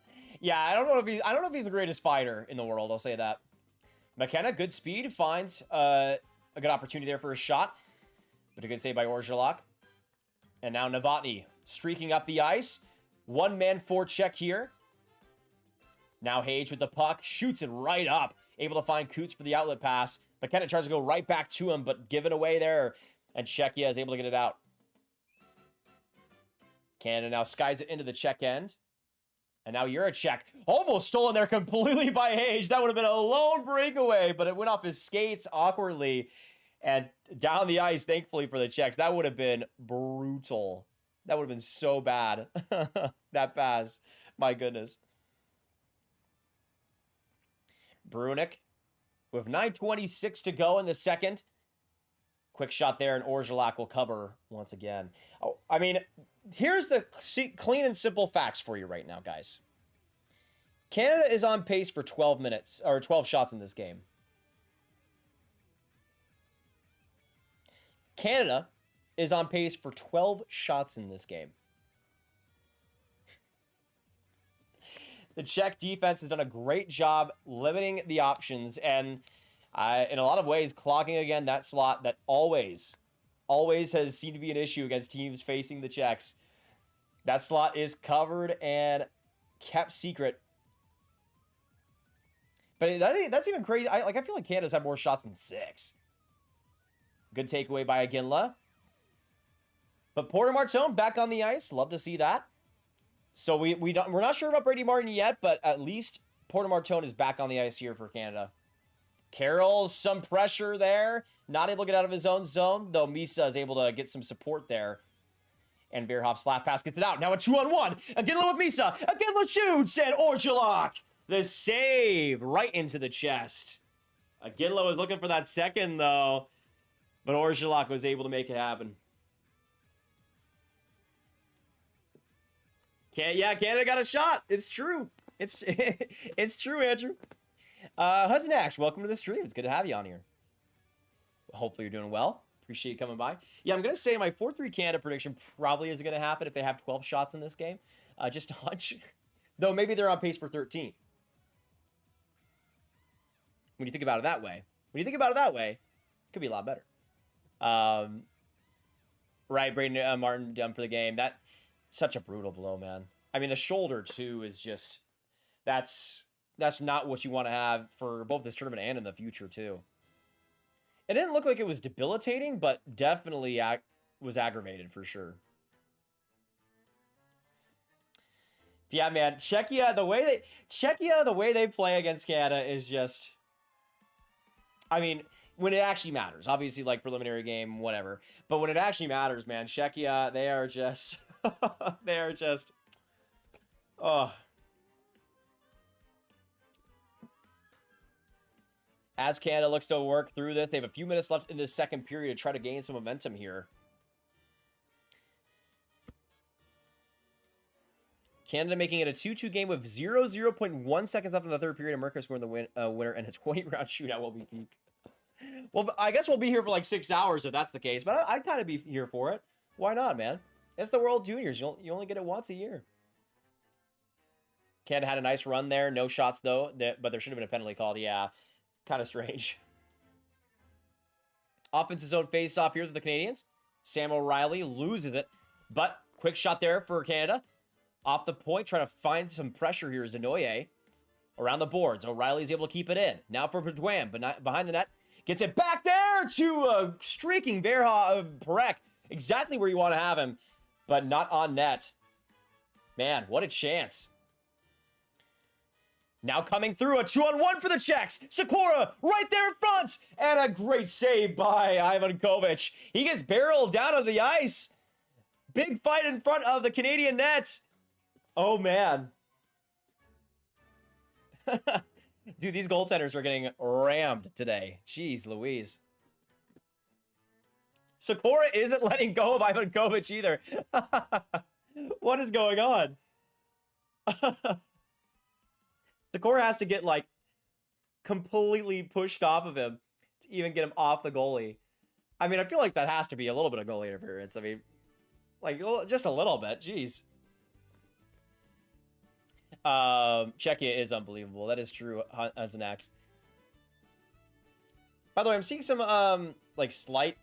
[SPEAKER 1] Yeah, I don't know if he's the greatest fighter in the world. I'll say that. McKenna, good speed, finds a good opportunity there for a shot. But a good save by Orszalak. And now Novotny streaking up the ice. One man forecheck here. Now Hage with the puck. Shoots it right up. Able to find Coots for the outlet pass. McKenna tries to go right back to him, but given away there. And Czechia is able to get it out. Canada now skies it into the Czech end. And now Juracek almost stolen there completely by Hage. That would have been a lone breakaway, but it went off his skates awkwardly. and down the ice, thankfully for the Czechs. That would have been brutal. That would have been so bad. That pass. My goodness. Brunick with 9:26 to go in the second. Quick shot there, and Orgelat will cover once again. Oh, I mean, here's the clean and simple facts for you right now, guys. Canada is on pace for 12 minutes, or 12 shots in this game. Canada is on pace for 12 shots in this game. The Czech defense has done a great job limiting the options and in a lot of ways clogging again that slot that always has seemed to be an issue against teams facing the Czechs. That slot is covered and kept secret. But that's even crazy. I feel like Canada's had more shots than 6. Good takeaway by Aginla. But Porter Martone back on the ice. Love to see that. So we're not sure about Brady Martin yet, but at least Porter Martone is back on the ice here for Canada. Carroll's some pressure there. Not able to get out of his own zone, though Misa is able to get some support there. And Verhoff's slap pass gets it out. Now a 2-on-1. Aginla with Misa. Aginla shoots, and Orgelat. The save right into the chest. Aginla was looking for that second, though. But Orgelat was able to make it happen. Canada got a shot. It's true. It's true, Andrew. Husnax, welcome to the stream. It's good to have you on here. Hopefully you're doing well. Appreciate you coming by. Yeah, I'm going to say my 4-3 Canada prediction probably is going to happen if they have 12 shots in this game. Just a hunch. Though maybe they're on pace for 13. When you think about it that way. It could be a lot better. Right, Braden Martin done for the game. That's such a brutal blow, man. I mean, the shoulder, too, is just... That's not what you want to have for both this tournament and in the future, too. It didn't look like it was debilitating, but definitely was aggravated for sure. Yeah, man, Czechia, the way they play against Canada is just... I mean, when it actually matters. Obviously, like, preliminary game, whatever. But when it actually matters, man, Czechia, they are just... they are just... Oh... As Canada looks to work through this, they have a few minutes left in the second period to try to gain some momentum here. Canada making it a 2-2 game with 0.1 seconds left in the third period. America scoring the winner, and a 20-round shootout will be peak. Well, I guess we'll be here for like 6 hours if that's the case, but I'd kind of be here for it. Why not, man? It's the World Juniors. You only get it once a year. Canada had a nice run there. No shots, though, but there should have been a penalty called. Yeah. Kind of strange. Offensive zone face-off here to the Canadians. Sam O'Reilly loses it, but quick shot there for Canada. Off the point, trying to find some pressure here is Denoye. Around the boards, O'Reilly's able to keep it in. Now for Bedouin, but behind the net. Gets it back there to streaking Perek. Exactly where you want to have him, but not on net. Man, what a chance. Now coming through, a 2-on-1 for the Czechs. Sikora right there in front. And a great save by Ivan Kovic. He gets barreled down on the ice. Big fight in front of the Canadian net. Oh, man. Dude, these goaltenders are getting rammed today. Jeez Louise. Sikora isn't letting go of Ivan Kovic either. What is going on? Sikora has to get, like, completely pushed off of him to even get him off the goalie. I mean, I feel like that has to be a little bit of goalie interference. I mean, like, just a little bit. Jeez. Czechia is unbelievable. That is true as an axe. By the way, I'm seeing some, like, slight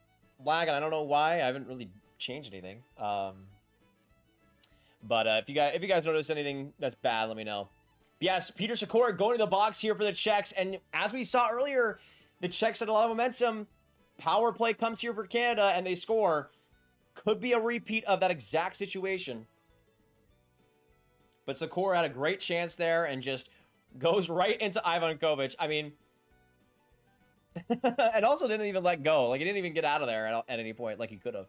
[SPEAKER 1] lag, and I don't know why. I haven't really changed anything. But if you guys notice anything that's bad, let me know. Yes, Peter Sikora going to the box here for the Czechs. And as we saw earlier, the Czechs had a lot of momentum. Power play comes here for Canada, and they score. Could be a repeat of that exact situation. But Sikora had a great chance there and just goes right into Ivan Kovic. I mean, And also didn't even let go. Like, he didn't even get out of there at any point like he could have.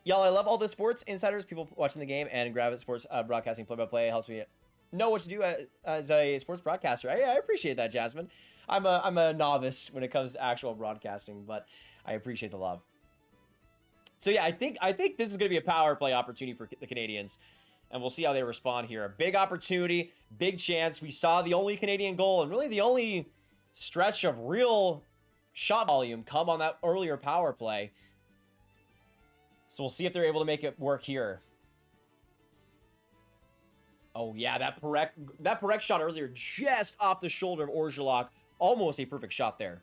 [SPEAKER 1] Y'all, I love all the sports insiders, people watching the game, and Grav Sports broadcasting play-by-play helps me know what to do as a sports broadcaster. I appreciate that, Jasmine. I'm a novice when it comes to actual broadcasting, but I appreciate the love. So yeah, I think this is going to be a power play opportunity for the Canadians, and we'll see how they respond here. A big opportunity, big chance. We saw the only Canadian goal and really the only stretch of real shot volume come on that earlier power play. So we'll see if they're able to make it work here. Oh yeah, that Perec shot earlier just off the shoulder of Orgelock. Almost a perfect shot there.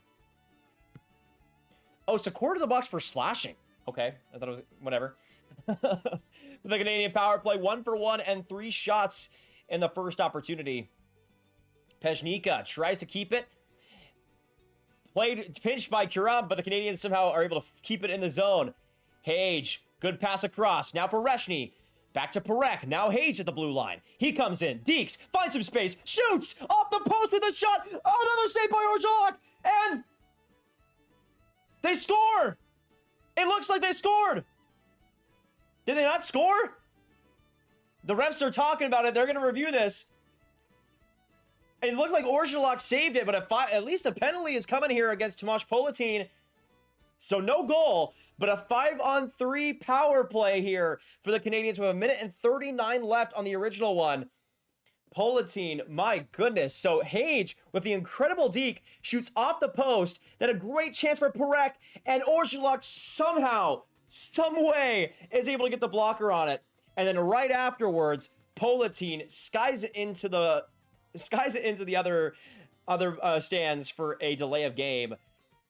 [SPEAKER 1] Oh, so quarter of the box for slashing. Okay, I thought it was whatever. The Canadian power play, 1 for 1 and 3 shots in the first opportunity. Pezhnika tries to keep it. Pinched by Kuram, but the Canadians somehow are able to keep it in the zone. Hage, good pass across. Now for Reshny. Back to Perec. Now Hage at the blue line. He comes in. Deeks finds some space. Shoots off the post with a shot. Oh, another save by Orgelock. And they score. It looks like they scored. Did they not score? The refs are talking about it. They're going to review this. It looked like Orgelock saved it, but at least a penalty is coming here against Tomasz Politin. So no goal, but a 5-on-3 power play here for the Canadians with 1:39 left on the original one. Politin, my goodness. So Hage, with the incredible deke, shoots off the post. Then a great chance for Perec, and Orgelock somehow, some way, is able to get the blocker on it. And then right afterwards, Politin skies it into the other stands for a delay of game.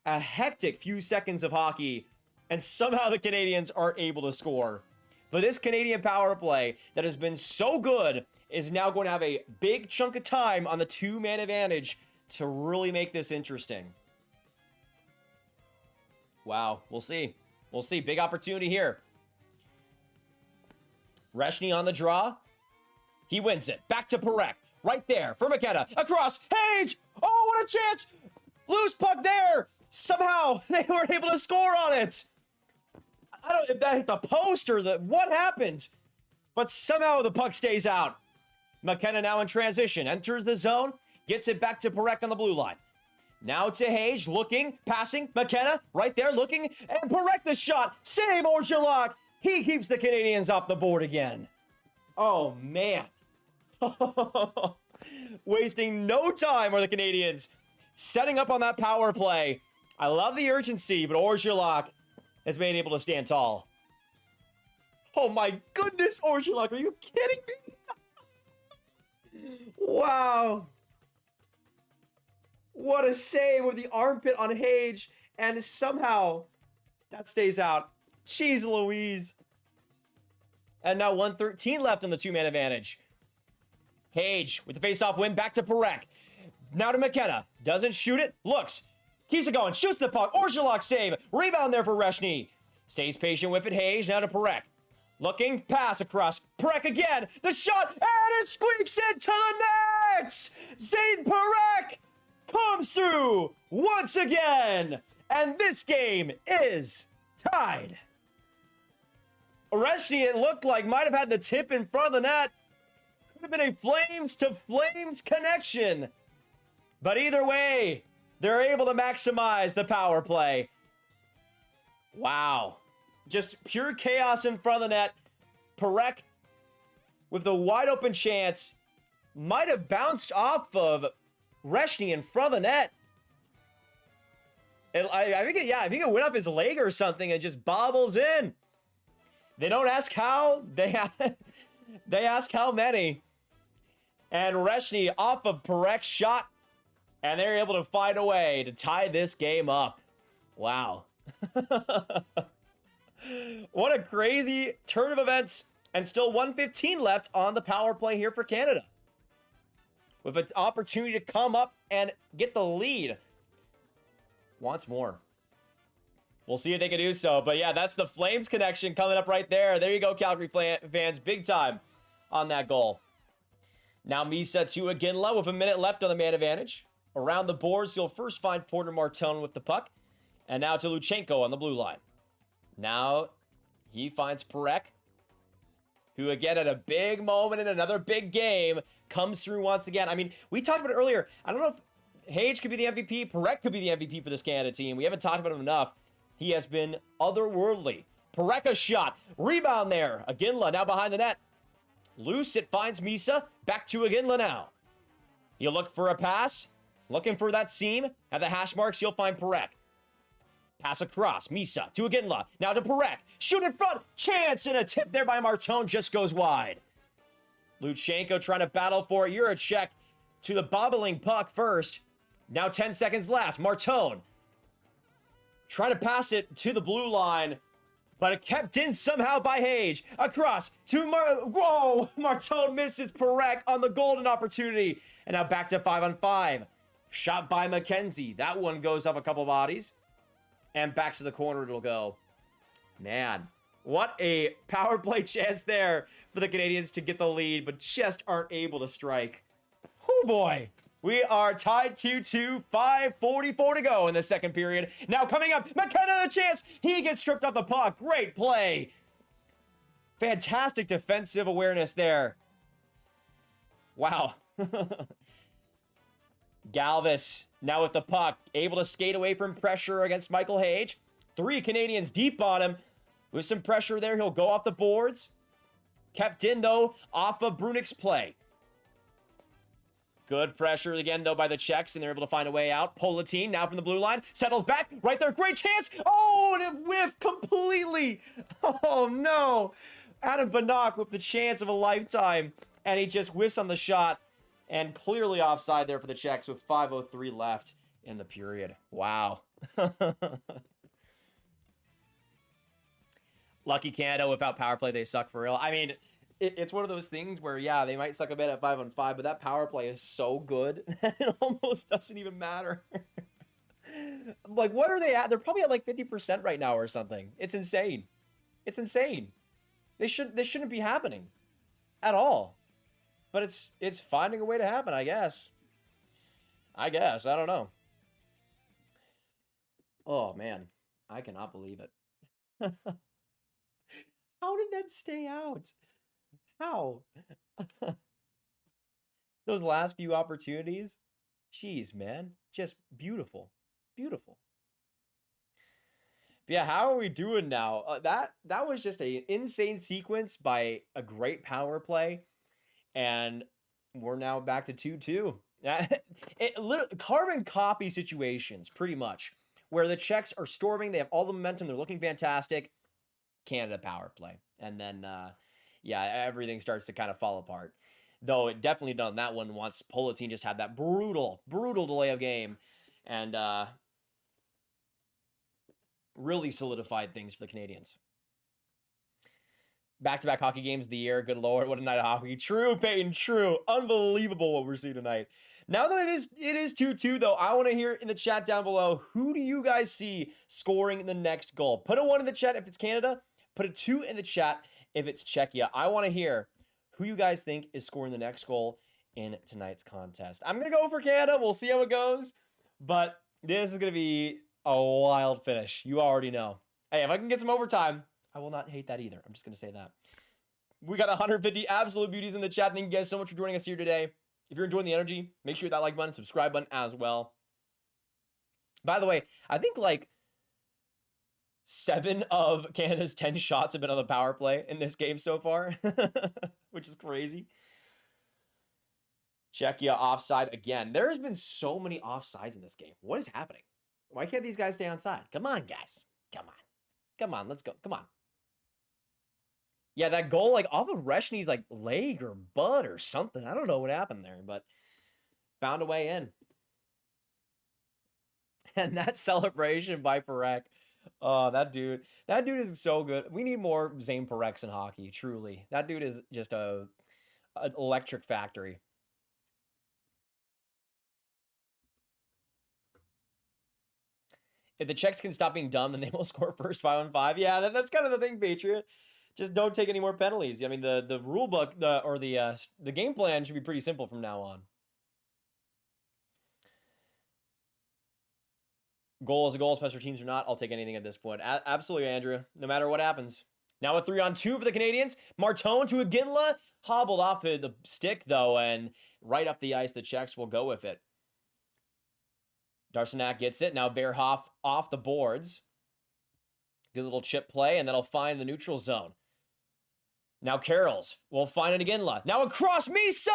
[SPEAKER 1] A hectic few seconds of hockey, and somehow the Canadians are able to score. But this Canadian power play that has been so good is now going to have a big chunk of time on the 2-man advantage to really make this interesting. Wow, we'll see. We'll see. Big opportunity here. Reshny on the draw. He wins it. Back to Perec. Right there for McKenna. Across. Hage! Oh, what a chance! Loose puck there! Somehow, they weren't able to score on it. I don't know if that hit the post or what happened. But somehow the puck stays out. McKenna now in transition. Enters the zone. Gets it back to Perec on the blue line. Now to Hage. Looking. Passing. McKenna right there looking. And Perec the shot. Save Orgelock. He keeps the Canadians off the board again. Oh, man. Wasting no time are the Canadians. Setting up on that power play. I love the urgency, but Orgelock has been able to stand tall. Oh my goodness, Orgelock, are you kidding me? Wow. What a save with the armpit on Hage, and somehow that stays out. Jeez Louise. And now 1:13 left on the 2-man advantage. Hage with the face-off win, back to Perec. Now to McKenna. Doesn't shoot it. Looks. Keeps it going. Shoots the puck. Orgelock save. Rebound there for Reshny. Stays patient with it. Hage now to Perec. Looking. Pass across. Perec again. The shot. And it squeaks into the net. Zane Perec comes through once again. And this game is tied. Reshny, it looked like, might have had the tip in front of the net. Could have been a Flames to Flames connection. But either way, they're able to maximize the power play. Wow. Just pure chaos in front of the net. Perec, with the wide open chance, might have bounced off of Reshny in front of the net. And I think it went off his leg or something and just bobbles in. They don't ask how. They ask how many. And Reshny off of Perec's shot. And they're able to find a way to tie this game up. Wow. What a crazy turn of events. And still 1:15 left on the power play here for Canada. With an opportunity to come up and get the lead. Wants more. We'll see if they can do so. But yeah, that's the Flames connection coming up right there. There you go, Calgary fans. Big time on that goal. Now Misa to Aginla with a minute left on the man advantage. Around the boards, you'll first find Porter Martone with the puck. And now to Luchenko on the blue line. Now he finds Perek, who again at a big moment in another big game comes through once again. I mean, we talked about it earlier. I don't know if Hage could be the MVP. Perek could be the MVP for this Canada team. We haven't talked about him enough. He has been otherworldly. Perek a shot. Rebound there. Aginla now behind the net. Loose, it finds Misa. Back to Aginla now. You look for a pass. Looking for that seam. At the hash marks, you'll find Perek. Pass across. Misa to Aginla. Now to Perek. Shoot in front. Chance, and a tip there by Martone just goes wide. Luchenko trying to battle for it. You're a check to the bobbling puck first. Now 10 seconds left. Martone trying to pass it to the blue line, but it kept in somehow by Hage. Across to Whoa! Martone misses Perek on the golden opportunity. And now back to 5-on-5. Shot by McKenzie. That one goes up a couple bodies. And back to the corner it'll go. Man, what a power play chance there for the Canadians to get the lead, but just aren't able to strike. Oh boy. We are tied 2-2, 5:44 to go in the second period. Now coming up, McKenna the chance. He gets stripped off the puck. Great play. Fantastic defensive awareness there. Wow. Galvis now with the puck, able to skate away from pressure against Michael Hage. 3 Canadians deep on him. With some pressure there, he'll go off the boards. Kept in, though, off of Brunick's play. Good pressure again, though, by the Czechs, and they're able to find a way out. Polatine now from the blue line. Settles back. Right there. Great chance. Oh, and it whiffed completely. Oh, no. Adam Banach with the chance of a lifetime. And he just whiffs on the shot. And clearly offside there for the Czechs with 5:03 left in the period. Wow. Lucky Canada, without power play, they suck for real. I mean, it's one of those things where, yeah, they might suck a bit at 5-on-5, but that power play is so good, it almost doesn't even matter. Like, what are they at? They're probably at like 50% right now or something. It's insane. It's insane. This shouldn't be happening at all. But it's finding a way to happen, I guess. I don't know. Oh, man. I cannot believe it. How did that stay out? How? Those last few opportunities? Jeez, man. Just beautiful. Beautiful. But yeah, how are we doing now? That was just an insane sequence by a great power play. And we're now back to 2-2. Carbon copy situations, pretty much, where the Czechs are storming. They have all the momentum. They're looking fantastic. Canada power play. And then, yeah, everything starts to kind of fall apart. Though it definitely done that one once Polatine just had that brutal delay of game. And really solidified things for the Canadians. Back-to-back hockey games of the year. Good Lord, what a night of hockey. True, Peyton, true. Unbelievable what we're seeing tonight. Now that it is 2-2, though, I want to hear in the chat down below, who do you guys see scoring the next goal? Put a 1 in the chat if it's Canada. Put a 2 in the chat if it's Czechia. I want to hear who you guys think is scoring the next goal in tonight's contest. I'm going to go for Canada. We'll see how it goes. But this is going to be a wild finish. You already know. Hey, if I can get some overtime, I will not hate that either. I'm just going to say that. We got 150 absolute beauties in the chat. Thank you guys so much for joining us here today. If you're enjoying the energy, make sure you hit that like button, subscribe button as well. By the way, I think like 7 of Canada's 10 shots have been on the power play in this game so far, which is crazy. Czechia offside again. There has been so many offsides in this game. What is happening? Why can't these guys stay on side? Come on, guys. Come on. Come on, let's go. Come on. Yeah, that goal, like, off of Reshny's, like, leg or butt or something. I don't know what happened there, but found a way in. And that celebration by Perek. Oh, that dude is so good. We need more Zane Pereks in hockey, truly. That dude is just an electric factory. If the Czechs can stop being dumb, then they will score first 5-on-5. Yeah, that's kind of the thing, Patriot. Just don't take any more penalties. I mean, the rule book, the game plan should be pretty simple from now on. Goal is a goal, special teams or not. I'll take anything at this point. Absolutely, Andrew. No matter what happens. Now a 3-on-2 for the Canadians. Martone to Iginla. Hobbled off of the stick, though, and right up the ice. The Czechs will go with it. Darcenak gets it. Now Verhoff off the boards. Good little chip play, and that'll find the neutral zone. Now Carols will find it Iginla. Now across Misa!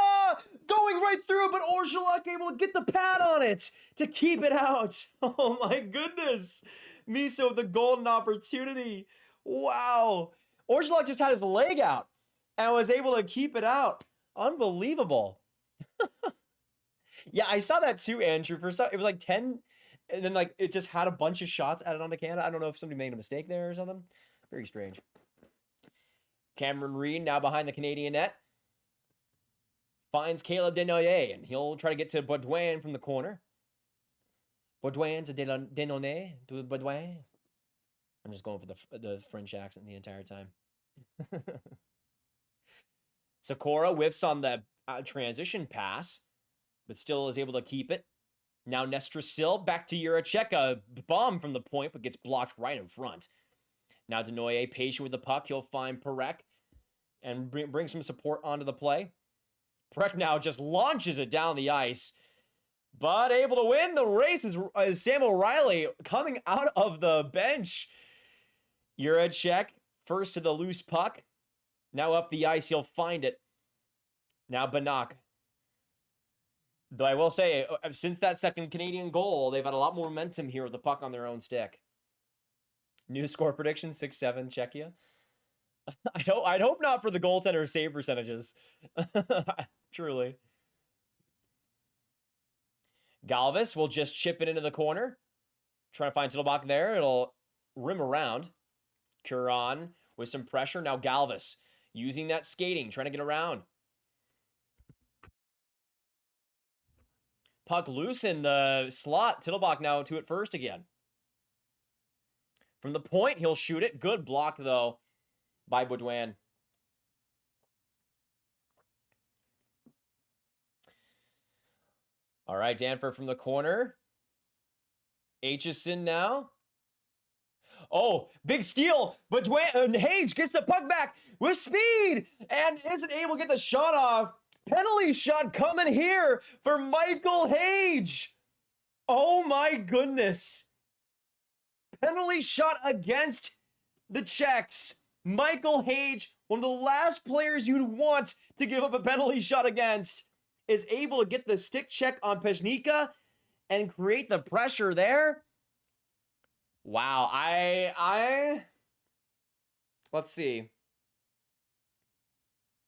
[SPEAKER 1] Going right through, but Orszalak able to get the pad on it to keep it out. Oh my goodness. Misa with the golden opportunity. Wow. Orszalak just had his leg out and was able to keep it out. Unbelievable. Yeah, I saw that too, Andrew. For some, it was like 10, and then like it just had a bunch of shots added onto Canada. I don't know if somebody made a mistake there or something. Very strange. Cameron Reid now behind the Canadian net. Finds Caleb Denoyer, and he'll try to get to Baudouin from the corner. Baudouin to Denoyer to Baudouin. I'm just going for the French accent the entire time. Sakura whiffs on the transition pass, but still is able to keep it. Now Nestrasil back to Juracek. A bomb from the point, but gets blocked right in front. Now Denoyer patient with the puck. He'll find Perek and bring some support onto the play. Perek now just launches it down the ice, but able to win the race is Sam O'Reilly coming out of the bench. Juracek first to the loose puck. Now up the ice, he'll find it. Now Banach. Though I will say, since that second Canadian goal, they've had a lot more momentum here with the puck on their own stick. New score prediction, 6-7 Czechia. I'd hope not for the goaltender save percentages. Truly. Galvis will just chip it into the corner. Trying to find Tittlebach there. It'll rim around. Curon with some pressure. Now Galvis using that skating, trying to get around. Puck loose in the slot. Tittlebach now to it first again. From the point, he'll shoot it. Good block, though, by Baudouin. All right, Danforth from the corner. Aitchison now. Oh, big steal. Baudouin, Hage gets the puck back with speed and isn't able to get the shot off. Penalty shot coming here for Michael Hage. Oh my goodness. Penalty shot against the Czechs. Michael Hage, one of the last players you'd want to give up a penalty shot against, is able to get the stick check on Pezhnika and create the pressure there. Wow, let's see.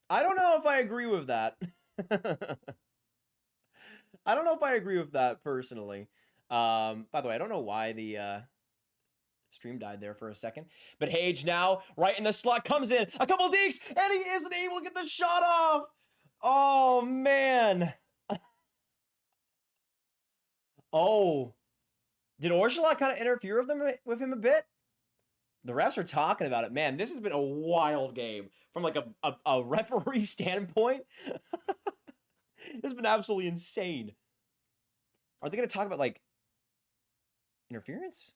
[SPEAKER 1] I don't know if I agree with that. I don't know if I agree with that personally. By the way, I don't know why the stream died there for a second. But Hage now, right in the slot, comes in. A couple dekes, and he isn't able to get the shot off. Oh, man. Oh. Did Orszalak kind of interfere with him a bit? The refs are talking about it. Man, this has been a wild game from like a referee standpoint. This has been absolutely insane. Are they going to talk about like interference?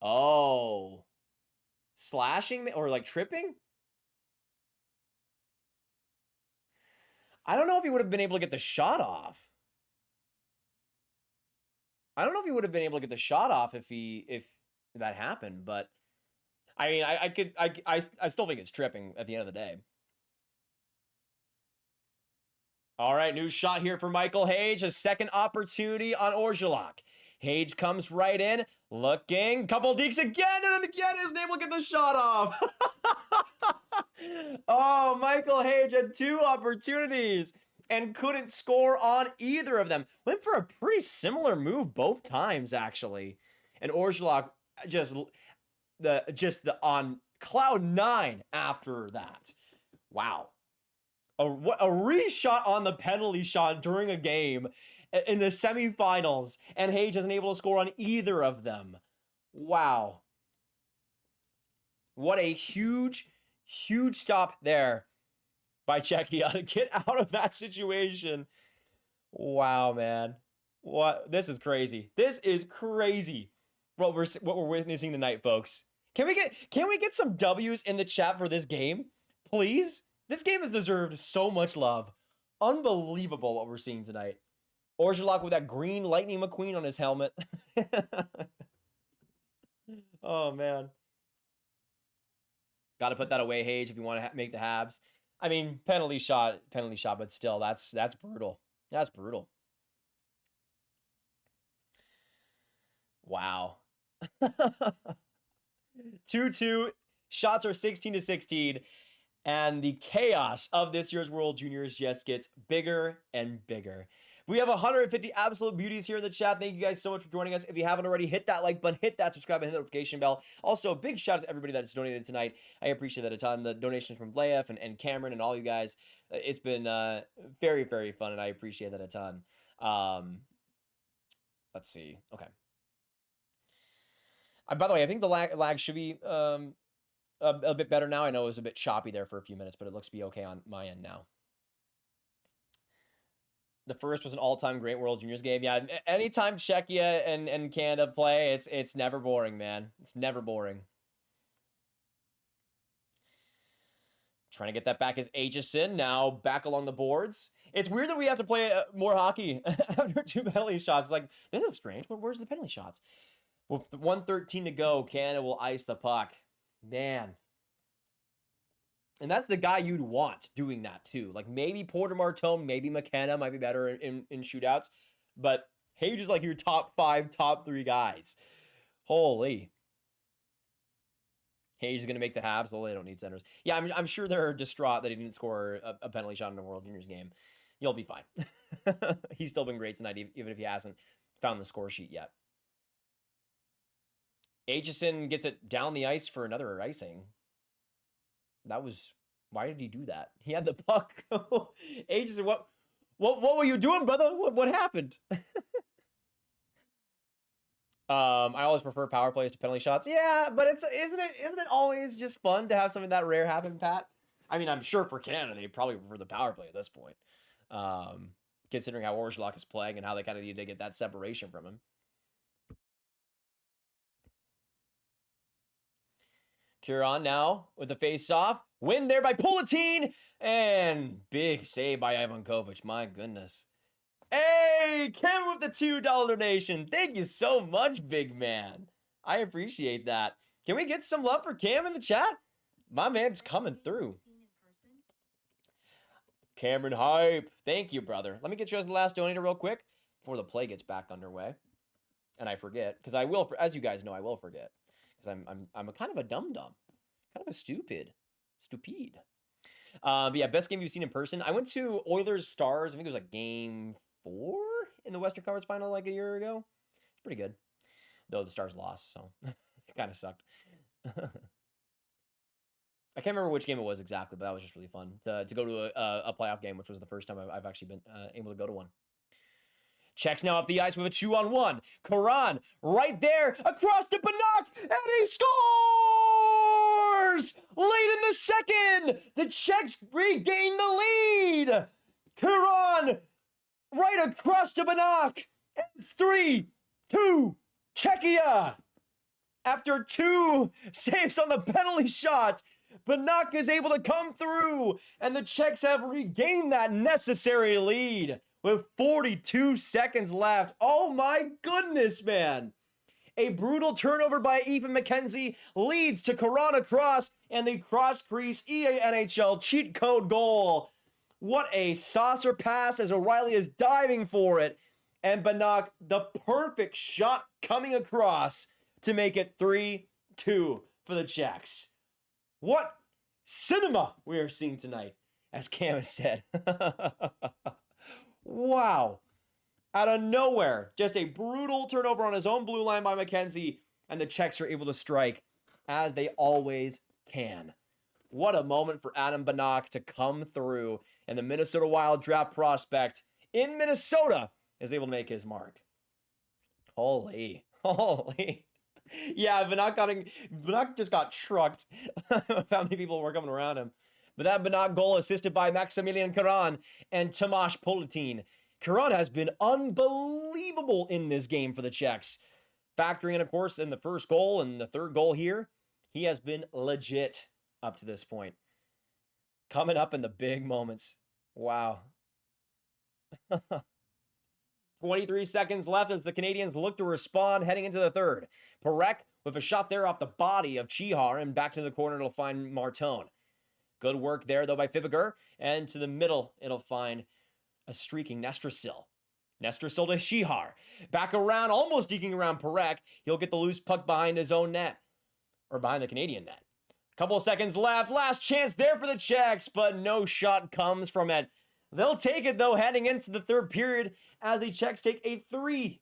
[SPEAKER 1] Oh. Slashing or like tripping? I don't know if he would have been able to get the shot off. I don't know if he would have been able to get the shot off if that happened, but I mean, I still think it's tripping at the end of the day. All right, new shot here for Michael Hage. A second opportunity on Orszalak. Hage comes right in, looking, couple dekes again, and then again isn't able to get the shot off. Oh, Michael Hage had two opportunities and couldn't score on either of them. Went for a pretty similar move both times, actually. And Orszalak just on cloud 9 after that. Wow. A reshot on the penalty shot during a game in the semifinals, and Hage isn't able to score on either of them. Wow. What a huge stop there by Czechia to get out of that situation. Wow, man. What? This is crazy. This is crazy. What we're witnessing tonight, folks. Can we get some W's in the chat for this game, please? This game has deserved so much love. Unbelievable what we're seeing tonight. Orgelock with that green Lightning McQueen on his helmet. Oh man. Got to put that away, Hage, if you want to make the Habs. I mean, penalty shot, but still, that's brutal. That's brutal. Wow. 2-2. Shots are 16-16. And the chaos of this year's World Juniors just gets bigger and bigger. We have 150 absolute beauties here in the chat. Thank you guys so much for joining us. If you haven't already, hit that like button, hit that subscribe, and hit the notification bell. Also, a big shout out to everybody that's donated tonight. I appreciate that a ton. The donations from Leif and Cameron and all you guys. It's been very, very fun, and I appreciate that a ton. Let's see. Okay. By the way, I think the lag should be a bit better now. I know it was a bit choppy there for a few minutes, but it looks to be okay on my end now. The first was an all-time great World Juniors game. Yeah, anytime Czechia and Canada play, it's never boring, man. It's never boring. Trying to get that back is Aitchison, now back along the boards. It's weird that we have to play more hockey after 2 penalty shots. Like, this is strange, but where's the penalty shots? With 1:13 to go, Canada will ice the puck. Man. And that's the guy you'd want doing that too. Like maybe Porter Martone, maybe McKenna might be better in shootouts. But Hage is like your top 5, top 3 guys. Holy. Hage is going to make the Habs. Well, they don't need centers. Yeah, I'm sure they're distraught that he didn't score a penalty shot in a World Juniors game. You'll be fine. He's still been great tonight, even if he hasn't found the score sheet yet. Aitchison gets it down the ice for another icing. That was... Why did he do that? He had the puck. Aitchison, what were you doing, brother? What happened? I always prefer power plays to penalty shots. Yeah, but isn't it always just fun to have something that rare happen, Pat? I mean, I'm sure for Canada, they probably prefer the power play at this point. Considering how Orgelock is playing and how they kind of need to get that separation from him. Curon now with the face-off. Win there by Pulatine. And big save by Ivan Kovic. My goodness. Hey, Cam with the $2 donation. Thank you so much, big man. I appreciate that. Can we get some love for Cam in the chat? My man's coming through. Cameron Hype. Thank you, brother. Let me get you as the last donator real quick before the play gets back underway. And I forget, because I will, as you guys know, I will forget. Because I'm a kind of a dum-dum. Kind of a stupid. But yeah, best game you've seen in person. I went to Oilers Stars. I think it was like game 4 in the Western Conference Final like a year ago. It's pretty good. Though the Stars lost, so it kind of sucked. I can't remember which game it was exactly, but that was just really fun to go to a playoff game, which was the first time I've actually been able to go to one. Czechs now up the ice with a 2-on-1. Karan right there across to Banach, and he scores! Late in the second, the Czechs regain the lead. Karan right across to Banach. It's 3-2 Czechia. After 2 saves on the penalty shot, Banach is able to come through, and the Czechs have regained that necessary lead. With 42 seconds left. Oh my goodness, man. A brutal turnover by Ethan McKenzie leads to Karan across and the cross crease EA NHL cheat code goal. What a saucer pass as O'Reilly is diving for it. And Banach, the perfect shot coming across to make it 3-2 for the Czechs. What cinema we are seeing tonight, as Cam has said. Wow. Out of nowhere, just a brutal turnover on his own blue line by McKenzie, and the Czechs are able to strike, as they always can. What a moment for Adam Banach to come through, and the Minnesota Wild draft prospect in Minnesota is able to make his mark. Holy. Yeah, Banach just got trucked. How many people were coming around him. But that Banach goal assisted by Maximilian Karan and Tomasz Politin Kurat has been unbelievable in this game for the Czechs. Factoring in, of course, in the first goal and the third goal here, he has been legit up to this point. Coming up in the big moments. Wow. 23 seconds left as the Canadians look to respond heading into the third. Perek with a shot there off the body of Chihar, and back to the corner it'll find Martone. Good work there, though, by Fleecegerald. And to the middle, it'll find a streaking Nestrasil. Nestrasil to Chihar. Back around, almost deking around Perek. He'll get the loose puck behind his own net. Or behind the Canadian net. Couple of seconds left. Last chance there for the Czechs, but no shot comes from it. They'll take it, though, heading into the third period as the Czechs take a 3-2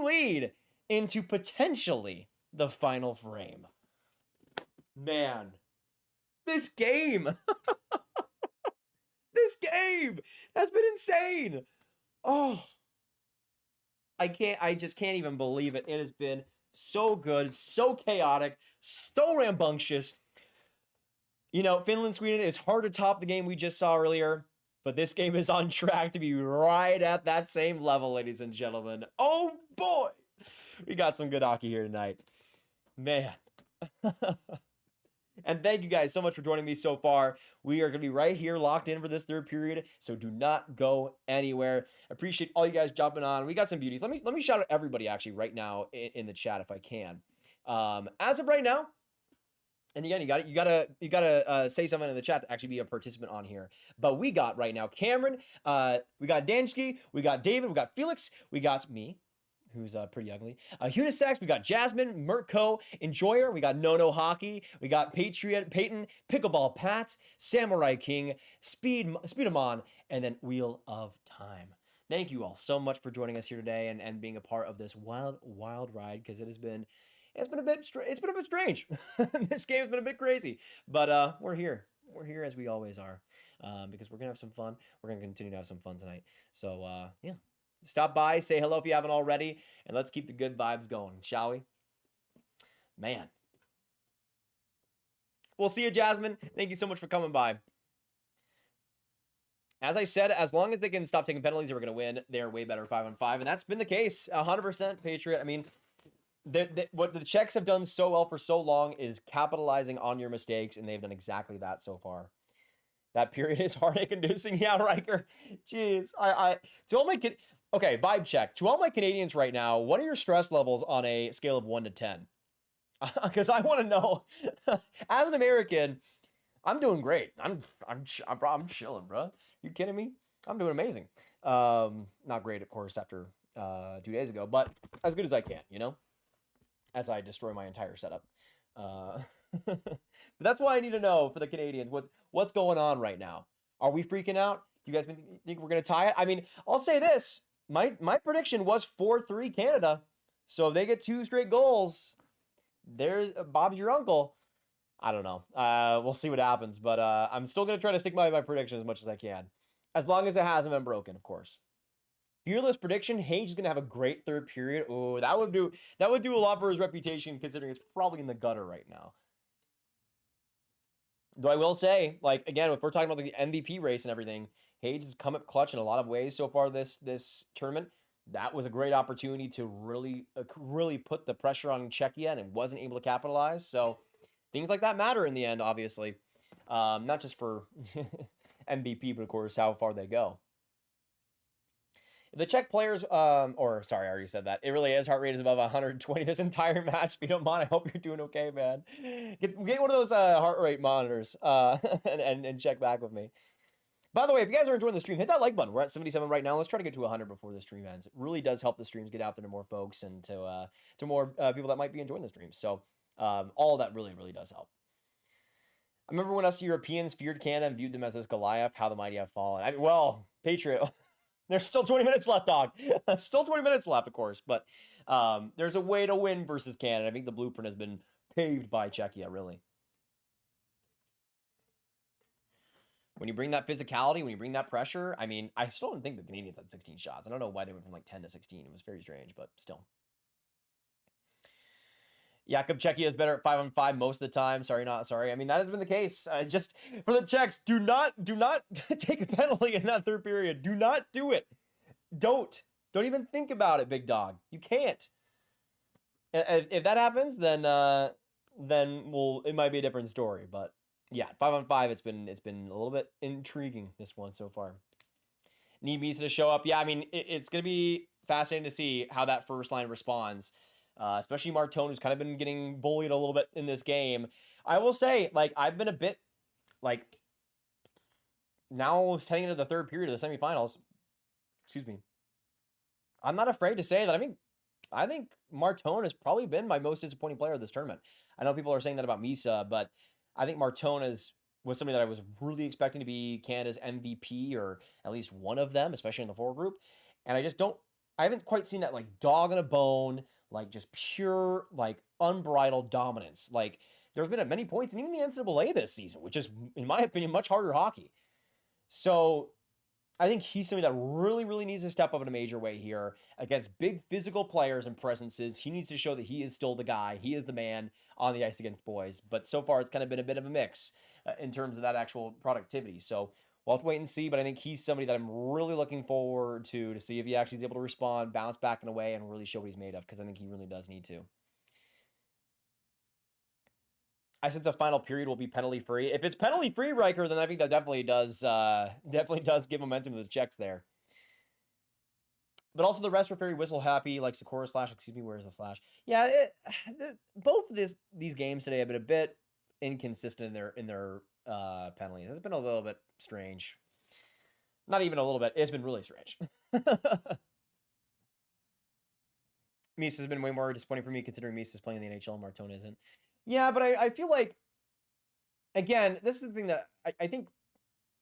[SPEAKER 1] lead into potentially the final frame. Man, this game, this game has been insane. Oh, I just can't even believe it. It has been so good, so chaotic, so rambunctious. You know, Finland, Sweden is hard to top the game we just saw earlier, but this game is on track to be right at that same level, ladies and gentlemen. Oh boy, we got some good hockey here tonight. Man. And thank you guys so much for joining me so far. We are going to be right here locked in for this third period, so do not go anywhere. Appreciate all you guys jumping on. We got some beauties. Let me shout out everybody actually right now in the chat if I can. As of right now, and again, you gotta say something in the chat to actually be a participant on here. But we got right now Cameron, we got Dansky, we got David, we got Felix, we got me, who's pretty ugly. Unisex, we got Jasmine, Mirko, Enjoyer, we got No Hockey, we got Patriot, Peyton, Pickleball Pat, Samurai King, Speedamon, and then Wheel of Time. Thank you all so much for joining us here today and being a part of this wild ride, because it's been a bit strange. This game has been a bit crazy, but we're here as we always are, because we're gonna have some fun. We're gonna continue to have some fun tonight. So yeah, stop by, say hello if you haven't already, and let's keep the good vibes going, shall we? Man, we'll see you, Jasmine. Thank you so much for coming by. As I said, as long as they can stop taking penalties, we're gonna win. They're way better 5-on-5, and that's been the case 100%. Patriot. I mean, what the Czechs have done so well for so long is capitalizing on your mistakes, and they've done exactly that so far. That period is heartache-inducing. Yeah, Riker. Jeez. To all my okay, vibe check. To all my Canadians right now, what are your stress levels on a scale of 1 to 10? Because I want to know. As an American, I'm doing great. I'm chilling, bro. You kidding me? I'm doing amazing. Not great, of course, after 2 days ago, but as good as I can, you know? As I destroy my entire setup. But that's why I need to know for the Canadians, what's going on right now? Are we freaking out? You guys think we're going to tie it? I mean, I'll say this. My prediction was 4-3 Canada. So if they get 2 straight goals, there's Bob's your uncle. I don't know. We'll see what happens. But I'm still going to try to stick by my prediction as much as I can. As long as it hasn't been broken, of course. Fearless prediction, Hage is going to have a great third period. Oh, that would do a lot for his reputation, considering it's probably in the gutter right now. Though I will say, like, again, if we're talking about the MVP race and everything, Hage has come up clutch in a lot of ways so far this tournament. That was a great opportunity to really put the pressure on Czechia, and it wasn't able to capitalize. So things like that matter in the end, obviously. Not just for MVP, but of course how far they go. The Czech players, or sorry, I already said that. It really is. Heart rate is above 120 this entire match. If you don't mind, I hope you're doing okay, man. Get one of those heart rate monitors and check back with me. By the way, if you guys are enjoying the stream, hit that like button. We're at 77 right now. Let's try to get to 100 before the stream ends. It really does help the streams get out there to more folks and to more people that might be enjoying the stream. So all of that really, really does help. I remember when us Europeans feared Canada and viewed them as this Goliath, how the mighty have fallen. I mean, well, Patriot... There's still 20 minutes left, dog. Still 20 minutes left, of course. But there's a way to win versus Canada. I think the blueprint has been paved by Czechia, really. When you bring that physicality, when you bring that pressure, I mean, I still don't think the Canadians had 16 shots. I don't know why they went from like 10 to 16. It was very strange, but still. Jakub Czechia is better at 5-on-5 most of the time. Sorry, not sorry. I mean, that has been the case. Just for the Czechs, do not take a penalty in that third period. Do not do it. Don't even think about it, big dog. You can't. If that happens, then it might be a different story. But yeah, 5-on-5, it's been a little bit intriguing, this one so far. Need Misa to show up. Yeah, I mean, it's gonna be fascinating to see how that first line responds. Especially Martone, who's kind of been getting bullied a little bit in this game. I will say, like, I've been a bit, like, now heading into the third period of the semifinals. Excuse me. I'm not afraid to say that I think Martone has probably been my most disappointing player of this tournament. I know people are saying that about Misa, but I think Martone was somebody that I was really expecting to be Canada's MVP, or at least one of them, especially in the forward group. And I haven't quite seen that, like, dog on a bone, like, just pure, like, unbridled dominance. Like, there's been at many points, and even the NCAA this season, which is, in my opinion, much harder hockey. So I think he's somebody that really, really needs to step up in a major way here against big physical players and presences. He needs to show that he is still the guy. He is the man on the ice against boys. But so far, it's kind of been a bit of a mix in terms of that actual productivity. So we'll have to wait and see. But I think he's somebody that I'm really looking forward to see if he actually is able to respond, bounce back in a way, and really show what he's made of, because I think he really does need to. I sense a final period will be penalty-free. If it's penalty-free, Riker, then I think that definitely does give momentum to the Czechs there. But also the rest were very whistle-happy, like Sakura slash, excuse me, where is the slash? Yeah, both of these games today have been a bit inconsistent in their penalties. It's been a little bit strange. Not even a little bit. It's been really strange. Misa's been way more disappointing for me, considering Misa's playing in the NHL and Martone isn't. Yeah, but I feel like, again, this is the thing that I think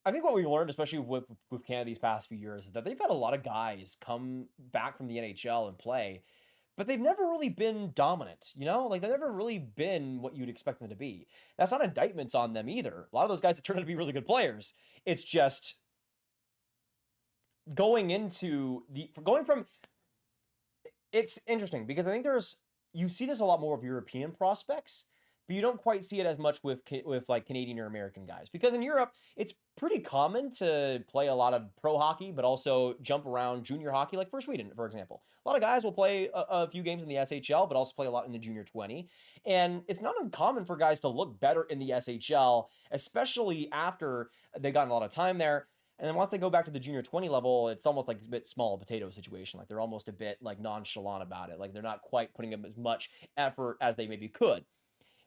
[SPEAKER 1] what we learned, especially with Canada these past few years, is that they've had a lot of guys come back from the NHL and play, but they've never really been dominant, you know? Like, they've never really been what you'd expect them to be. That's not indictments on them either. A lot of those guys have turned out to be really good players. It's just it's interesting, because I think you see this a lot more of European prospects, but you don't quite see it as much with like Canadian or American guys, because in Europe it's pretty common to play a lot of pro hockey, but also jump around junior hockey, like for Sweden, for example. A lot of guys will play a few games in the SHL, but also play a lot in the junior 20, and it's not uncommon for guys to look better in the SHL, especially after they got a lot of time there. And then once they go back to the junior 20 level, it's almost like a bit small potato situation. Like, they're almost a bit like nonchalant about it. Like, they're not quite putting in as much effort as they maybe could.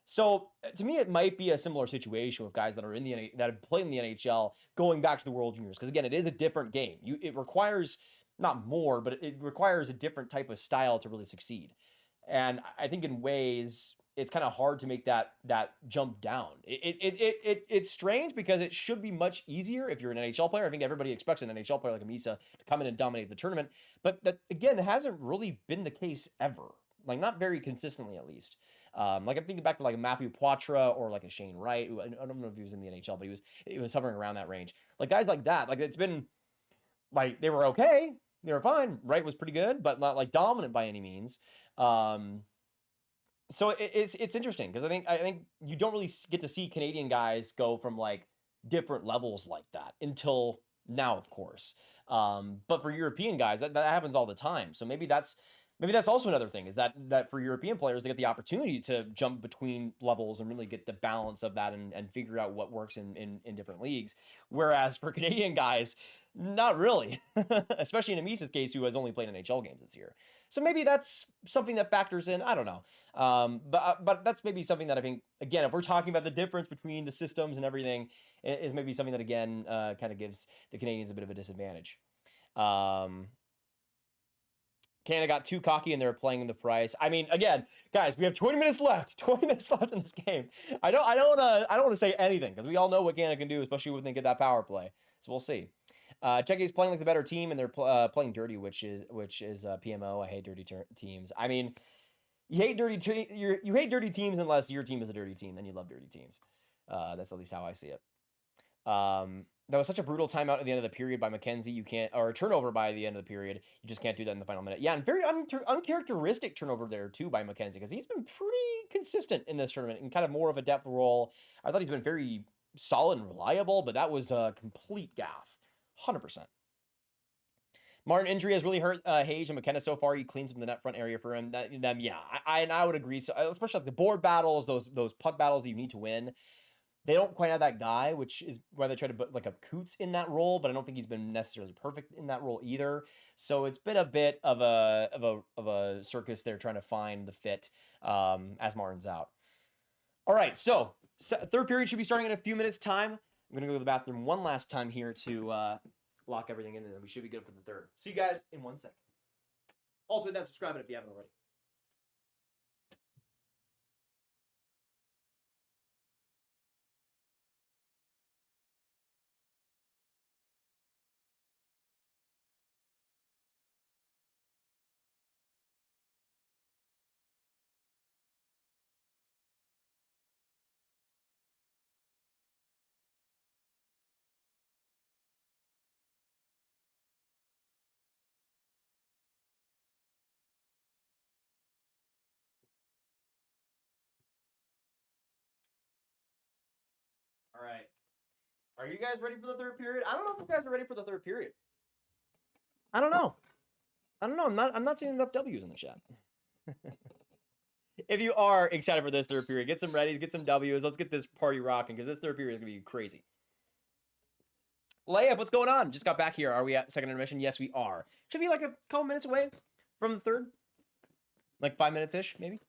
[SPEAKER 1] So to me, it might be a similar situation with guys that are that have played in the NHL going back to the World Juniors. Because again, it is a different game. It requires not more, but it requires a different type of style to really succeed. And I think in ways, it's kind of hard to make that jump down. It's strange, because it should be much easier if you're an NHL player. I think everybody expects an NHL player like a Misa to come in and dominate the tournament. But that, again, hasn't really been the case ever. Like, not very consistently, at least. Like, I'm thinking back to like a Matthew Poitras or like a Shane Wright, who I don't know if he was in the NHL, but he was hovering around that range. Like, guys like that, like, it's been like, they were okay, they were fine. Wright was pretty good, but not like dominant by any means. So it's interesting, because I think you don't really get to see Canadian guys go from like different levels like that until now, of course. But for European guys, that happens all the time. So maybe that's also another thing, is that for European players, they get the opportunity to jump between levels and really get the balance of that and figure out what works in different leagues. Whereas for Canadian guys, not really, especially in Amisa's case, who has only played NHL games this year. So maybe that's something that factors in. I don't know. But that's maybe something that I think, again, if we're talking about the difference between the systems and everything, is maybe something that, again, kind of gives the Canadians a bit of a disadvantage. Canada got too cocky and they're playing in the price. I mean, again, guys, we have 20 minutes left. 20 minutes left in this game. I don't want to say anything, because we all know what Canada can do, especially when they get that power play. So we'll see. Czechia is playing like the better team, and they're playing dirty, which is PMO. I hate dirty teams. I mean, you hate dirty teams unless your team is a dirty team, then you love dirty teams. That's at least how I see it. That was such a brutal timeout at the end of the period by McKenzie. You can't, or a turnover by the end of the period. You just can't do that in the final minute. Yeah, and very uncharacteristic turnover there too by McKenzie, because he's been pretty consistent in this tournament and kind of more of a depth role. I thought he's been very solid and reliable, but that was a complete gaffe, 100%. Martin injury has really hurt Hage and McKenna so far. He cleans up the net front area for him. Them, yeah, I would agree. So, especially like the board battles, those puck battles that you need to win. They don't quite have that guy, which is why they try to put like a Coots in that role, but I don't think he's been necessarily perfect in that role either. So it's been a bit of a circus there trying to find the fit as Martin's out. All right, so third period should be starting in a few minutes' time. I'm gonna go to the bathroom one last time here to lock everything in, and then we should be good for the third. See you guys in 1 second. Also, hit that subscribe button if you haven't already. All right. Are you guys ready for the third period? I don't know if you guys are ready for the third period. I don't know. I'm not seeing enough W's in the chat. If you are excited for this third period, get some readies, get some W's. Let's get this party rocking because this third period is going to be crazy. Layup, what's going on? Just got back here. Are we at second intermission? Yes, we are. Should be like a couple minutes away from the third. Like 5 minutes-ish, maybe.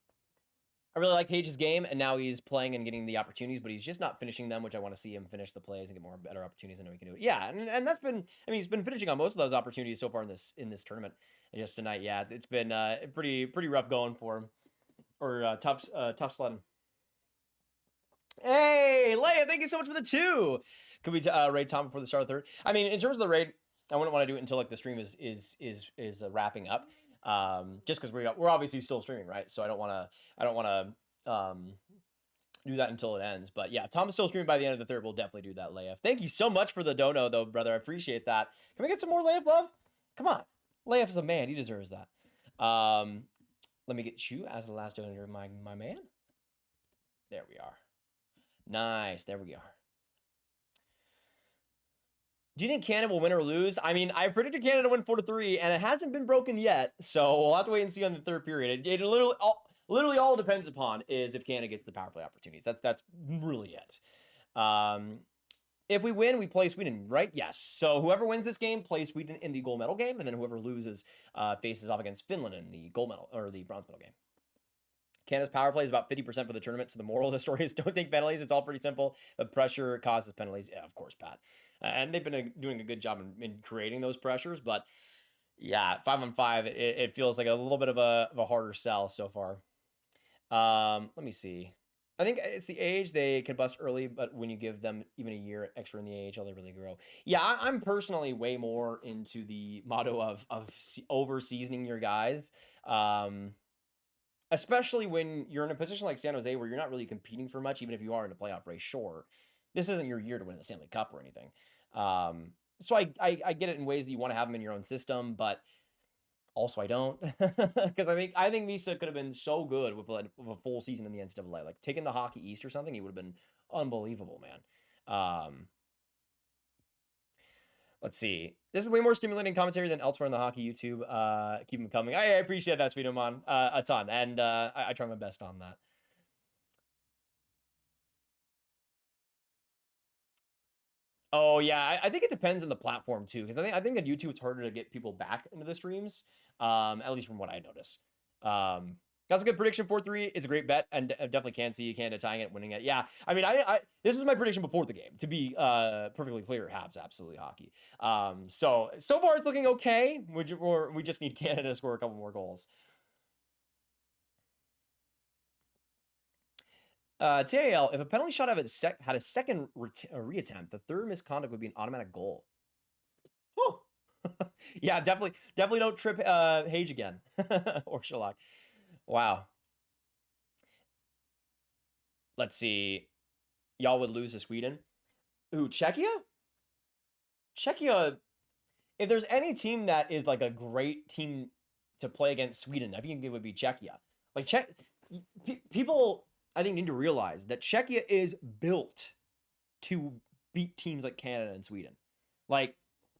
[SPEAKER 1] I really like Hage's game, and now he's playing and getting the opportunities, but he's just not finishing them, which I want to see him finish the plays and get more better opportunities. I know he can do it. Yeah, and that's been, I mean, he's been finishing on most of those opportunities so far in this tournament. And just tonight, yeah, it's been pretty rough going for him, or tough sledding. Hey, Leia, thank you so much for the 2. Could we raid Tom before the start of the third? I mean, in terms of the raid, I wouldn't want to do it until like the stream is wrapping up. Just because we're obviously still streaming, right? So I don't want to do that until it ends. But yeah, if Tom is still streaming by the end of the third, we'll definitely do that, Leif. Thank you so much for the dono, though, brother. I appreciate that. Can we get some more Leif love? Come on, Leif is the man. He deserves that. Let me get you as the last donator, my man. There we are. Nice. There we are. Do you think Canada will win or lose? I mean, I predicted Canada win 4-3, and it hasn't been broken yet. So we'll have to wait and see on the third period. It literally all it depends upon is if Canada gets the power play opportunities. That's really it. If we win, we play Sweden, right? Yes. So whoever wins this game plays Sweden in the gold medal game, and then whoever loses faces off against Finland in the gold medal or the bronze medal game. Canada's power play is about 50% for the tournament, so the moral of the story is don't take penalties. It's all pretty simple. The pressure causes penalties. Yeah, of course, Pat. And they've been doing a good job in creating those pressures, but yeah, 5-on-5, it feels like a little bit of a harder sell so far. Let me see. I think it's the age. They can bust early, but when you give them even a year extra in the age, how they really grow. Yeah, I'm personally way more into the motto of over seasoning your guys. Especially when you're in a position like San Jose where you're not really competing for much, even if you are in a playoff race, sure. This isn't your year to win the Stanley Cup or anything. So I get it in ways that you want to have them in your own system, but also I don't. Because I think Misa could have been so good with a full season in the NCAA. Like taking the Hockey East or something, he would have been unbelievable, man. Let's see. This is way more stimulating commentary than elsewhere on the hockey YouTube. Keep them coming. I appreciate that, Speedomon, a ton. And I try my best on that. Oh, yeah. I think it depends on the platform, too. Because I think on YouTube, it's harder to get people back into the streams. At least from what I notice. That's a good prediction, 4-3. It's a great bet, and definitely can see Canada tying it, winning it. Yeah, I mean, this was my prediction before the game. To be perfectly clear, Habs absolutely hockey. So far it's looking okay. We just need Canada to score a couple more goals. TAL, if a penalty shot had a second reattempt, the third misconduct would be an automatic goal. Oh, yeah, definitely don't trip Hage again or Sherlock. Wow. Let's see. Y'all would lose to Sweden. Ooh, Czechia? Czechia, if there's any team that is like a great team to play against Sweden, I think it would be Czechia. Like, people, I think, need to realize that Czechia is built to beat teams like Canada and Sweden. Like,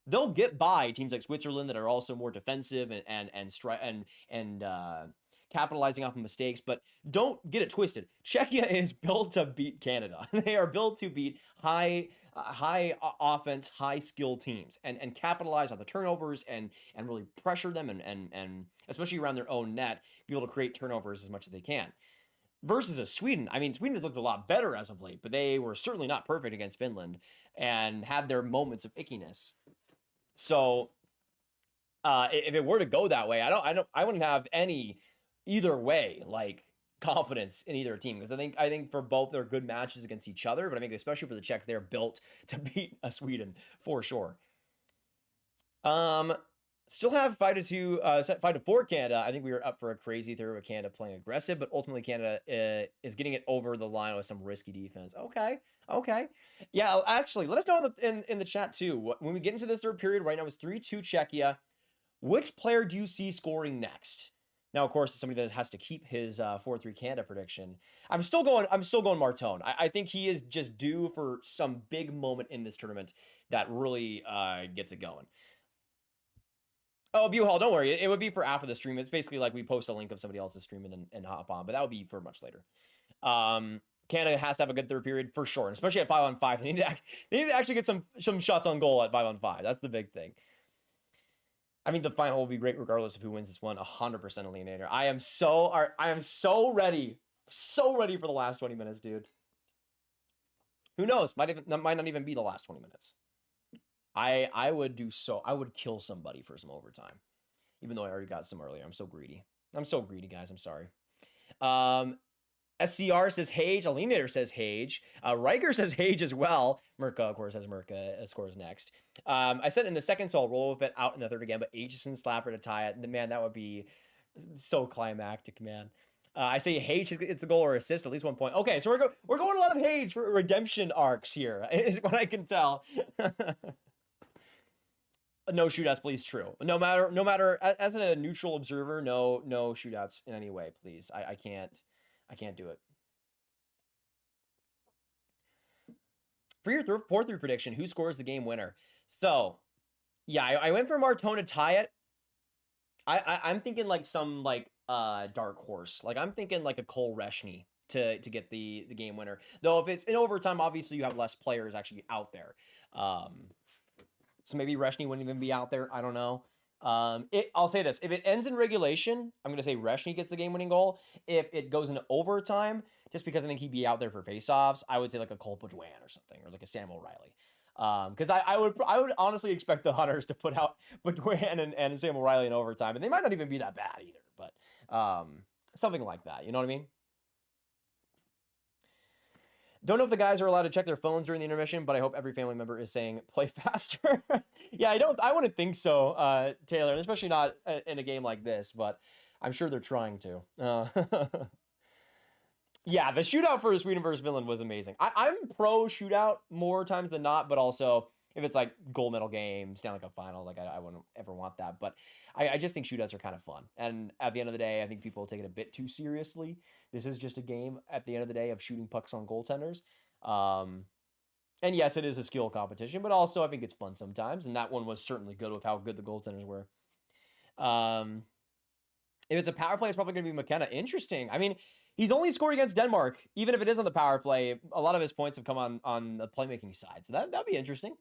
[SPEAKER 1] they'll get by teams like Switzerland that are also more defensive and capitalizing off of mistakes. But don't get it twisted. Czechia is built to beat Canada. They are built to beat high offense, high skill teams and capitalize on the turnovers and really pressure them and especially around their own net, be able to create turnovers as much as they can. Versus a Sweden. I mean, Sweden has looked a lot better as of late, but they were certainly not perfect against Finland and had their moments of ickiness. So if it were to go that way, I wouldn't have any either way like confidence in either team, because I think for both they're good matches against each other, but I think especially for the Czechs, they're built to beat a Sweden for sure. Still have 5-4 Canada. I think we were up for a crazy third with Canada playing aggressive, but ultimately Canada is getting it over the line with some risky defense. Okay. Yeah, actually, let us know in the chat too. When we get into this third period, right now it's 3-2 Czechia. Which player do you see scoring next? Now, of course, it's somebody that has to keep his 4-3 Canada prediction. I'm still going Martone. I think he is just due for some big moment in this tournament that really gets it going. Oh, Buhall, don't worry. It would be for after the stream. It's basically like we post a link of somebody else's stream and hop on, but that would be for much later. Canada has to have a good third period for sure, and especially at 5-on-5. They need to actually get some shots on goal at 5-on-5. That's the big thing. I mean, the final will be great regardless of who wins this one. 100% eLiaminator. I am so ready for the last 20 minutes, dude. Who knows? Might not even be the last 20 minutes. I would kill somebody for some overtime, even though I already got some earlier. I'm so greedy, guys. I'm sorry. SCR says Hage. eLiaminator says Hage. Riker says Hage as well. Merca, of course, has Merca scores next. I said in the second, so I'll roll with it out in the third again, but Aitchison slapper to tie it. Man, that would be so climactic, man. I say Hage, it's the goal or assist, at least 1 point. Okay, so we're going a lot of Hage for redemption arcs here, is what I can tell. No shootouts, please. True. No matter as a neutral observer, no shootouts in any way, please. I can't do it. For your 4-3 prediction, who scores the game winner? So, yeah, I went for Martone to tie it. I'm thinking like some dark horse. Like I'm thinking like a Cole Reshny to get the game winner. Though if it's in overtime, obviously you have less players actually out there. So maybe Reshny wouldn't even be out there. I don't know. I'll say this. If it ends in regulation, I'm going to say Reshny gets the game-winning goal. If it goes into overtime, just because I think he'd be out there for face-offs, I would say like a Cole Baudouin or something, or like a Sam O'Reilly. Because I would honestly expect the Hunters to put out Baudouin and Sam O'Reilly in overtime, and they might not even be that bad either, but something like that. You know what I mean? Don't know if the guys are allowed to check their phones during the intermission, but I hope every family member is saying play faster. Yeah, I wouldn't think so, Taylor, and especially not in a game like this, but I'm sure they're trying to. Yeah, the shootout for Sweden versus Finland was amazing. I'm pro shootout more times than not, but also if it's like gold medal game, Stanley Cup final, like I wouldn't ever want that. But I just think shootouts are kind of fun. And at the end of the day, I think people take it a bit too seriously. This is just a game at the end of the day of shooting pucks on goaltenders. And yes, it is a skill competition, but also I think it's fun sometimes. And that one was certainly good with how good the goaltenders were. If it's a power play, it's probably going to be McKenna. Interesting. I mean, he's only scored against Denmark. Even if it is on the power play, a lot of his points have come on the playmaking side. So that'd be interesting.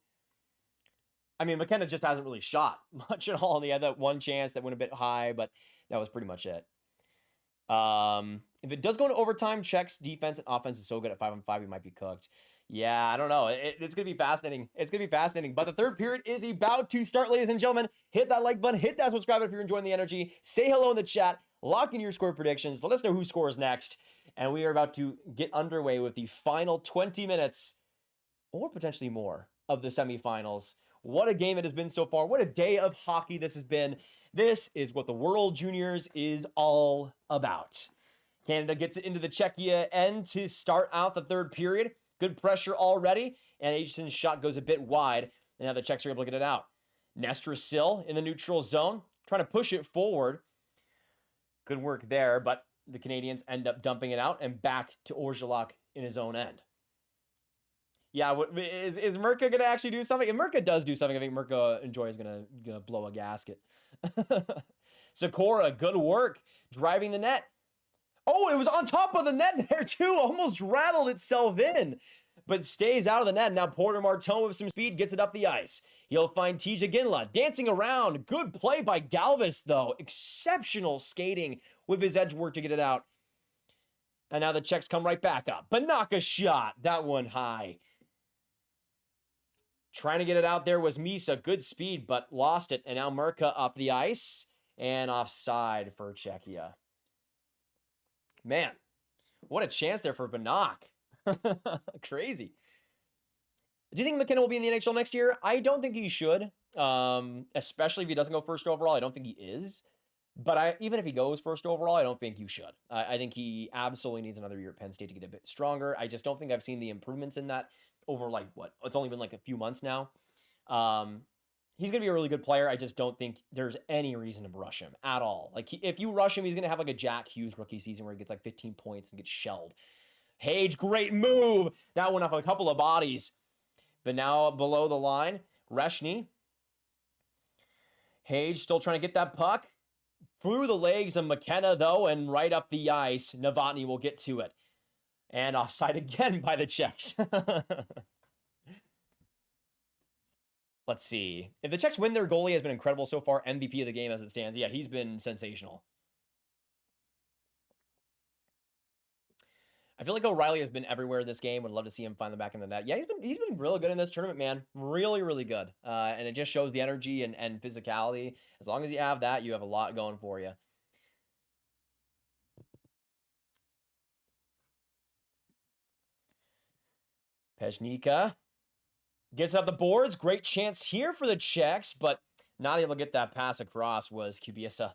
[SPEAKER 1] I mean, McKenna just hasn't really shot much at all. And he had that one chance that went a bit high, but that was pretty much it. If it does go into overtime, Czechs defense and offense is so good at 5-on-5, we might be cooked. Yeah, I don't know. It's going to be fascinating. It's going to be fascinating. But the third period is about to start, ladies and gentlemen. Hit that like button. Hit that subscribe button if you're enjoying the energy. Say hello in the chat. Lock in your score predictions. Let us know who scores next. And we are about to get underway with the final 20 minutes, or potentially more, of the semifinals. What a game it has been so far. What a day of hockey this has been. This is what the World Juniors is all about. Canada gets it into the Czechia end to start out the third period. Good pressure already, and Aitchison's shot goes a bit wide, and now the Czechs are able to get it out. Nestor Sill in the neutral zone, trying to push it forward. Good work there, but the Canadians end up dumping it out and back to Orgelock in his own end. Yeah, is Mirka gonna actually do something? If Mirka does do something, I think Mirka Enjoy is gonna blow a gasket. Sakura, good work. Driving the net. Oh, it was on top of the net there too. Almost rattled itself in. But stays out of the net. Now Porter Martone with some speed gets it up the ice. He'll find Tija Ginla dancing around. Good play by Galvis, though. Exceptional skating with his edge work to get it out. And now the Czechs come right back up. Banaka shot. That one high. Trying to get it out there was Misa. Good speed, but lost it. And now Mirka up the ice. And offside for Czechia. Man, what a chance there for Banak. Crazy. Do you think McKenna will be in the NHL next year? I don't think he should, especially if he doesn't go first overall. I don't think he is. But even if he goes first overall, I don't think you should. I think he absolutely needs another year at Penn State to get a bit stronger. I just don't think I've seen the improvements in that over, like, what? It's only been like a few months now. He's going to be a really good player. I just don't think there's any reason to rush him at all. Like, if you rush him, he's going to have like a Jack Hughes rookie season where he gets like 15 points and gets shelled. Hage, great move. That went off a couple of bodies. But now below the line, Reshny. Hage still trying to get that puck. Through the legs of McKenna, though, and right up the ice. Novotny will get to it. And offside again by the Czechs. Let's see. If the Czechs win, their goalie has been incredible so far. MVP of the game as it stands. Yeah, he's been sensational. I feel like O'Reilly has been everywhere this game. Would love to see him find the back in the net. Yeah, he's been really good in this tournament, man. Really, really good. And it just shows the energy and physicality. As long as you have that, you have a lot going for you. Pezhnika gets up the boards. Great chance here for the Czechs, but not able to get that pass across was Kubica.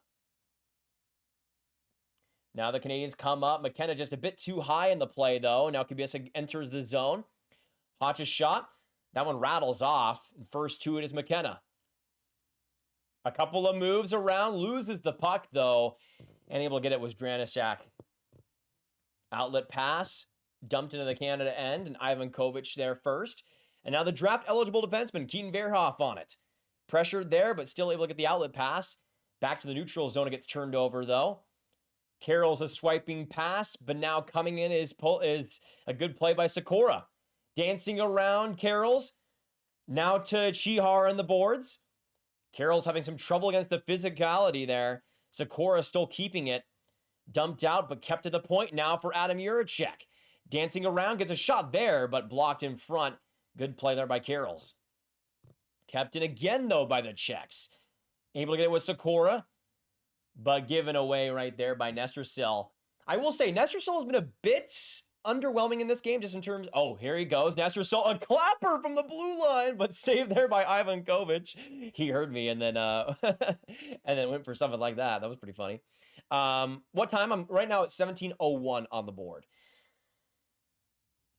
[SPEAKER 1] Now the Canadians come up. McKenna just a bit too high in the play, though. Now Kubica enters the zone. Hotch's shot. That one rattles off. First to it is McKenna. A couple of moves around. Loses the puck, though. And able to get it was Dranicek. Outlet pass. Dumped into the Canada end. And Ivan Kovic there first. And now the draft-eligible defenseman, Keaton Verhoff, on it. Pressured there, but still able to get the outlet pass. Back to the neutral zone. It gets turned over, though. Carroll's a swiping pass, but now coming in is a good play by Sakura. Dancing around Carroll's. Now to Chihar on the boards. Carroll's having some trouble against the physicality there. Sakura still keeping it. Dumped out, but kept to the point now for Adam Juracek. Dancing around, gets a shot there, but blocked in front. Good play there by Carroll's. Kept in again, though, by the Czechs. Able to get it with Sakura. But given away right there by NesterSill. I will say, NesterSill has been a bit underwhelming in this game, just in terms... Oh, here he goes. NesterSill, a clapper from the blue line, but saved there by Ivan Kovic. He heard me and then and then went for something like that. That was pretty funny. What time? I'm right now at 17:01 on the board.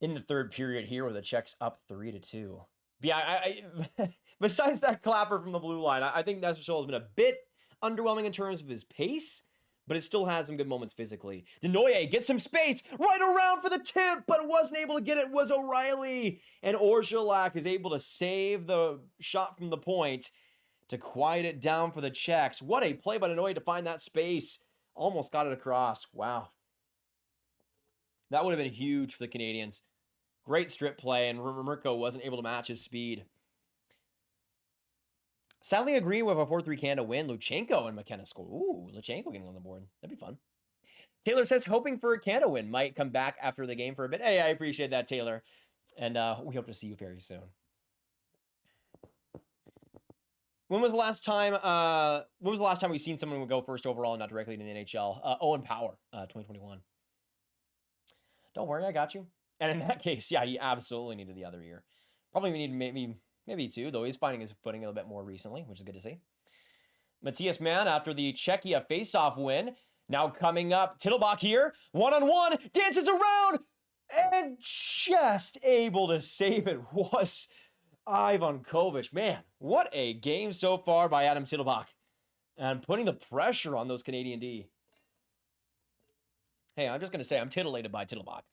[SPEAKER 1] In the third period here, where the Czechs up 3-2. But yeah, besides that clapper from the blue line, I think NesterSill has been a bit underwhelming in terms of his pace, but it still has some good moments physically. Denoye gets some space right around for the tip, but wasn't able to get it. Was O'Reilly, and Orszalak is able to save the shot from the point to quiet it down for the Czechs. What a play by Denoye to find that space. Almost got it across. Wow. That would have been huge for the Canadians. Great strip play, and Mirko wasn't able to match his speed. Sadly agree with a 4-3 Canada win. Luchenko and McKenna score. Ooh, Luchenko getting on the board. That'd be fun. Taylor says, hoping for a Canada win. Might come back after the game for a bit. Hey, I appreciate that, Taylor. And we hope to see you very soon. When was the last time we've seen someone go first overall and not directly to the NHL? Owen Power, 2021. Don't worry, I got you. And in that case, yeah, he absolutely needed the other year. Probably need maybe two, though he's finding his footing a little bit more recently, which is good to see. Matthias Mann, after the Czechia face-off win, now coming up. Tittlebach here, one-on-one, dances around, and just able to save it was Ivan Kovic. Man, what a game so far by Adam Tittlebach. And putting the pressure on those Canadian D. Hey, I'm just going to say I'm titillated by Tittlebach.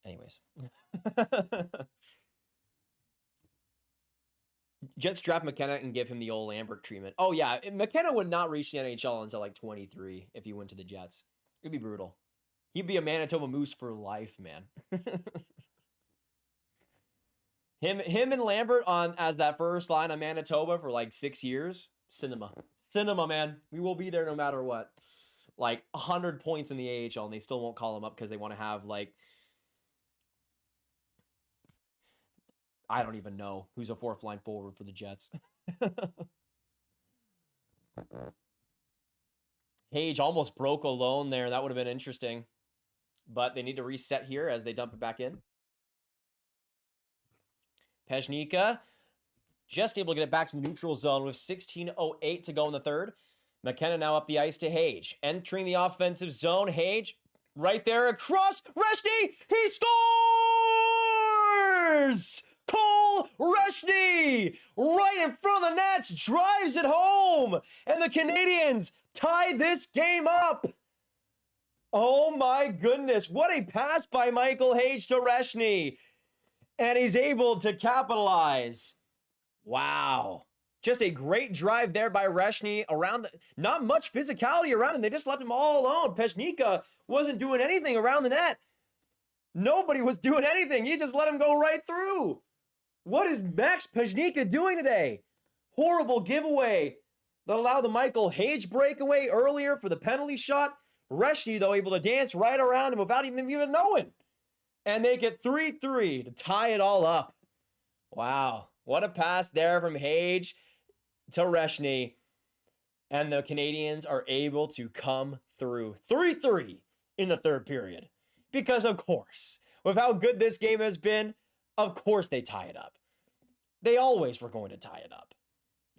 [SPEAKER 1] Anyways. Jets draft McKenna and give him the old Lambert treatment. Oh, yeah. McKenna would not reach the NHL until like 23 if he went to the Jets. It'd be brutal. He'd be a Manitoba Moose for life, man. him and Lambert on as that first line on Manitoba for like 6 years. Cinema. Cinema, man. We will be there no matter what. Like 100 points in the AHL, and they still won't call him up because they want to have like... I don't even know who's a fourth line forward for the Jets. Hage almost broke alone there. That would have been interesting. But they need to reset here as they dump it back in. Pezhnika just able to get it back to the neutral zone with 16:08 to go in the third. McKenna now up the ice to Hage. Entering the offensive zone. Hage right there across. Reshny! He scores! Cole Reshny! Right in front of the nets. Drives it home. And the Canadians tie this game up. Oh my goodness. What a pass by Michael Hage to Reshny. And he's able to capitalize. Wow. Just a great drive there by Reshny around the, not much physicality around him. They just left him all alone. Pezhnika wasn't doing anything around the net. Nobody was doing anything. He just let him go right through. What is Max Pezhnika doing today? Horrible giveaway that allowed the Michael Hage breakaway earlier for the penalty shot. Reshny, though, able to dance right around him without even knowing. And make it 3-3 to tie it all up. Wow. What a pass there from Hage to Reshny. And the Canadians are able to come through. 3-3 in the third period. Because, of course, with how good this game has been, of course they tie it up. They always were going to tie it up.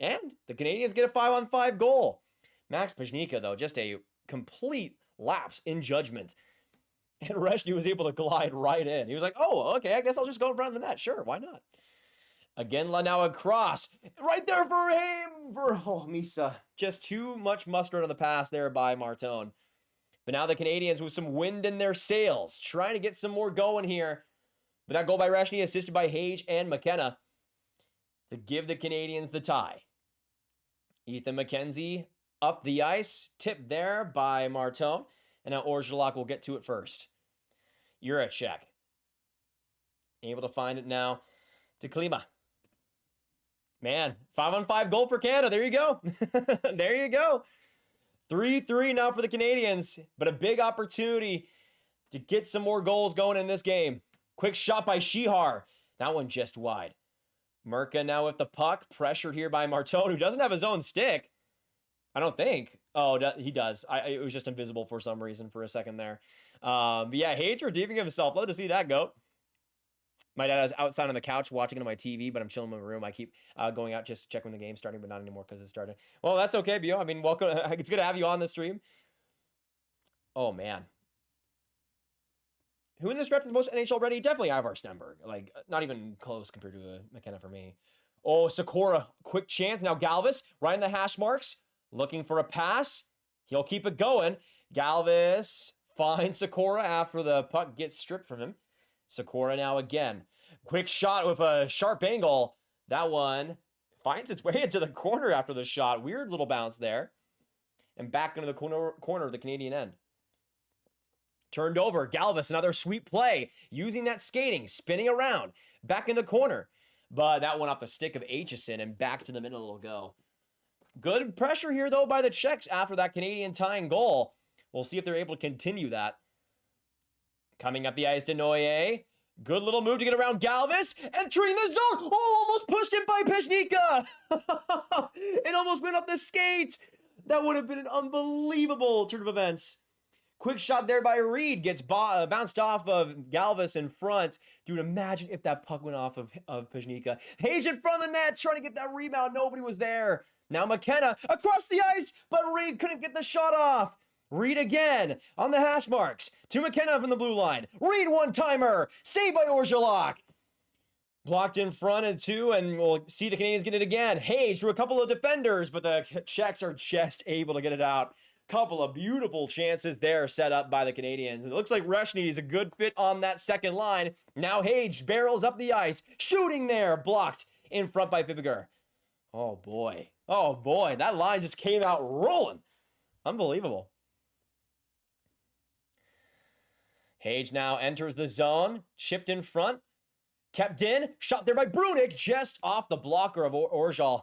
[SPEAKER 1] And the Canadians get a 5-on-5 goal. Max Pezhnika, though, just a complete lapse in judgment. And Reshny was able to glide right in. He was like, oh, okay, I guess I'll just go in front of the net. Sure, why not? Again, now across. Right there for him. Misa. Just too much mustard on the pass there by Martone. But now the Canadians with some wind in their sails. Trying to get some more going here. But that goal by Reshny assisted by Hage and McKenna to give the Canadians the tie. Ethan McKenzie up the ice. Tipped there by Martone. And now Orgelock will get to it first. Juracek. Able to find it now to Klima. Man, 5-on-5 goal for Canada. There you go. There you go. 3-3 now for the Canadians. But a big opportunity to get some more goals going in this game. Quick shot by Shihar. That one just wide. Merca now with the puck. Pressured here by Martone, who doesn't have his own stick. I don't think. Oh, he does. It was just invisible for some reason for a second there. But yeah, Hage redeeming himself. Love to see that go. My dad is outside on the couch watching it on my TV, but I'm chilling in my room. I keep going out just to check when the game's starting, but not anymore because it's starting. Well, that's okay, Bio. I mean, welcome. It's good to have you on the stream. Oh, man. Who in this draft is the most NHL ready? Definitely Ivar Stenberg. Like, not even close compared to McKenna for me. Oh, Sakura. Quick chance. Now Galvis right in the hash marks. Looking for a pass. He'll keep it going. Galvis finds Sakura after the puck gets stripped from him. Sakura now again. Quick shot with a sharp angle. That one finds its way into the corner after the shot. Weird little bounce there. And back into the corner of the Canadian end. Turned over. Galvis, another sweet play. Using that skating. Spinning around. Back in the corner. But that one off the stick of Aitchison and back to the middle it'll go. Good pressure here, though, by the Czechs after that Canadian tying goal. We'll see if they're able to continue that. Coming up the ice to Noye. Good little move to get around Galvis. Entering the zone. Oh, almost pushed in by Pezhnika. It almost went up the skate. That would have been an unbelievable turn of events. Quick shot there by Reed. Gets bounced off of Galvis in front. Dude, imagine if that puck went off of Pezhnika. Hage in front of the net, trying to get that rebound. Nobody was there. Now McKenna across the ice, but Reed couldn't get the shot off. Reed again on the hash marks to McKenna from the blue line. Reed one-timer. Saved by Orgelock. Blocked in front and two, and we'll see the Canadians get it again. Hage through a couple of defenders, but the Czechs are just able to get it out. Couple of beautiful chances there set up by the Canadians. And it looks like Reshny is a good fit on that second line. Now Hage barrels up the ice. Shooting there. Blocked in front by Fleecegerald. Oh, boy. Oh, boy. That line just came out rolling. Unbelievable. Hage now enters the zone. Chipped in front. Kept in. Shot there by Brunick. Just off the blocker of Orjalak.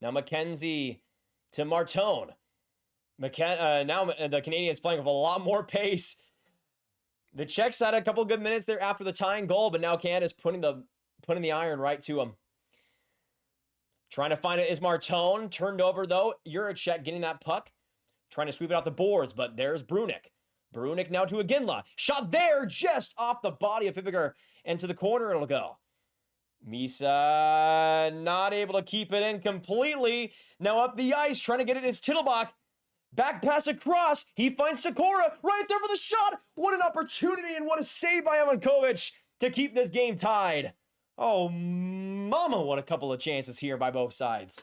[SPEAKER 1] Now McKenzie to Martone. Now the Canadians playing with a lot more pace. The Czechs had a couple good minutes there after the tying goal, but now Canada's putting the iron right to them. Trying to find it is Martone. Turned over, though. Juracek getting that puck. Trying to sweep it off the boards, but there's Brunick. Brunick now to Iginla. Shot there, just off the body of Fleecegerald. And to the corner it'll go. Misa not able to keep it in completely. Now up the ice, trying to get it is Tittlebach. Back pass across. He finds Sikora right there for the shot. What an opportunity and what a save by Evankovic to keep this game tied. Oh, mama, what a couple of chances here by both sides.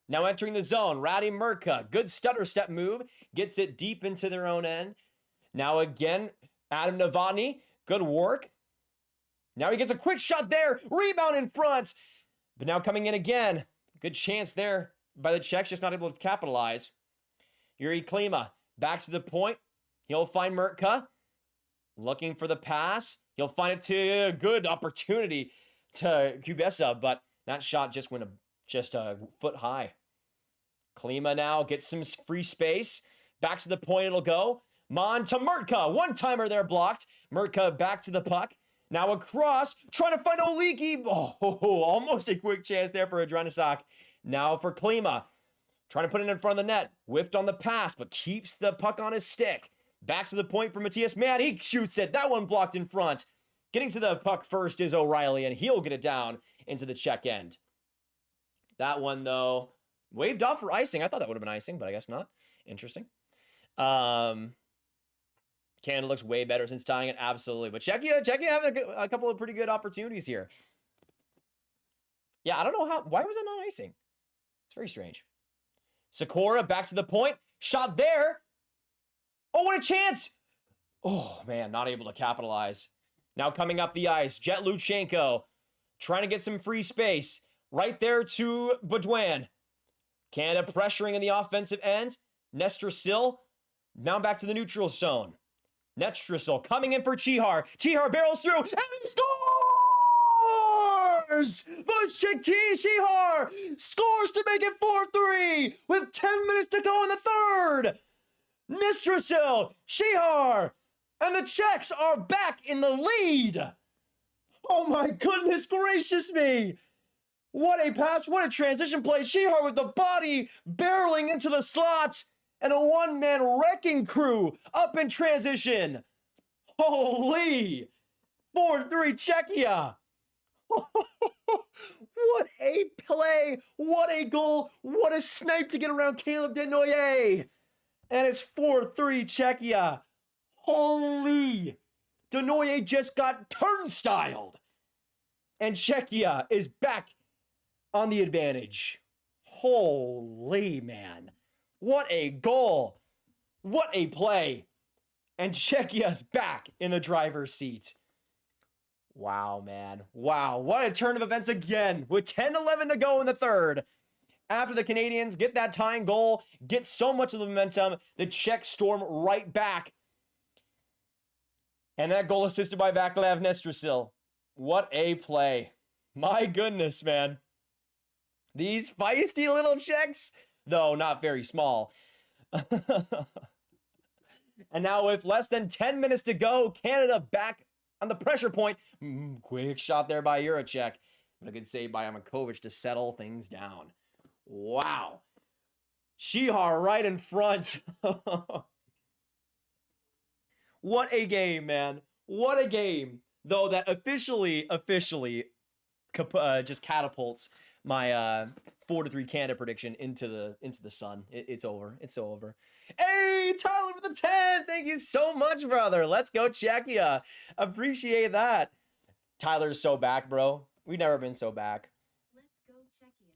[SPEAKER 1] Now entering the zone, Ratty Murka. Good stutter step move. Gets it deep into their own end. Now again, Adam Novotny. Good work. Now he gets a quick shot there. Rebound in front. But now coming in again. Good chance there by the Czechs. Just not able to capitalize. Yuri Klima. Back to the point. He'll find Murka. Looking for the pass. He'll find it to a good opportunity to Kubesa. But that shot just went just a foot high. Klima now gets some free space. Back to the point it'll go. Mon to Murka. One-timer there blocked. Murka back to the puck. Now across, trying to find Oliki. Oh, almost a quick chance there for Adrenisak. Now for Klima. Trying to put it in front of the net. Whiffed on the pass, but keeps the puck on his stick. Back to the point for Matthias Mann. He shoots it. That one blocked in front. Getting to the puck first is O'Reilly, and he'll get it down into the Czech end. That one, though, waved off for icing. I thought that would have been icing, but I guess not. Interesting. Canada looks way better since tying it, absolutely. But Czechia having a couple of pretty good opportunities here. Yeah, I don't know why was that not icing? It's very strange. Sikora back to the point. Shot there. Oh, what a chance. Oh, man, not able to capitalize. Now coming up the ice, Jet Luchenko trying to get some free space. Right there to Baudouin. Canada pressuring in the offensive end. Nestrasil now back to the neutral zone. Nestrasil coming in for Chihar. Chihar barrels through and he scores! Voicek Chihar scores to make it 4-3 with 10 minutes to go in the third. Nestrasil, Chihar, and the Czechs are back in the lead. Oh my goodness gracious me. What a pass, what a transition play. Chihar with the body barreling into the slot. And a one-man wrecking crew up in transition. Holy! 4-3 Czechia. What a play. What a goal. What a snipe to get around Caleb Denoyer. And it's 4-3 Czechia. Holy! Denoyer just got turnstyled. And Czechia is back on the advantage. Holy man. What a goal. What a play. And Czechia's back in the driver's seat. Wow, man. Wow. What a turn of events again. With 10-11 to go in the third. After the Canadians get that tying goal, get so much of the momentum, the Czechs storm right back. And that goal assisted by Vaclav Nestrasil. What a play. My goodness, man. These feisty little Czechs, though not very small. And now with less than 10 minutes to go, Canada back on the pressure point. Quick shot there by Juracek. But a good save by Amakovic to settle things down. Wow. Chihar right in front. What a game, man. What a game. Though that officially just catapults my 4-3 Canada prediction into the sun. It's over. It's so over. Hey, Tyler with the 10. Thank you so much, brother. Let's go Czechia. Appreciate that. Tyler's so back, bro. We've never been so back.
[SPEAKER 2] Let's go Czechia.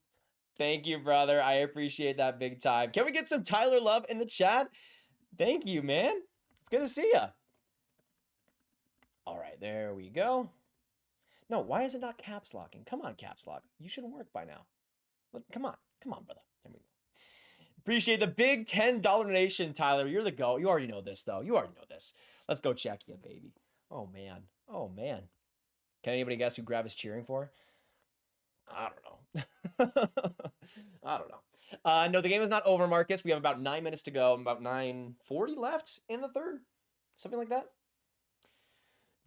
[SPEAKER 1] Thank you, brother. I appreciate that big time. Can we get some Tyler love in the chat? Thank you, man. It's good to see ya. All right, there we go. No, why is it not caps locking? Come on, caps lock. You should work by now. Come on, brother. There we go. Appreciate the big $10 donation, Tyler. You're the GOAT. You already know this, though. You already know this. Let's go Czechia, baby. Oh, man. Oh, man. Can anybody guess who Grav is cheering for? I don't know. I don't know. No, the game is not over, Marcus. We have about 9 minutes to go. About 9:40 left in the third. Something like that.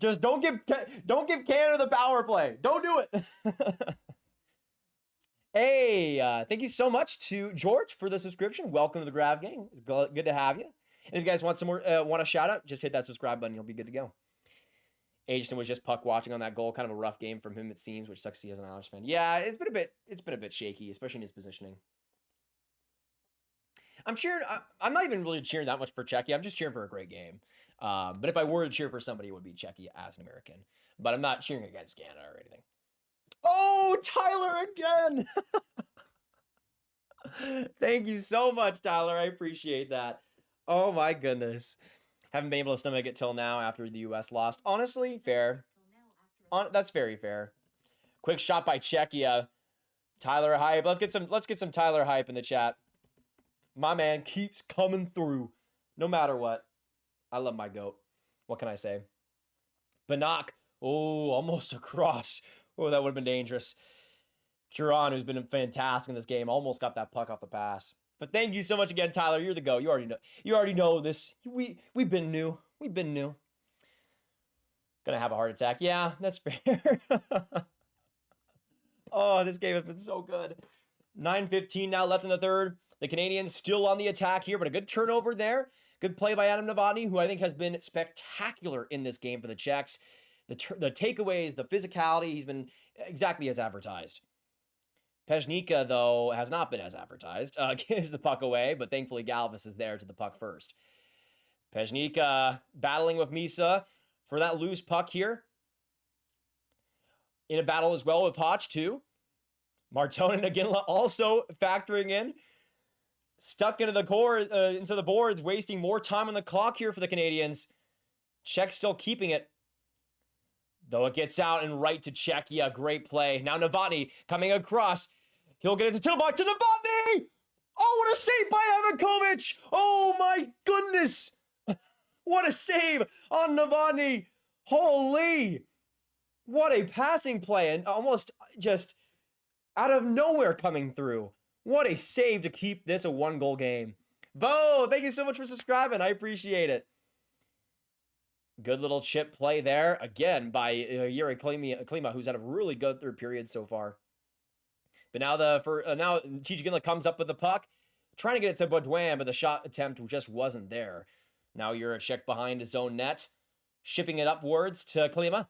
[SPEAKER 1] Just don't give Canada the power play. Don't do it. Hey, thank you so much to George for the subscription. Welcome to the Grav Gang. It's good to have you. And if you guys want some more, want a shout out, just hit that subscribe button. You'll be good to go. Agerson was just puck watching on that goal. Kind of a rough game from him, it seems, which sucks to see as an Irish fan. Yeah, it's been a bit shaky, especially in his positioning. I'm cheering. I'm not even really cheering that much for Czechia. I'm just cheering for a great game. But if I were to cheer for somebody, it would be Czechia as an American. But I'm not cheering against Canada or anything. Oh, Tyler again! Thank you so much, Tyler. I appreciate that. Oh my goodness. Haven't been able to stomach it till now after the U.S. lost. Honestly, fair. That's very fair. Quick shot by Czechia. Tyler hype. Let's get some Tyler hype in the chat. My man keeps coming through, no matter what. I love my GOAT. What can I say? Banach. Oh, almost across. Oh, that would have been dangerous. Curon, who's been fantastic in this game, almost got that puck off the pass. But thank you so much again, Tyler. You're the GOAT. You already know this. We've been new. Gonna have a heart attack. Yeah, that's fair. Oh, this game has been so good. 9:15 now left in the third. The Canadians still on the attack here, but a good turnover there. Good play by Adam Novotny, who I think has been spectacular in this game for the Czechs. The takeaways, the physicality, he's been exactly as advertised. Pezhnika, though, has not been as advertised. Gives the puck away, but thankfully Galvis is there to the puck first. Pezhnika battling with Misa for that loose puck here. In a battle as well with Hotch, too. Martonen again also factoring in. Stuck into the boards, wasting more time on the clock here for the Canadians. Czech still keeping it. Though it gets out and right to Czechia. Great play. Now Novotny coming across. He'll get it to Tilbach to Novotny! Oh, what a save by Ivankovic! Oh my goodness! What a save on Novotny! Holy! What a passing play, and almost just out of nowhere coming through. What a save to keep this a one-goal game. Bo, thank you so much for subscribing. I appreciate it. Good little chip play there, again, by Yuri Klima, who's had a really good third period so far. But now now Chichigina comes up with the puck, trying to get it to Baudouin, but the shot attempt just wasn't there. Now Juracek behind his own net, shipping it upwards to Klima.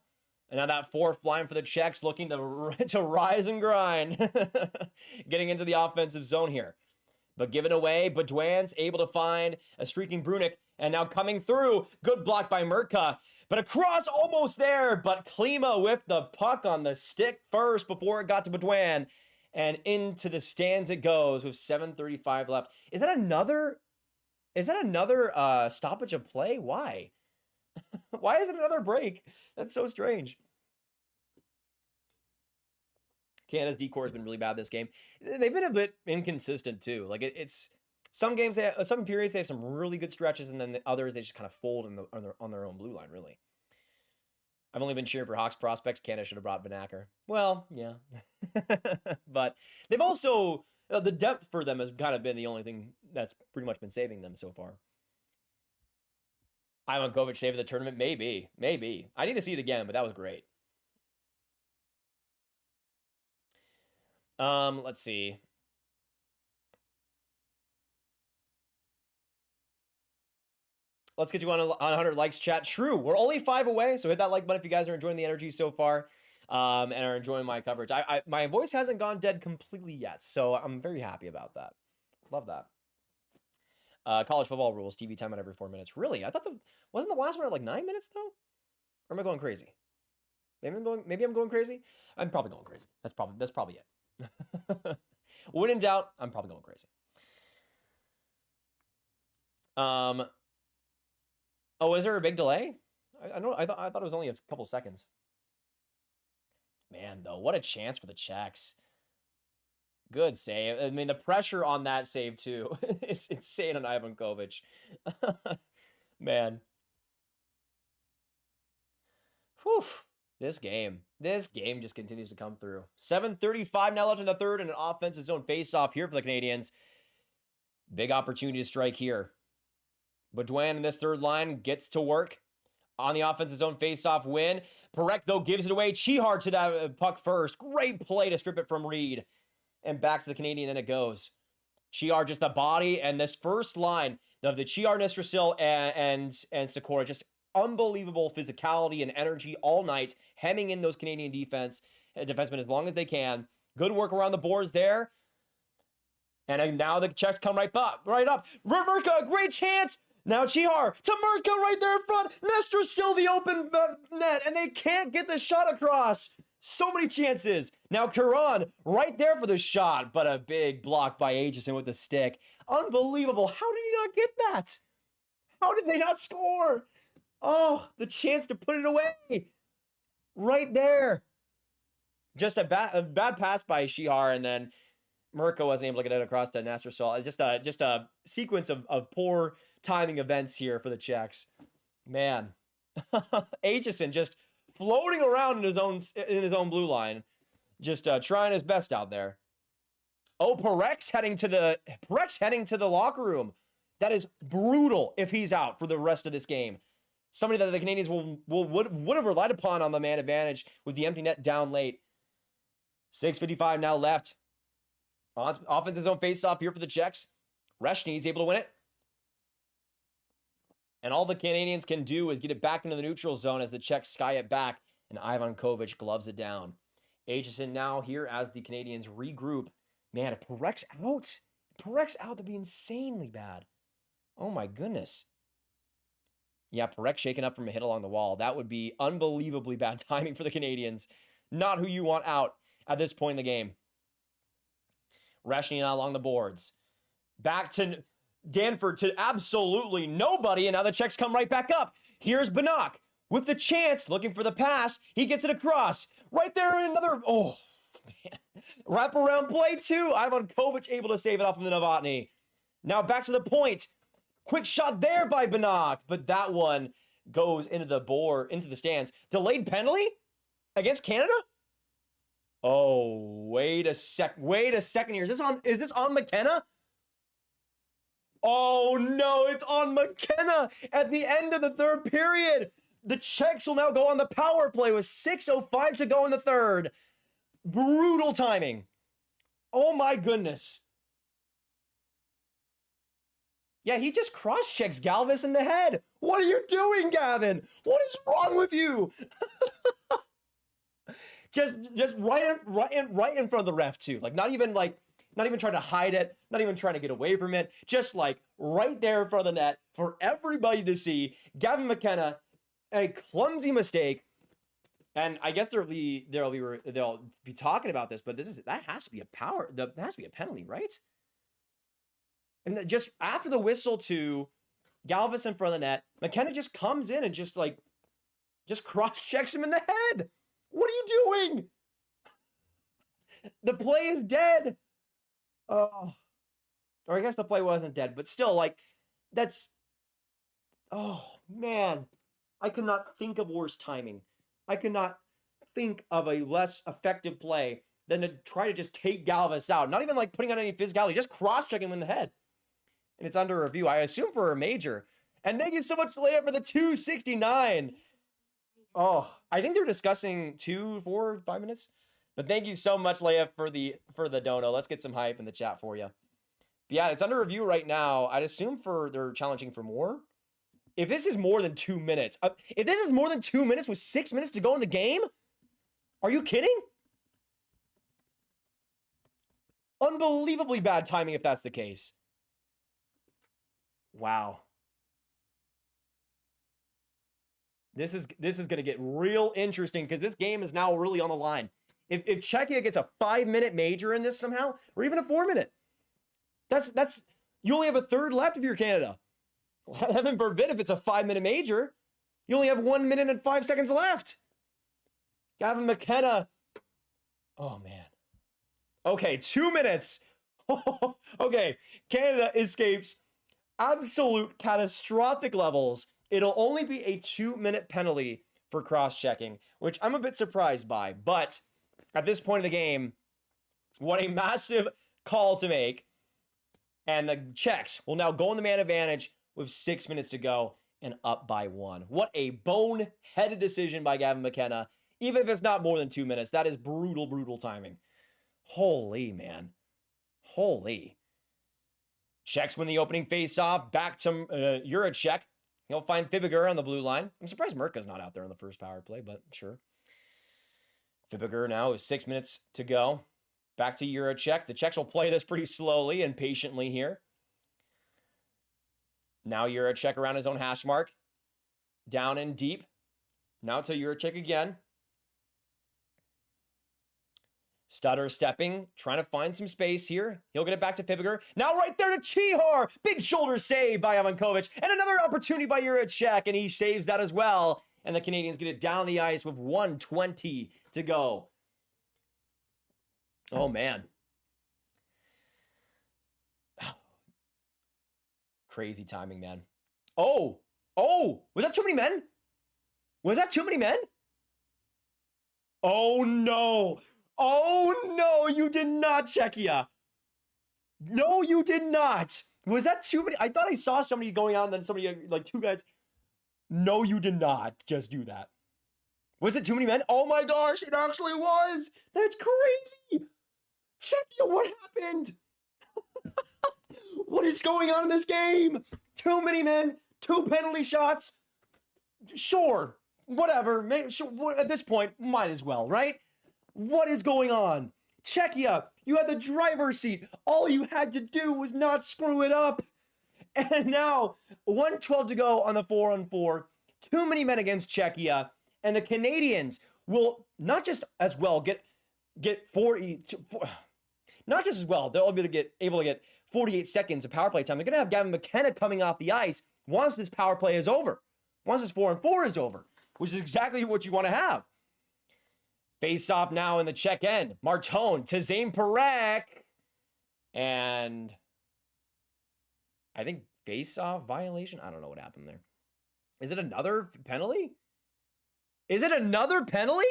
[SPEAKER 1] And now that fourth line for the Czechs looking to rise and grind. Getting into the offensive zone here. But given away, Baudouin's able to find a streaking Brunick. And now coming through, good block by Murka. But across, almost there. But Klima with the puck on the stick first before it got to Baudouin. And into the stands it goes with 7:35 left. Is that another stoppage of play? Why? Why is it another break? That's so strange. Canada's decor has been really bad this game. They've been a bit inconsistent too. Like it's some games, some periods they have some really good stretches, and then the others they just kind of fold on their own blue line. Really, I've only been cheering for Hawks prospects. Canada should have brought Banacker. Well, yeah, but they've also the depth for them has kind of been the only thing that's pretty much been saving them so far. Ivankovic saving the tournament, maybe. I need to see it again, but that was great. Let's see. Let's get you on 100 likes, chat. True, we're only 5 away, so hit that like button if you guys are enjoying the energy so far, and are enjoying my coverage. My voice hasn't gone dead completely yet, so I'm very happy about that. Love that. College football rules, TV time at every 4 minutes. Really? I thought wasn't the last one at like 9 minutes though? Or am I going crazy? Maybe I'm going crazy. I'm probably going crazy. That's probably it. When in doubt, I'm probably going crazy. Oh, is there a big delay? I thought it was only a couple seconds. Man, though, what a chance for the Czechs. Good save. I mean, the pressure on that save, too, is insane on Ivan Kovic. Man. Whew. This game just continues to come through. 7:35 now left in the third, and an offensive zone face-off here for the Canadians. Big opportunity to strike here. Baudouin in this third line gets to work on the offensive zone face-off win. Perek, though, gives it away. Chihar to that puck first. Great play to strip it from Reed. And back to the Canadian, and it goes. Chihar just the body, and this first line of the Chihar, Nestrasil, and Sikora, just unbelievable physicality and energy all night, hemming in those Canadian defensemen as long as they can. Good work around the boards there. And now the Czechs come right up. Murka, great chance. Now Chihar to Murka right there in front. Nestrasil the open net, and they can't get the shot across. So many chances. Now Caron right there for the shot, but a big block by Aitchison with the stick. Unbelievable. How did he not get that? How did they not score? Oh, the chance to put it away. Right there. Just a bad pass by Chihar, and then Murka wasn't able to get it across to Nestrasil. Just a sequence of poor timing events here for the Czechs. Man. Aitchison just floating around in his own blue line, just trying his best out there. Oh, Perek's heading to the locker room. That is brutal if he's out for the rest of this game. Somebody that the Canadians would have relied upon on the man advantage with the empty net down late. 6:55 now left. Offensive zone face-off here for the Czechs. Reshny is able to win it. And all the Canadians can do is get it back into the neutral zone as the Czechs sky it back, and Ivan Kovic gloves it down. Aitchison now here as the Canadians regroup. Man, if Perek's out. That'd be insanely bad. Oh my goodness. Yeah, Perek shaken up from a hit along the wall. That would be unbelievably bad timing for the Canadians. Not who you want out at this point in the game. Reshny now along the boards. Back to Danford to absolutely nobody, and now the Czechs come right back up. Here's Banach with the chance, looking for the pass. He gets it across. Right there, another, oh, man. Wraparound play, too. Ivan Kovic able to save it off of the Novotny. Now back to the point. Quick shot there by Banach, but that one goes into the stands. Delayed penalty against Canada? Oh, wait a second here. Is this on McKenna? Oh no, it's on McKenna at the end of the third period. The Czechs will now go on the power play with 6:05 to go in the third. Brutal timing. Oh my goodness. Yeah, he just cross-checks Galvis in the head. What are you doing, Gavin? What is wrong with you? just right in front of the ref too. Like not even trying to hide it, not even trying to get away from it. Just like right there in front of the net for everybody to see. Gavin McKenna, a clumsy mistake. And I guess they'll be talking about this, but that has to be a penalty, right? And just after the whistle to Galvis in front of the net, McKenna just comes in and just cross-checks him in the head. What are you doing? The play is dead. Oh. Or I guess the play wasn't dead, but still, oh, man. I could not think of worse timing. I could not think of a less effective play than to try to just take Galvis out. Not even putting on any physicality, just cross-checking him in the head. And it's under review, I assume for a major. And thank you so much, Leia, for the 269. Oh, I think they're discussing 2, 4, 5 minutes. But thank you so much, Leia, for the dono. Let's get some hype in the chat for you. But yeah, it's under review right now. I'd assume they're challenging for more. If this is more than 2 minutes, if this is more than 2 minutes with 6 minutes to go in the game, are you kidding? Unbelievably bad timing if that's the case. Wow. This is going to get real interesting because this game is now really on the line. If Czechia gets a 5-minute major in this somehow, or even a 4-minute, that's you only have a third left if you're Canada. Heaven forbid if it's a 5-minute major, you only have 1 minute and 5 seconds left. Gavin McKenna. Oh man. Okay, 2 minutes. Okay, Canada escapes absolute catastrophic levels. It'll only be a 2-minute penalty for cross-checking, which I'm a bit surprised by. But at this point in the game, what a massive call to make. And the Czechs will now go on the man advantage with 6 minutes to go and up by 1. What a boneheaded decision by Gavin McKenna. Even if it's not more than 2 minutes, that is brutal, brutal timing. Holy, man. Holy. Czechs win the opening face-off. Back to Juracek. He'll find Fleecegerald on the blue line. I'm surprised Mirka's not out there on the first power play, but sure. Fleecegerald now with 6 minutes to go. Back to Juracek. The Czechs will play this pretty slowly and patiently here. Now Juracek around his own hash mark. Down and deep. Now to Juracek again. Stutter stepping, trying to find some space here. He'll get it back to Fleecegerald. Now right there to Chihar. Big shoulder save by Ivankovic. And another opportunity by Juracek, and he saves that as well. And the Canadians get it down the ice with 1:20 to go. Oh, man. Crazy timing, man. Oh, was that too many men? Was that too many men? Oh, no. Oh, no, you did not, Czechia. No, you did not. Was that too many? I thought I saw somebody going out and then somebody, like 2 guys. No, you did not just do that. Was it too many men? Oh my gosh, it actually was. That's crazy. Czechia, what happened? What is going on in this game? Too many men, 2 penalty shots. Sure, whatever. Maybe, sure, at this point, might as well, right? What is going on? Czechia, you had the driver's seat. All you had to do was not screw it up. And now, 1:12 to go on the 4-on-4. Too many men against Czechia. And the Canadians will not just as well get 40... Not just as well, they'll be able to get 48 seconds of power play time. They're going to have Gavin McKenna coming off the ice once this power play is over. Once this 4-on-4 is over, which is exactly what you want to have. Face off now in the Czech end. Martone to Zane Perek. And I think face off violation. I don't know what happened there. Is it another penalty? Is it another penalty?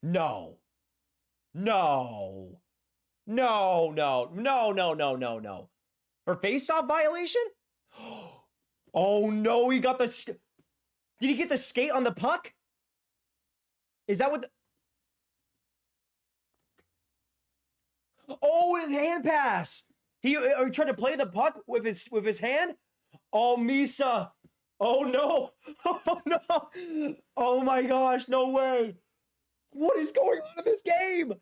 [SPEAKER 1] No. No. No, no, no, no, no, no, no. For face-off violation? Oh, no, he got the... Did he get the skate on the puck? Is that what the... Oh, his hand pass. He tried to play the puck with his hand? Oh, Misa. Oh, no. Oh, no. Oh, my gosh. No way. What is going on in this game?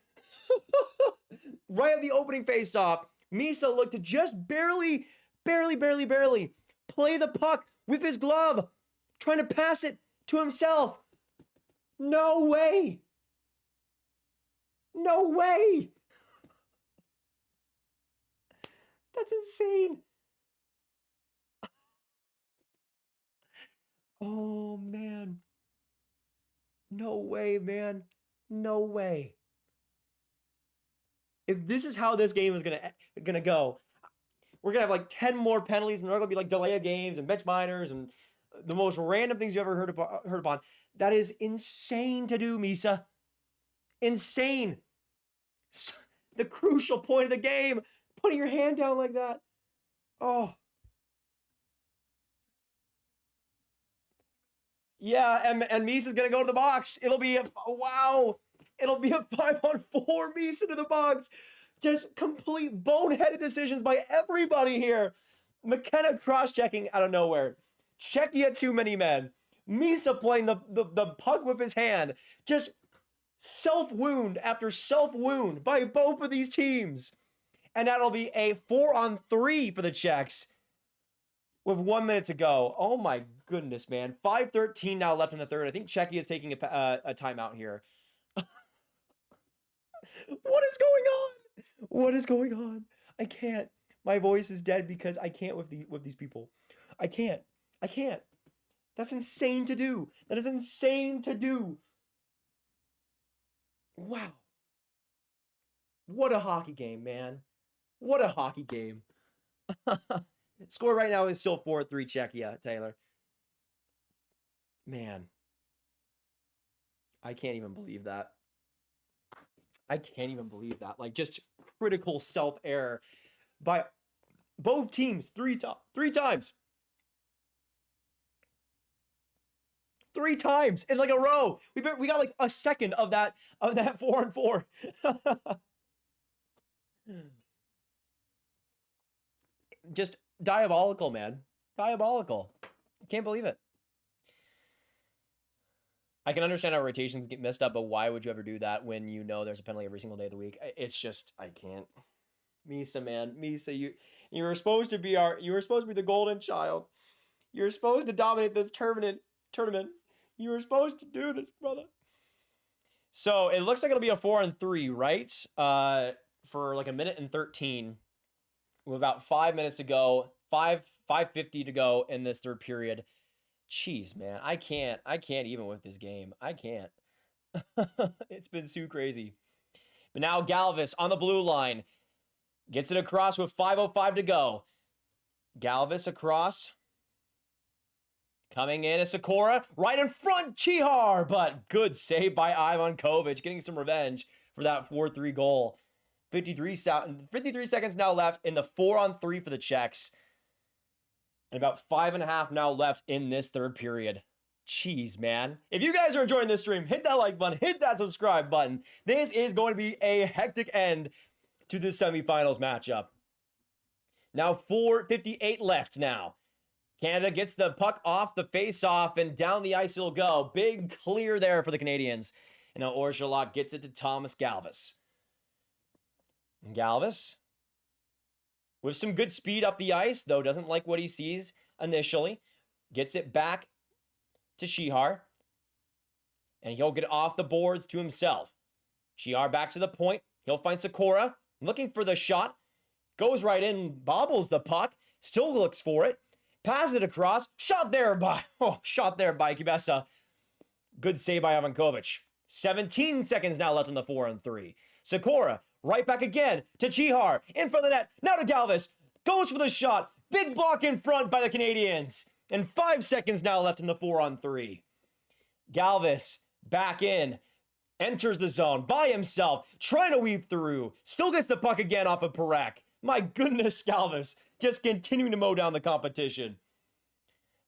[SPEAKER 1] Right at the opening face-off, Misa looked to just barely play the puck with his glove, trying to pass it to himself. No way. No way. That's insane. Oh, man. No way, man. No way. If this is how this game is gonna go, we're gonna have like 10 more penalties, and they're gonna be like delay of games and bench minors and the most random things you ever heard upon. That is insane to do, Misa. Insane. The crucial point of the game, putting your hand down like that. Oh. Yeah, and Misa's gonna go to the box. It'll be wow. It'll be a 5-on-4 Misa to the box. Just complete boneheaded decisions by everybody here. McKenna cross-checking out of nowhere. Czechia too many men. Misa playing the puck with his hand. Just self-wound after self-wound by both of these teams. And that'll be a 4-on-3 for the Czechs. with 1 minute to go. Oh my goodness, man. 5:13 now left in the third. I think Czechia is taking a timeout here. What is going on? What is going on? I can't. My voice is dead because I can't with these people. I can't. I can't. That's insane to do. That is insane to do. Wow. What a hockey game, man. What a hockey game. Score right now is still 4-3 Czechia, Taylor. Man. I can't even believe that. I can't even believe that. Like, just critical self-error by both teams three times. 3 times in like a row. We got like a second of that 4-on-4. Just diabolical, man. Diabolical. I can't believe it. I can understand how rotations get messed up, but why would you ever do that when you know there's a penalty every single day of the week? It's just, I can't. Misa, man. Misa, you were supposed to be the golden child. You were supposed to dominate this tournament. You were supposed to do this, brother. So it looks like it'll be a 4-on-3, right? For like 1:13, with about 5 minutes to go, 5:50 to go in this third period. Jeez, man, I can't even with this game. I can't. It's been too crazy. But now Galvis on the blue line gets it across with 5:05 to go. Galvis across. Coming in is Sakura, right in front, Chihar, but good save by Ivan Kovic, getting some revenge for that 4-3 goal. 53 seconds now left in the 4-on-3 for the Czechs. And about 5.5 now left in this third period. Jeez, man. If you guys are enjoying this stream, hit that like button, hit that subscribe button. This is going to be a hectic end to this semifinals matchup. Now 4:58 left now. Canada gets the puck off the face-off, and down the ice it'll go. Big clear there for the Canadians. And now Orgelat gets it to Thomas Galvis. And Galvis, with some good speed up the ice, though doesn't like what he sees initially. Gets it back to Chihar. And he'll get it off the boards to himself. Chihar back to the point. He'll find Sakura. Looking for the shot. Goes right in, bobbles the puck. Still looks for it. Passes it across. Shot there by Kibesa. Good save by Ivan Kovic. 17 seconds now left on the 4-on-3. Sakura, right back again to Chihar. In front of the net. Now to Galvis. Goes for the shot. Big block in front by the Canadians. And 5 seconds now left in the 4-on-3. Galvis back in. Enters the zone by himself. Trying to weave through. Still gets the puck again off of Parekh. My goodness, Galvis. Just continuing to mow down the competition.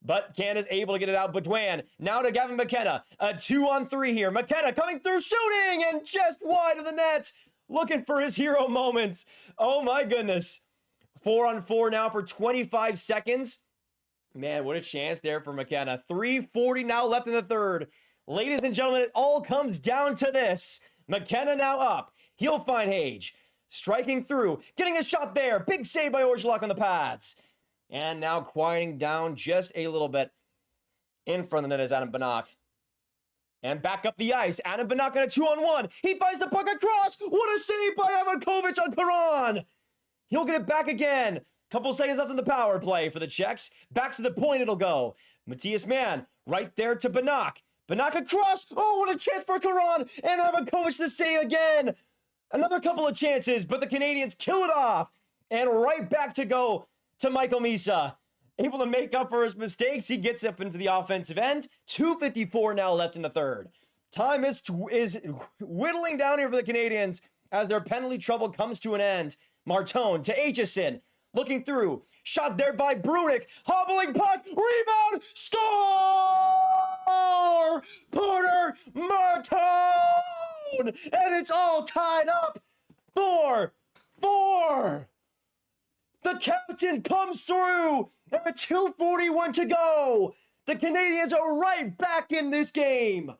[SPEAKER 1] But Canada's able to get it out. Baudouin now to Gavin McKenna. A 2-on-3 here. McKenna coming through, shooting, and just wide of the net. Looking for his hero moment. Oh my goodness. 4-on-4 now for 25 seconds. Man, what a chance there for McKenna. 3:40 now left in the third. Ladies and gentlemen, it all comes down to this. McKenna now up. He'll find Hage. Striking through, getting a shot there. Big save by Orgelat on the pads. And now quieting down just a little bit. In front of the net is Adam Banach. And back up the ice. Adam Banach on a 2-on-1. He finds the puck across. What a save by Ivan Kovic on Karan. He'll get it back again. Couple seconds left in the power play for the Czechs. Back to the point it'll go. Matthias Mann right there to Banach. Banach across. Oh, what a chance for Karan. And Ivan Kovic the save again. Another couple of chances, but the Canadians kill it off. And right back to go to Michael Misa. Able to make up for his mistakes. He gets up into the offensive end. 2:54 now left in the third. Time is whittling down here for the Canadians as their penalty trouble comes to an end. Martone to Aitchison. Looking through. Shot there by Brunick. Hobbling puck. Rebound. Score! Porter Martone! And it's all tied up. 4-4. The captain comes through. And with 2:41 to go. The Canadians are right back in this game.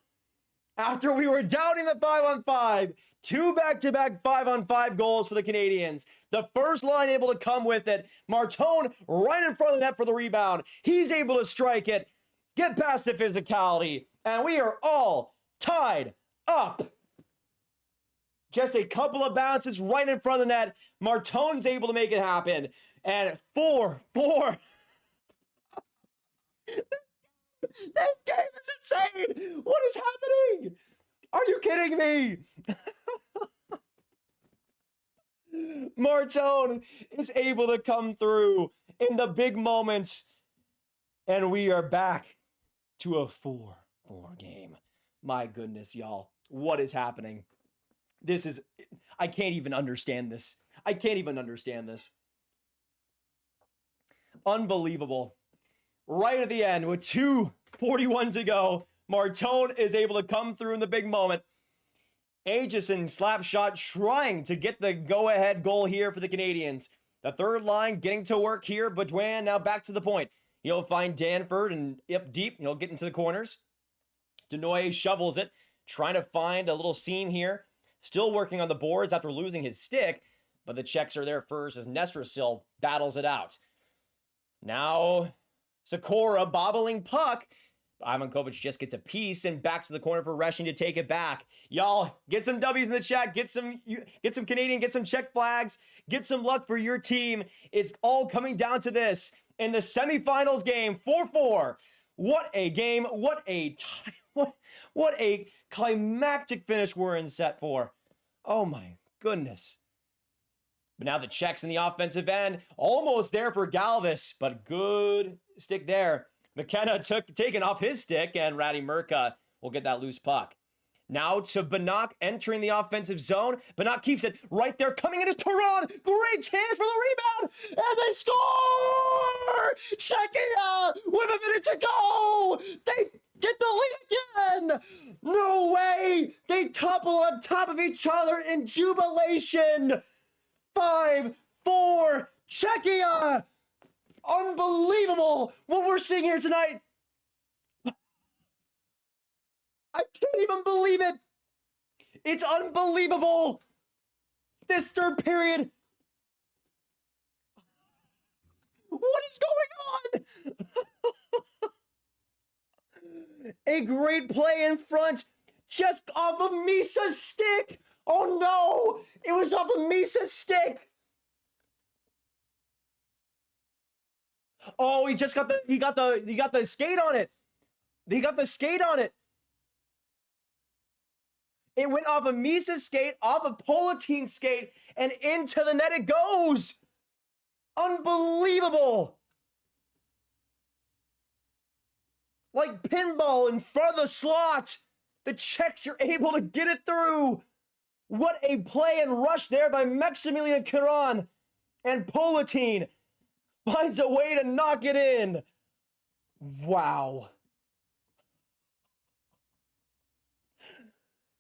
[SPEAKER 1] After we were down in the 5-on-5, 2 back-to-back 5-on-5 goals for the Canadians. The first line able to come with it. Martone right in front of the net for the rebound. He's able to strike it, get past the physicality, and we are all tied up. Just a couple of bounces right in front of the net. Martone's able to make it happen. And 4-4. This game is insane! What is happening? Are you kidding me? Martone is able to come through in the big moments. And we are back to a 4-4 game. My goodness, y'all. What is happening? This is... I can't even understand this. I can't even understand this. Unbelievable. Right at the end, with 2:41 to go, Martone is able to come through in the big moment. Aitchison slap shot trying to get the go-ahead goal here for the Canadians. The third line getting to work here. Baudouin now back to the point. He'll find Danford and up deep. He'll get into the corners. Denoy shovels it, trying to find a little seam here. Still working on the boards after losing his stick, but the checks are there first as Nestrasil battles it out. Now... Sakura bobbling puck. Ivankovic just gets a piece and back to the corner for Rushing to take it back. Y'all, get some W's in the chat. Get some Canadian, get some Czech flags. Get some luck for your team. It's all coming down to this. In the semifinals game, 4-4. What a game. What a climactic finish we're in set for. Oh my goodness. But now the Czechs in the offensive end. Almost there for Galvis, but good stick there. McKenna taken off his stick, and Ratty Murka will get that loose puck. Now to Banach entering the offensive zone. Banach keeps it right there. Coming in is Perron. Great chance for the rebound. And they score! Czechia with a minute to go. They get the lead again. No way. They topple on top of each other in jubilation. 5-4 Czechia. Unbelievable what we're seeing here tonight. I can't even believe it. It's unbelievable. This third period. What is going on? A great play in front, just off of Misa's stick. Oh no, it was off of Misa's stick. Oh, he got the skate on it. He got the skate on it. It went off of Misa's skate, off of Polatine's skate, and into the net it goes. Unbelievable. Like pinball in front of the slot. The Czechs are able to get it through. What a play and rush there by Maximilian Caron. And Polatine finds a way to knock it in. Wow.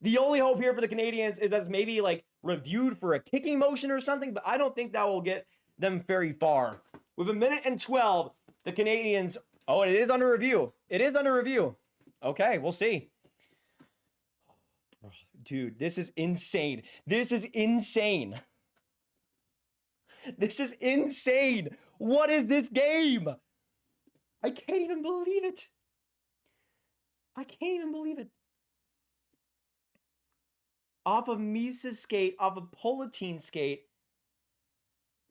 [SPEAKER 1] The only hope here for the Canadians is that's maybe like reviewed for a kicking motion or something, but I don't think that will get them very far. With 1:12, the Canadians... Oh, it is under review. It is under review. Okay, we'll see. Dude, this is insane. This is insane. This is insane. What is this game? I can't even believe it. I can't even believe it. Off of Misa's skate, off of Polatine's skate.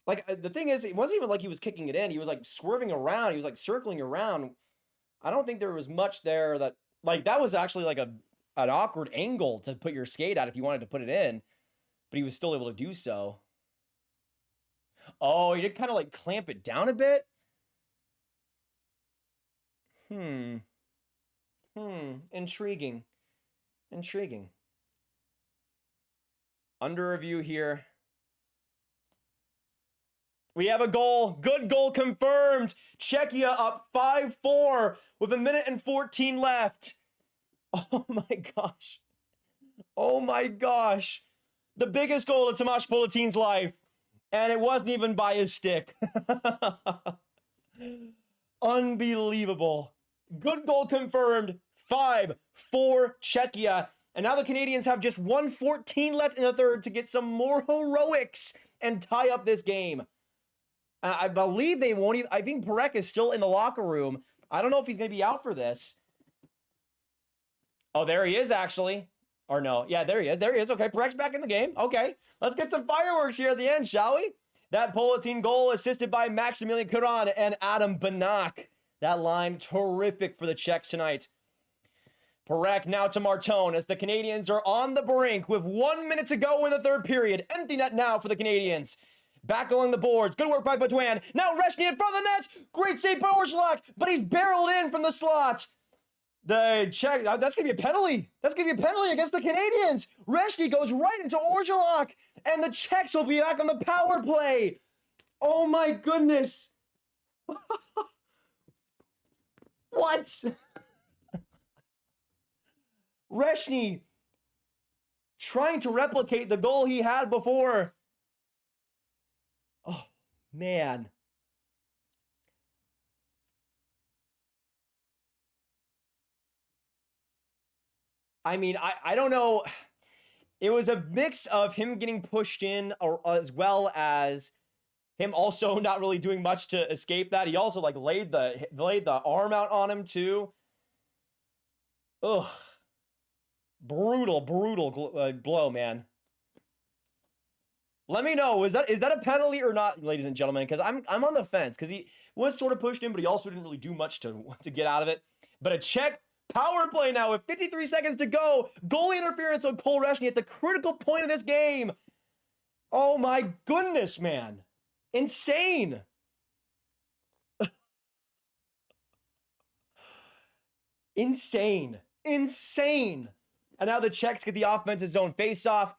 [SPEAKER 1] Like, the thing is, it wasn't even like he was kicking it in. He was, like, swerving around. He was, like, circling around. I don't think there was much there that... Like, that was actually, like, an awkward angle to put your skate at if you wanted to put it in. But he was still able to do so. Oh, he did kind of, like, clamp it down a bit? Intriguing. Intriguing. Under review here. We have a goal. Good goal confirmed. Czechia up 5-4 with 1:14 left. Oh my gosh. Oh my gosh. The biggest goal of Tomasz Polatine's life. And it wasn't even by his stick. Unbelievable. Good goal confirmed. 5-4 Czechia. And now the Canadians have just 1:14 left in the third to get some more heroics and tie up this game. I believe they won't even... I think Perek is still in the locker room. I don't know if he's going to be out for this. Oh, there he is, actually. Or no. Yeah, there he is. There he is. Okay, Perek's back in the game. Okay, let's get some fireworks here at the end, shall we? That Politin goal assisted by Maximilian Curon and Adam Banak. That line, terrific for the Czechs tonight. Perek now to Martone as the Canadians are on the brink with 1 minute to go in the third period. Empty net now for the Canadians. Back along the boards. Good work by Baudouin. Now Reshny in front of the net. Great save by Orszlak, but he's barreled in from the slot. The Czech, that's going to be a penalty. That's going to be a penalty against the Canadians. Reshny goes right into Orszlak, and the Czechs will be back on the power play. Oh my goodness. What? Reshny trying to replicate the goal he had before. Oh, man. I mean, I don't know. It was a mix of him getting pushed in as well as him also not really doing much to escape that. He also like laid the arm out on him too. Ugh. Brutal blow, man. Let me know, is that a penalty or not, ladies and gentlemen? Because I'm on the fence, because he was sort of pushed in, but he also didn't really do much to get out of it. But a Czech power play now with 53 seconds to go. Goalie interference on Cole Reshny at the critical point of this game. Oh my goodness, man. Insane. Insane. Insane. And now the Czechs get the offensive zone face-off.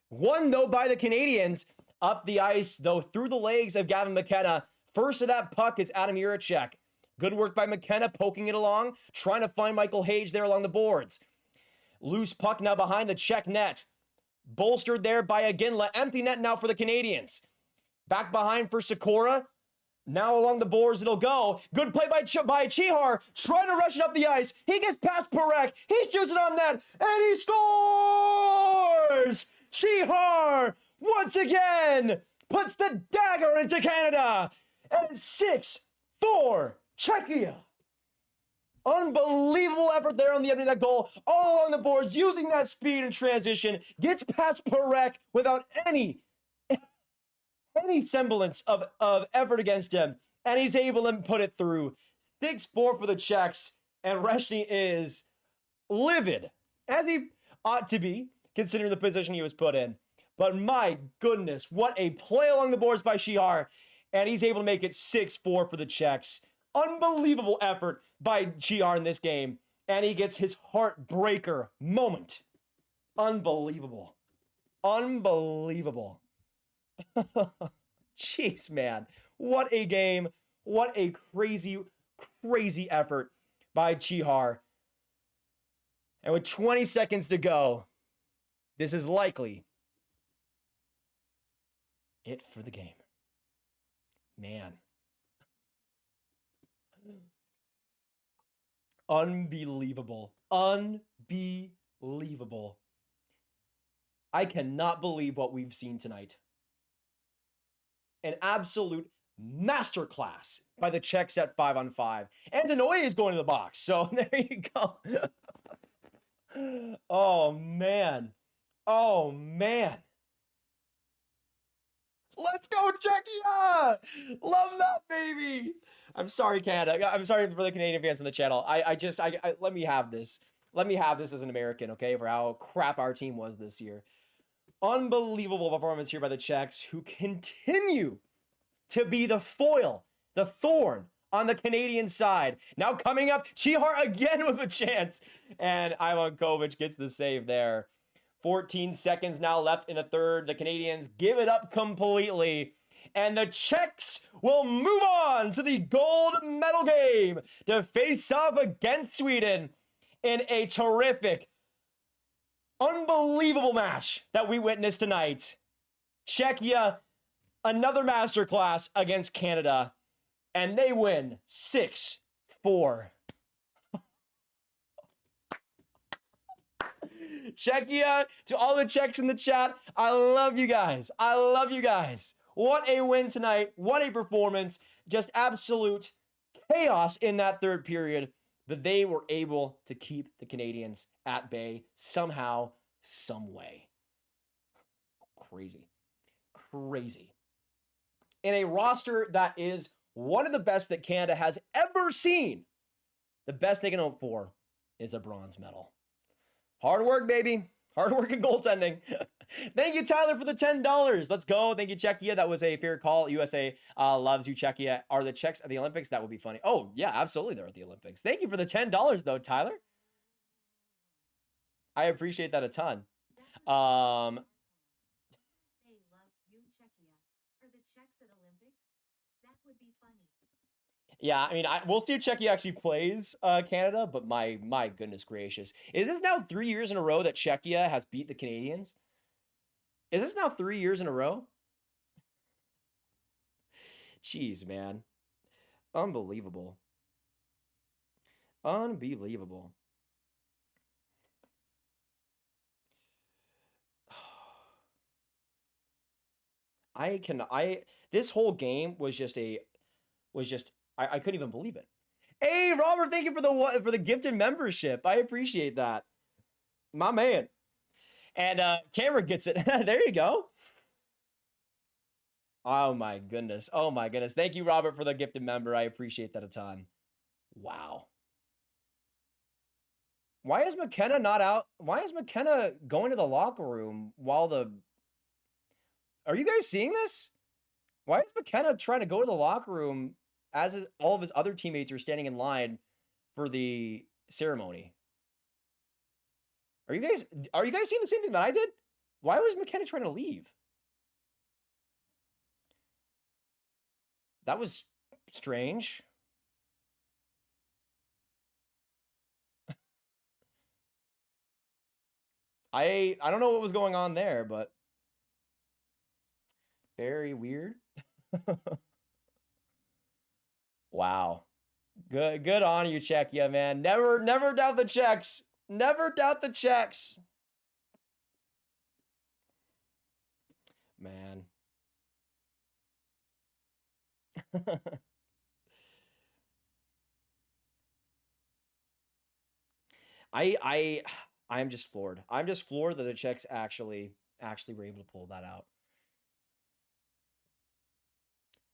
[SPEAKER 1] Won, though, by the Canadians. Up the ice, though, through the legs of Gavin McKenna. First of that puck is Adam Juracek. Good work by McKenna, poking it along, trying to find Michael Hage there along the boards. Loose puck now behind the Czech net. Bolstered there by Aginla. Empty net now for the Canadians. Back behind for Sikora. Now along the boards it'll go. Good play by Chihar. Trying to rush it up the ice. He gets past Perek. He shoots it on net. And he scores! Chihar, once again, puts the dagger into Canada. And 6-4, Czechia. Unbelievable effort there on the end of that goal. All on the boards, using that speed and transition. Gets past Perek without any semblance of effort against him. And he's able to put it through. 6-4 for the Czechs. And Reshny is livid, as he ought to be, considering the position he was put in. But my goodness, what a play along the boards by Chihar. And he's able to make it 6-4 for the Czechs. Unbelievable effort by Chihar in this game. And he gets his heartbreaker moment. Unbelievable. Unbelievable. Jeez, man. What a game. What a crazy, crazy effort by Chihar. And with 20 seconds to go, this is likely it for the game. Man. Unbelievable. Unbelievable. I cannot believe what we've seen tonight. An absolute masterclass by the Czechs at 5-on-5. And Denoye is going to the box. So there you go. Oh, man. Oh, man. Let's go, Czechia! Love that, baby! I'm sorry, Canada. I'm sorry for the Canadian fans on the channel. I let me have this. Let me have this as an American, okay, for how crap our team was this year. Unbelievable performance here by the Czechs, who continue to be the foil, the thorn on the Canadian side. Now coming up, Chihar again with a chance. And Ivan Kovac gets the save there. 14 seconds now left in the third. The Canadians give it up completely. And the Czechs will move on to the gold medal game to face off against Sweden in a terrific, unbelievable match that we witnessed tonight. Czechia, another masterclass against Canada, and they win 6-4. Czechia, to all the Czechs in the chat, I love you guys. I love you guys. What a win tonight. What a performance. Just absolute chaos in that third period. But they were able to keep the Canadians at bay somehow, some way. Crazy. Crazy. In a roster that is one of the best that Canada has ever seen, the best they can hope for is a bronze medal. Hard work, baby. Hard work and goaltending. Thank you, Tyler, for the $10. Let's go. Thank you, Czechia. That was a fair call. USA loves you, Czechia. Are the Czechs at the Olympics? That would be funny. Oh, yeah, absolutely. They're at the Olympics. Thank you for the $10, though, Tyler. I appreciate that a ton.
[SPEAKER 2] They love you, Czechia. Are the Czechs at Olympics? That would be funny.
[SPEAKER 1] Yeah, I mean, we'll see if Czechia actually plays Canada, but my goodness gracious. Is this now 3 years in a row that Czechia has beat the Canadians? Is this now 3 years in a row? Jeez, man. Unbelievable. Unbelievable. This whole game was just I couldn't even believe it. Hey, Robert, thank you for the gifted membership. I appreciate that. My man. And camera gets it. There you go. Oh my goodness. Oh my goodness. Thank you, Robert, for the gifted member. I appreciate that a ton. Wow. Why is McKenna not out? Why is McKenna going to the locker room while the... Are you guys seeing this? Why is McKenna trying to go to the locker room as all of his other teammates are standing in line for the ceremony? Are you guys seeing the same thing that I did? Why was McKenna trying to leave? That was strange. I don't know what was going on there, but very weird. Wow. Good on you, Czechia, man. Never doubt the Czechs. Never doubt the Czechs. Man. I'm just floored. I'm just floored that the Czechs actually were able to pull that out.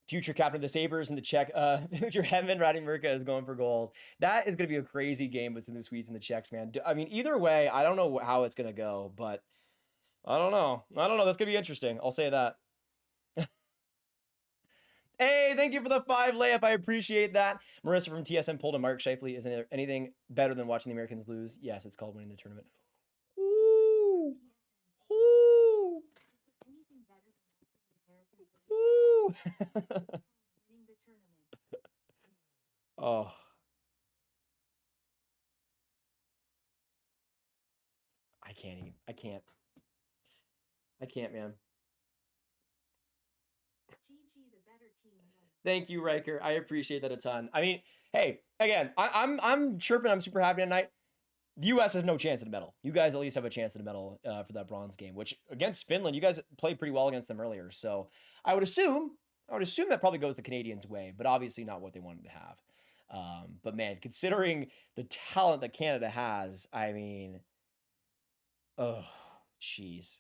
[SPEAKER 1] Future captain of the Sabres and the Czech, future Hedman riding Mirka is going for gold. That is going to be a crazy game between the Swedes and the Czechs, man. I mean, either way, I don't know how it's going to go, but I don't know. That's going to be interesting. I'll say that. Hey, thank you for the 5 layup. I appreciate that. Marissa from TSM pulled a Mark Scheifele. Isn't there anything better than watching the Americans lose? Yes, it's called winning the tournament. Ooh. Ooh. Ooh. Oh. I can't even. I can't, man. Thank you, Riker. I appreciate that a ton. I mean, hey, again, I'm chirping. I'm super happy tonight. The U.S. has no chance at a medal. You guys at least have a chance at a medal for that bronze game, which against Finland, you guys played pretty well against them earlier. So I would assume that probably goes the Canadians' way, but obviously not what they wanted to have. But man, considering the talent that Canada has, I mean, oh, jeez,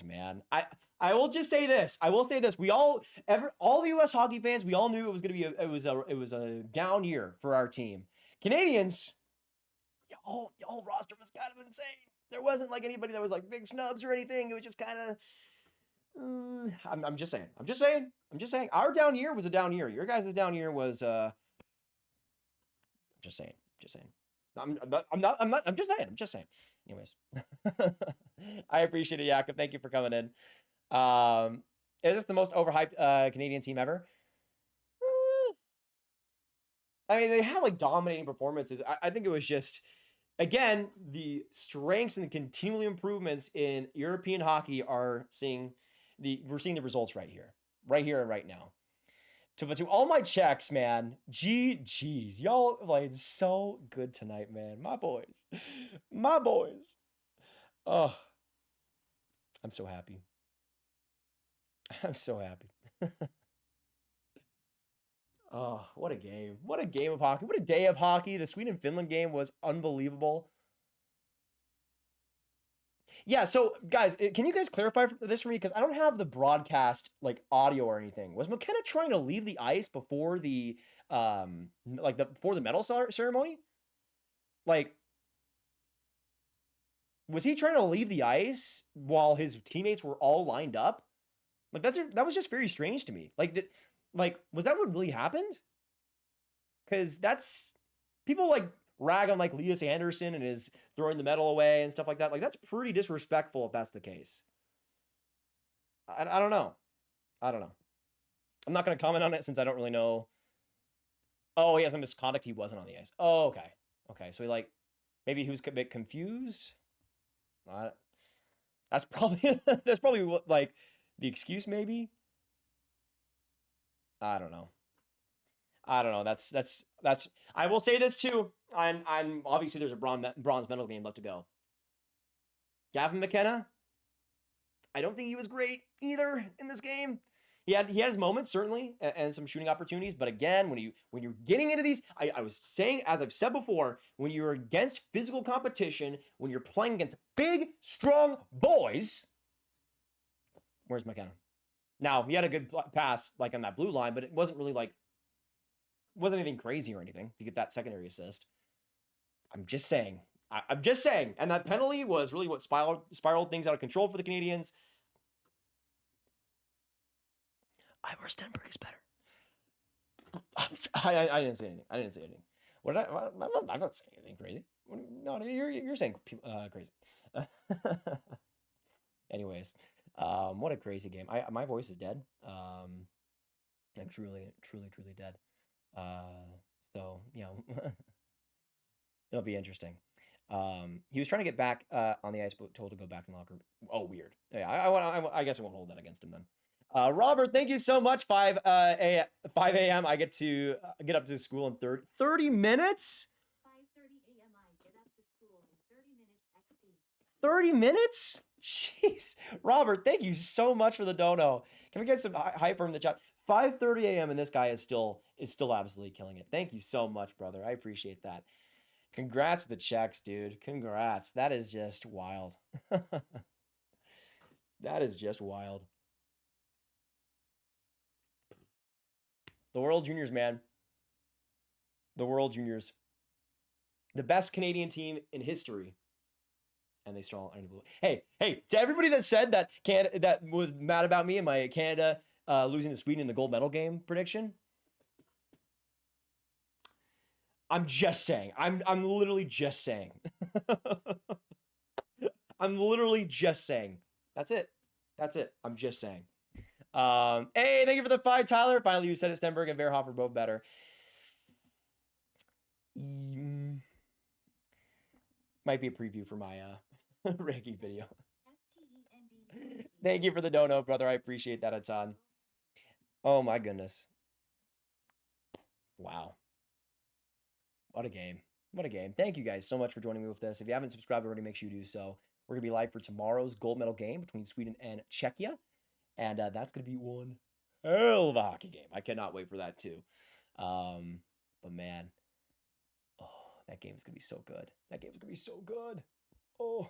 [SPEAKER 1] man. I will just say this. All the U.S. hockey fans, we all knew it was going to be it was a down year for our team. Canadians, y'all roster was kind of insane. There wasn't like anybody that was like big snubs or anything. It was just kind of. I'm just saying. Our down year was a down year. Your guys' down year was. I'm just saying. I'm just saying. Anyways, I appreciate it, Jakob. Thank you for coming in. Is this the most overhyped Canadian team ever? I mean, they had like dominating performances. I think it was just, again, the strengths and the continual improvements in European hockey we're seeing the results right here and right now. To all my Czechs, man, geez, y'all played so good tonight, man. My boys. Oh, I'm so happy. I'm so happy. Oh, what a game. What a game of hockey. What a day of hockey. The Sweden-Finland game was unbelievable. Yeah, so guys, can you guys clarify this for me? Because I don't have the broadcast like audio or anything. Was McKenna trying to leave the ice before the before the medal ceremony? Like, was he trying to leave the ice while his teammates were all lined up? Like that was just very strange to me. Like was that what really happened? Because that's people like rag on like Elias Anderson and his throwing the medal away and stuff like that. Like that's pretty disrespectful if that's the case. I don't know. I don't know. I'm not going to comment on it since I don't really know. Oh, he has a misconduct. He wasn't on the ice. Oh, okay. Okay. So maybe he was a bit confused. That's probably, that's probably what, like the excuse maybe. I don't know. I don't know. That's. I will say this too. I'm obviously there's a bronze medal game left to go. Gavin McKenna. I don't think he was great either in this game. He had his moments certainly and some shooting opportunities, but again, when you're getting into these, I was saying, as I've said before, when you're against physical competition, when you're playing against big, strong boys, where's McKenna? Now he had a good pass like on that blue line, but it wasn't really like. Wasn't anything crazy or anything to get that secondary assist. I'm just saying. I'm just saying. And that penalty was really what spiraled things out of control for the Canadians. Ivor Stenberg is better. I didn't say anything. I didn't say anything. What did I'm not saying anything crazy. No, you're saying crazy. Anyways, what a crazy game. My voice is dead. Like truly dead. So, you know, it'll be interesting. He was trying to get back on the ice, but told to go back in the locker room. Oh, weird. Yeah, I guess I won't hold that against him then. Robert, thank you so much. 5 a.m. I get to get up to school in 30 minutes?
[SPEAKER 2] 5:30 a.m. I get up to school in 30 minutes XD.
[SPEAKER 1] 30 minutes? Jeez. Robert, thank you so much for the dono. Can we get some hype from the chat? 5:30 a.m. and this guy is still absolutely killing it. Thank you so much, brother. I appreciate that. Congrats to the Czechs, dude. Congrats. That is just wild. That is just wild. The World Juniors, man. The World Juniors. The best Canadian team in history. And they still aren't able to. Hey, to everybody that said that that was mad about me and my Canada losing to Sweden in the gold medal game prediction. I'm just saying. I'm literally just saying. I'm literally just saying. That's it. That's it. I'm just saying. Hey, thank you for the 5, Tyler. Finally, you said it. Stenberg and Verhoff are both better. Might be a preview for my ranking video. Thank you for the dono, brother. I appreciate that a ton. Oh my goodness. Wow. What a game. What a game. Thank you guys so much for joining me with this. If you haven't subscribed already, make sure you do so. We're going to be live for tomorrow's gold medal game between Sweden and Czechia. And that's going to be one hell of a hockey game. I cannot wait for that too. But man, oh, that game is going to be so good. That game is going to be so good. Oh,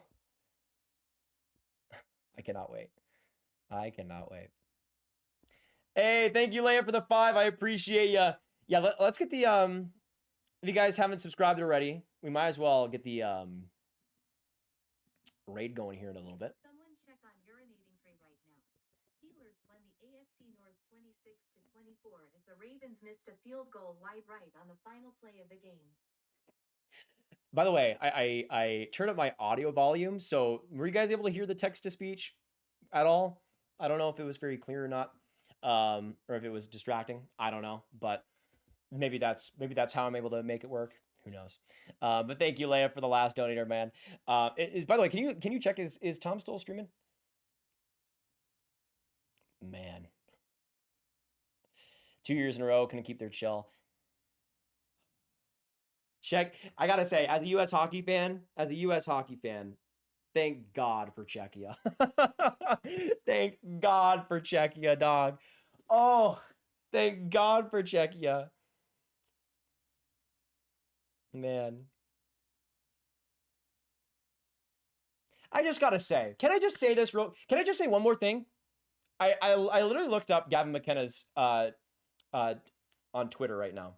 [SPEAKER 1] I cannot wait. I cannot wait. Hey, thank you, Leia, for the 5. I appreciate you. Yeah, let's get the, if you guys haven't subscribed already, we might as well get the raid going here in a little bit.
[SPEAKER 2] Someone check on urinating tray right now. Steelers won the AFC North 26-24 as the Ravens missed a field goal wide right on the final play of the game.
[SPEAKER 1] By the way, I turned up my audio volume, so were you guys able to hear the text-to-speech at all? I don't know if it was very clear or not, or if it was distracting. I don't know, but maybe that's how I'm able to make it work. Who knows? But thank you, Leia, for the last donator, man. By the way, can you check is Tom still streaming? Man, 2 years in a row, couldn't keep their chill. Check. I gotta say, as a U.S. hockey fan, Thank God for Czechia. Thank God for Czechia, dog. Oh, thank God for Czechia. Man. I just gotta say, can I just say this can I just say one more thing? I literally looked up Gavin McKenna's on Twitter right now.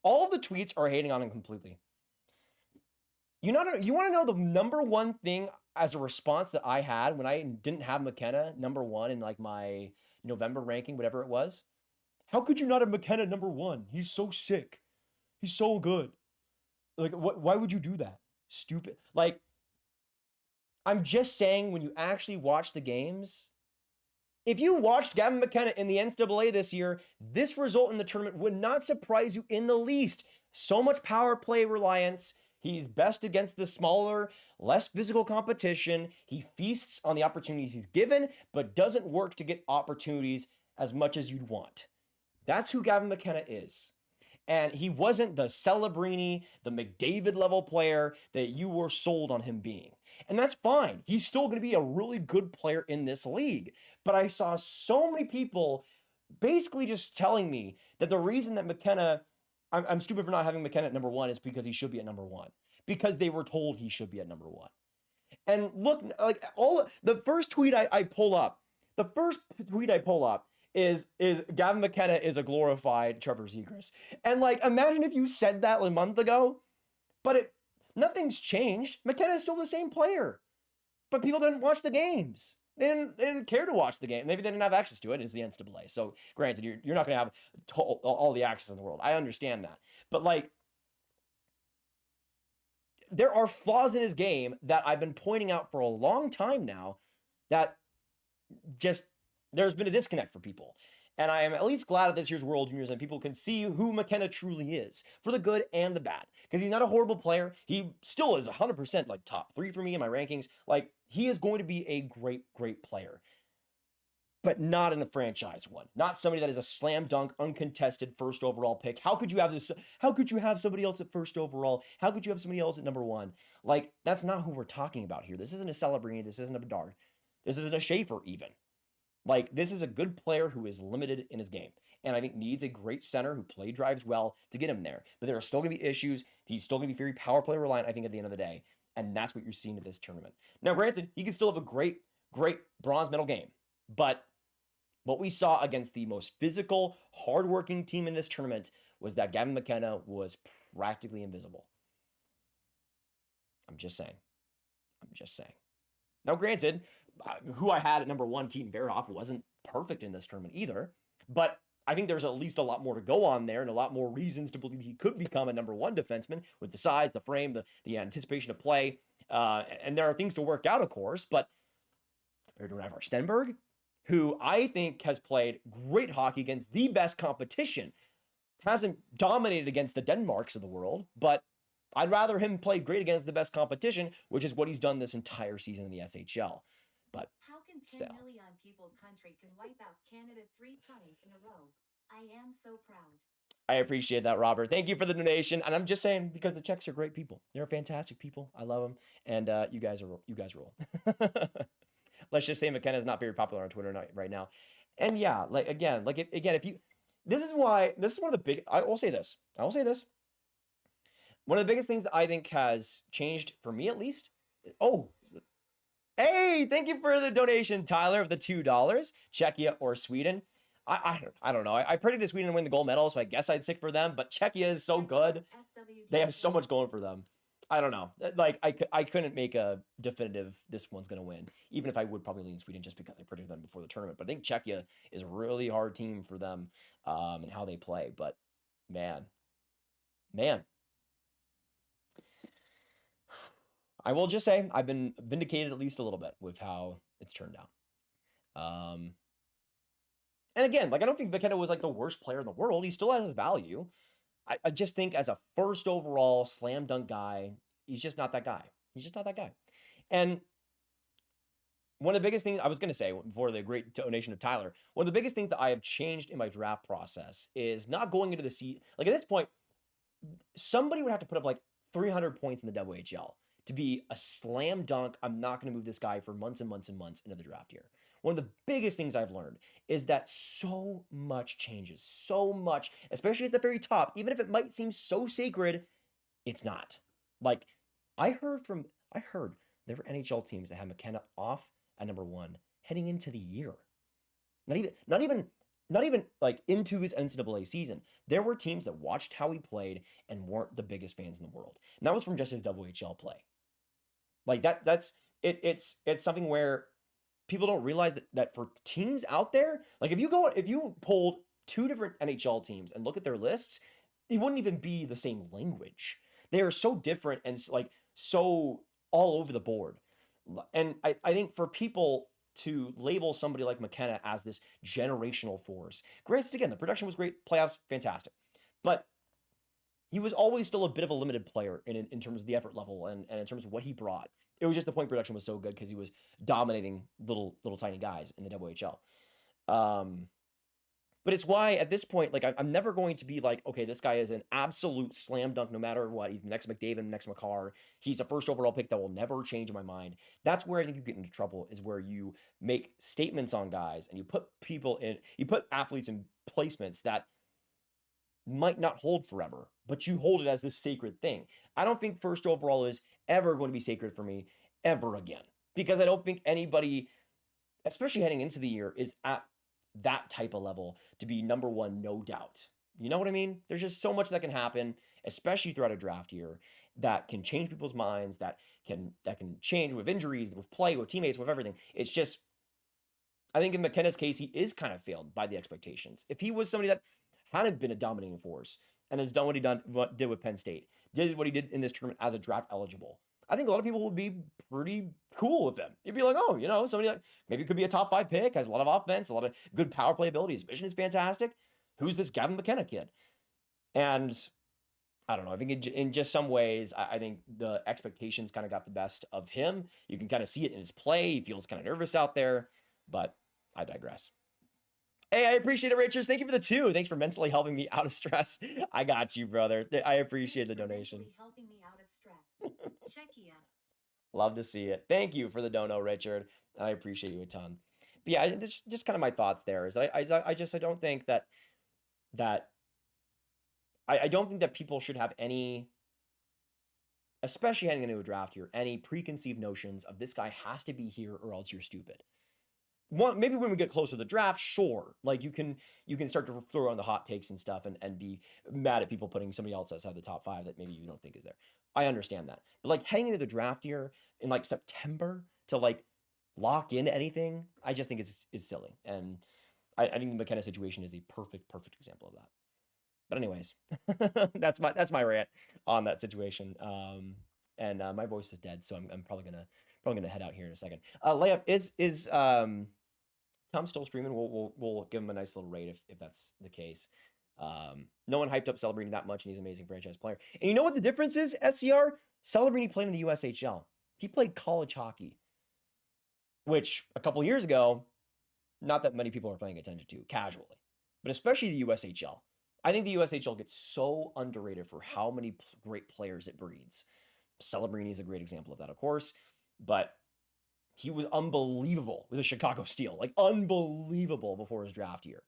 [SPEAKER 1] All of the tweets are hating on him completely. You want to know the number one thing as a response that I had when I didn't have McKenna number one in like my November ranking, whatever it was? How could you not have McKenna number one? He's so sick. He's so good. Like, why would you do that? Stupid. Like, I'm just saying, when you actually watch the games, if you watched Gavin McKenna in the NCAA this year, this result in the tournament would not surprise you in the least. So much power play reliance. He's best against the smaller, less physical competition. He feasts on the opportunities he's given, but doesn't work to get opportunities as much as you'd want. That's who Gavin McKenna is. And he wasn't the Celebrini, the McDavid level player that you were sold on him being. And that's fine. He's still going to be a really good player in this league. But I saw so many people basically just telling me that the reason that McKenna, I'm stupid for not having McKenna at number one, is because he should be at number one. Because they were told he should be at number one. And look, like the first tweet I pull up is Gavin McKenna is a glorified Trevor Zegras. And like, imagine if you said that a month ago, but nothing's changed. McKenna is still the same player, but people didn't watch the games. They didn't care to watch the game. Maybe they didn't have access to it. It's the NCAA. So granted, you're not going to have all the access in the world. I understand that. But like, there are flaws in his game that I've been pointing out for a long time now that just, there's been a disconnect for people. And I am at least glad at this year's World Juniors and people can see who McKenna truly is, for the good and the bad. Because he's not a horrible player. He still is 100% like top 3 for me in my rankings. Like, he is going to be a great, great player. But not in a franchise one. Not somebody that is a slam dunk, uncontested first overall pick. How could you have this? How could you have somebody else at first overall? How could you have somebody else at number one? Like, that's not who we're talking about here. This isn't a Celebrini. This isn't a Bedard. This isn't a Schaefer even. Like, this is a good player who is limited in his game. And I think needs a great center who play drives well to get him there. But there are still going to be issues. He's still going to be very power play reliant, I think, at the end of the day. And that's what you're seeing at this tournament. Now, granted, he can still have a great, great bronze medal game. But what we saw against the most physical, hardworking team in this tournament was that Gavin McKenna was practically invisible. I'm just saying. Now, granted, who I had at number one, Keaton Verhoff, wasn't perfect in this tournament either. But I think there's at least a lot more to go on there and a lot more reasons to believe he could become a number one defenseman with the size, the frame, the anticipation of play. And there are things to work out, of course. But compared to Ravar Stenberg, who I think has played great hockey against the best competition, hasn't dominated against the Denmarks of the world, but I'd rather him play great against the best competition, which is what he's done this entire season in the SHL. But
[SPEAKER 2] how can 10 million people country can wipe out Canada 3 times in a row? I am so proud.
[SPEAKER 1] I appreciate that, Robert. Thank you for the donation. And I'm just saying, because the Czechs are great people. They're fantastic people. I love them. And you guys rule. Let's just say McKenna is not very popular on Twitter right now. And yeah, like again, if you, this is one of the big, I will say this. One of the biggest things that I think has changed for me, at least. Oh, hey, thank you for the donation, Tyler, of the $2. Czechia or Sweden. I don't know. I predicted Sweden to win the gold medal, so I guess I'd stick for them. But Czechia is so good. They have so much going for them. I don't know. Like, I couldn't make a definitive this one's going to win, even if I would probably lean Sweden just because I predicted them before the tournament. But I think Czechia is a really hard team for them and how they play. But, man. I will just say I've been vindicated at least a little bit with how it's turned out. And again, like, I don't think McKenna was like the worst player in the world. He still has his value. I just think as a first overall slam dunk guy, he's just not that guy. And one of the biggest things I was going to say before the great donation of Tyler, one of the biggest things that I have changed in my draft process is not going into the season. Like, at this point, somebody would have to put up like 300 points in the WHL to be a slam dunk, I'm not going to move this guy for months and months and months into the draft year. One of the biggest things I've learned is that so much changes, so much, especially at the very top. Even if it might seem so sacred, it's not. Like, I heard there were NHL teams that had McKenna off at number 1 heading into the year. Not even like into his NCAA season. There were teams that watched how he played and weren't the biggest fans in the world. And that was from just his WHL play. Like that's it's something where people don't realize that for teams out there, like if you pulled 2 different NHL teams and look at their lists, it wouldn't even be the same language. They are so different and like so all over the board. And I think for people to label somebody like McKenna as this generational force, granted, again, the production was great, playoffs, fantastic, but he was always still a bit of a limited player in terms of the effort level and in terms of what he brought. It was just the point production was so good because he was dominating little tiny guys in the WHL. But it's why at this point, like I'm never going to be like, okay, this guy is an absolute slam dunk no matter what. He's the next McDavid, the next McCarr. He's a first overall pick that will never change in my mind. That's where I think you get into trouble, is where you make statements on guys and you put athletes in placements that might not hold forever, but you hold it as this sacred thing. I don't think first overall is ever going to be sacred for me ever again, because I don't think anybody, especially heading into the year, is at that type of level to be number 1, no doubt. You know what I mean? There's just so much that can happen, especially throughout a draft year, that can change people's minds, that can change with injuries, with play, with teammates, with everything. It's just, I think in McKenna's case, he is kind of failed by the expectations. If he was somebody that hadn't been a dominating force and has done what he did with Penn State, did what he did in this tournament as a draft eligible, I think a lot of people would be pretty cool with him. You'd be like, oh, somebody like maybe could be a top 5 pick, has a lot of offense, a lot of good power play ability. His vision is fantastic. Who's this Gavin McKenna kid? And I don't know. I think in just some ways, I think the expectations kind of got the best of him. You can kind of see it in his play. He feels kind of nervous out there, but I digress. Hey, I appreciate it, Richards. Thank you for the 2. Thanks for mentally helping me out of stress. I got you, brother. I appreciate the donation.
[SPEAKER 2] Helping me out of stress. Czechia.
[SPEAKER 1] Love to see it. Thank you for the dono, Richard. I appreciate you a ton. But yeah, just kind of my thoughts there is I don't think that I don't think that people should have any, especially heading into a draft year, any preconceived notions of this guy has to be here or else you're stupid. Maybe when we get closer to the draft, sure. Like you can start to throw on the hot takes and stuff and be mad at people putting somebody else outside the top 5 that maybe you don't think is there. I understand that. But like heading into the draft year in like September to like lock in anything, I just think it's silly. And I think the McKenna situation is a perfect example of that. But anyways, that's my rant on that situation. And my voice is dead, so I'm probably gonna head out here in a second. Layup is Tom's still streaming. We'll give him a nice little rate if that's the case. No one hyped up Celebrini that much, and he's an amazing franchise player. And you know what the difference is, SCR? Celebrini played in the USHL. He played college hockey, which a couple years ago, not that many people are paying attention to casually, but especially the USHL. I think the USHL gets so underrated for how many great players it breeds. Celebrini is a great example of that, of course, but he was unbelievable with the Chicago Steel, like unbelievable before his draft year.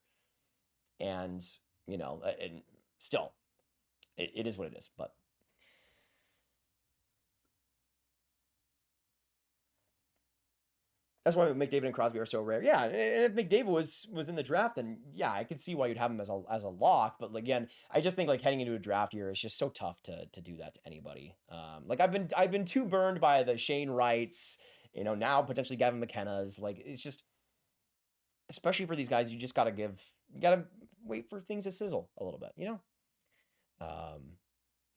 [SPEAKER 1] And, and still, it is what it is, but. That's why McDavid and Crosby are so rare. Yeah, and if McDavid was in the draft, then yeah, I could see why you'd have him as a lock. But again, I just think like heading into a draft year, it's just so tough to do that to anybody. Like I've been too burned by the Shane Wrights, now potentially Gavin McKenna's. Like it's just, especially for these guys, you gotta wait for things to sizzle a little bit,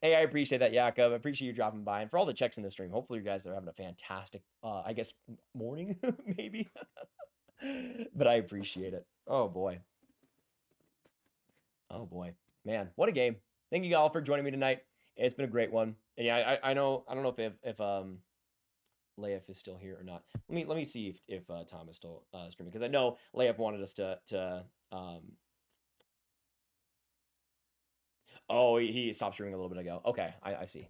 [SPEAKER 1] Hey, I appreciate that, Jakob. I appreciate you dropping by. And for all the checks in the stream, hopefully you guys are having a fantastic, I guess, morning, maybe. But I appreciate it. Oh, boy. Oh, boy. Man, what a game. Thank you all for joining me tonight. It's been a great one. And yeah, I don't know if Leif is still here or not. Let me see if Tom is still streaming, because I know Leif wanted us to oh, he stopped streaming a little bit ago. Okay, I see.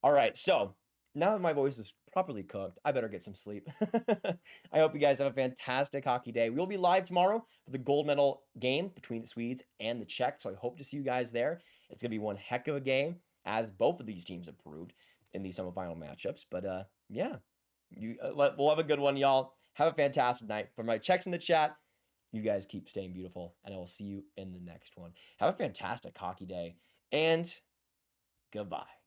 [SPEAKER 1] All right, so now that my voice is properly cooked, I better get some sleep. I hope you guys have a fantastic hockey day. We'll be live tomorrow for the gold medal game between the Swedes and the Czechs, so I hope to see you guys there. It's going to be one heck of a game, as both of these teams have proved in these semifinal matchups. But yeah, we'll have a good one, y'all. Have a fantastic night. For my Czechs in the chat, you guys keep staying beautiful, and I will see you in the next one. Have a fantastic hockey day, and goodbye.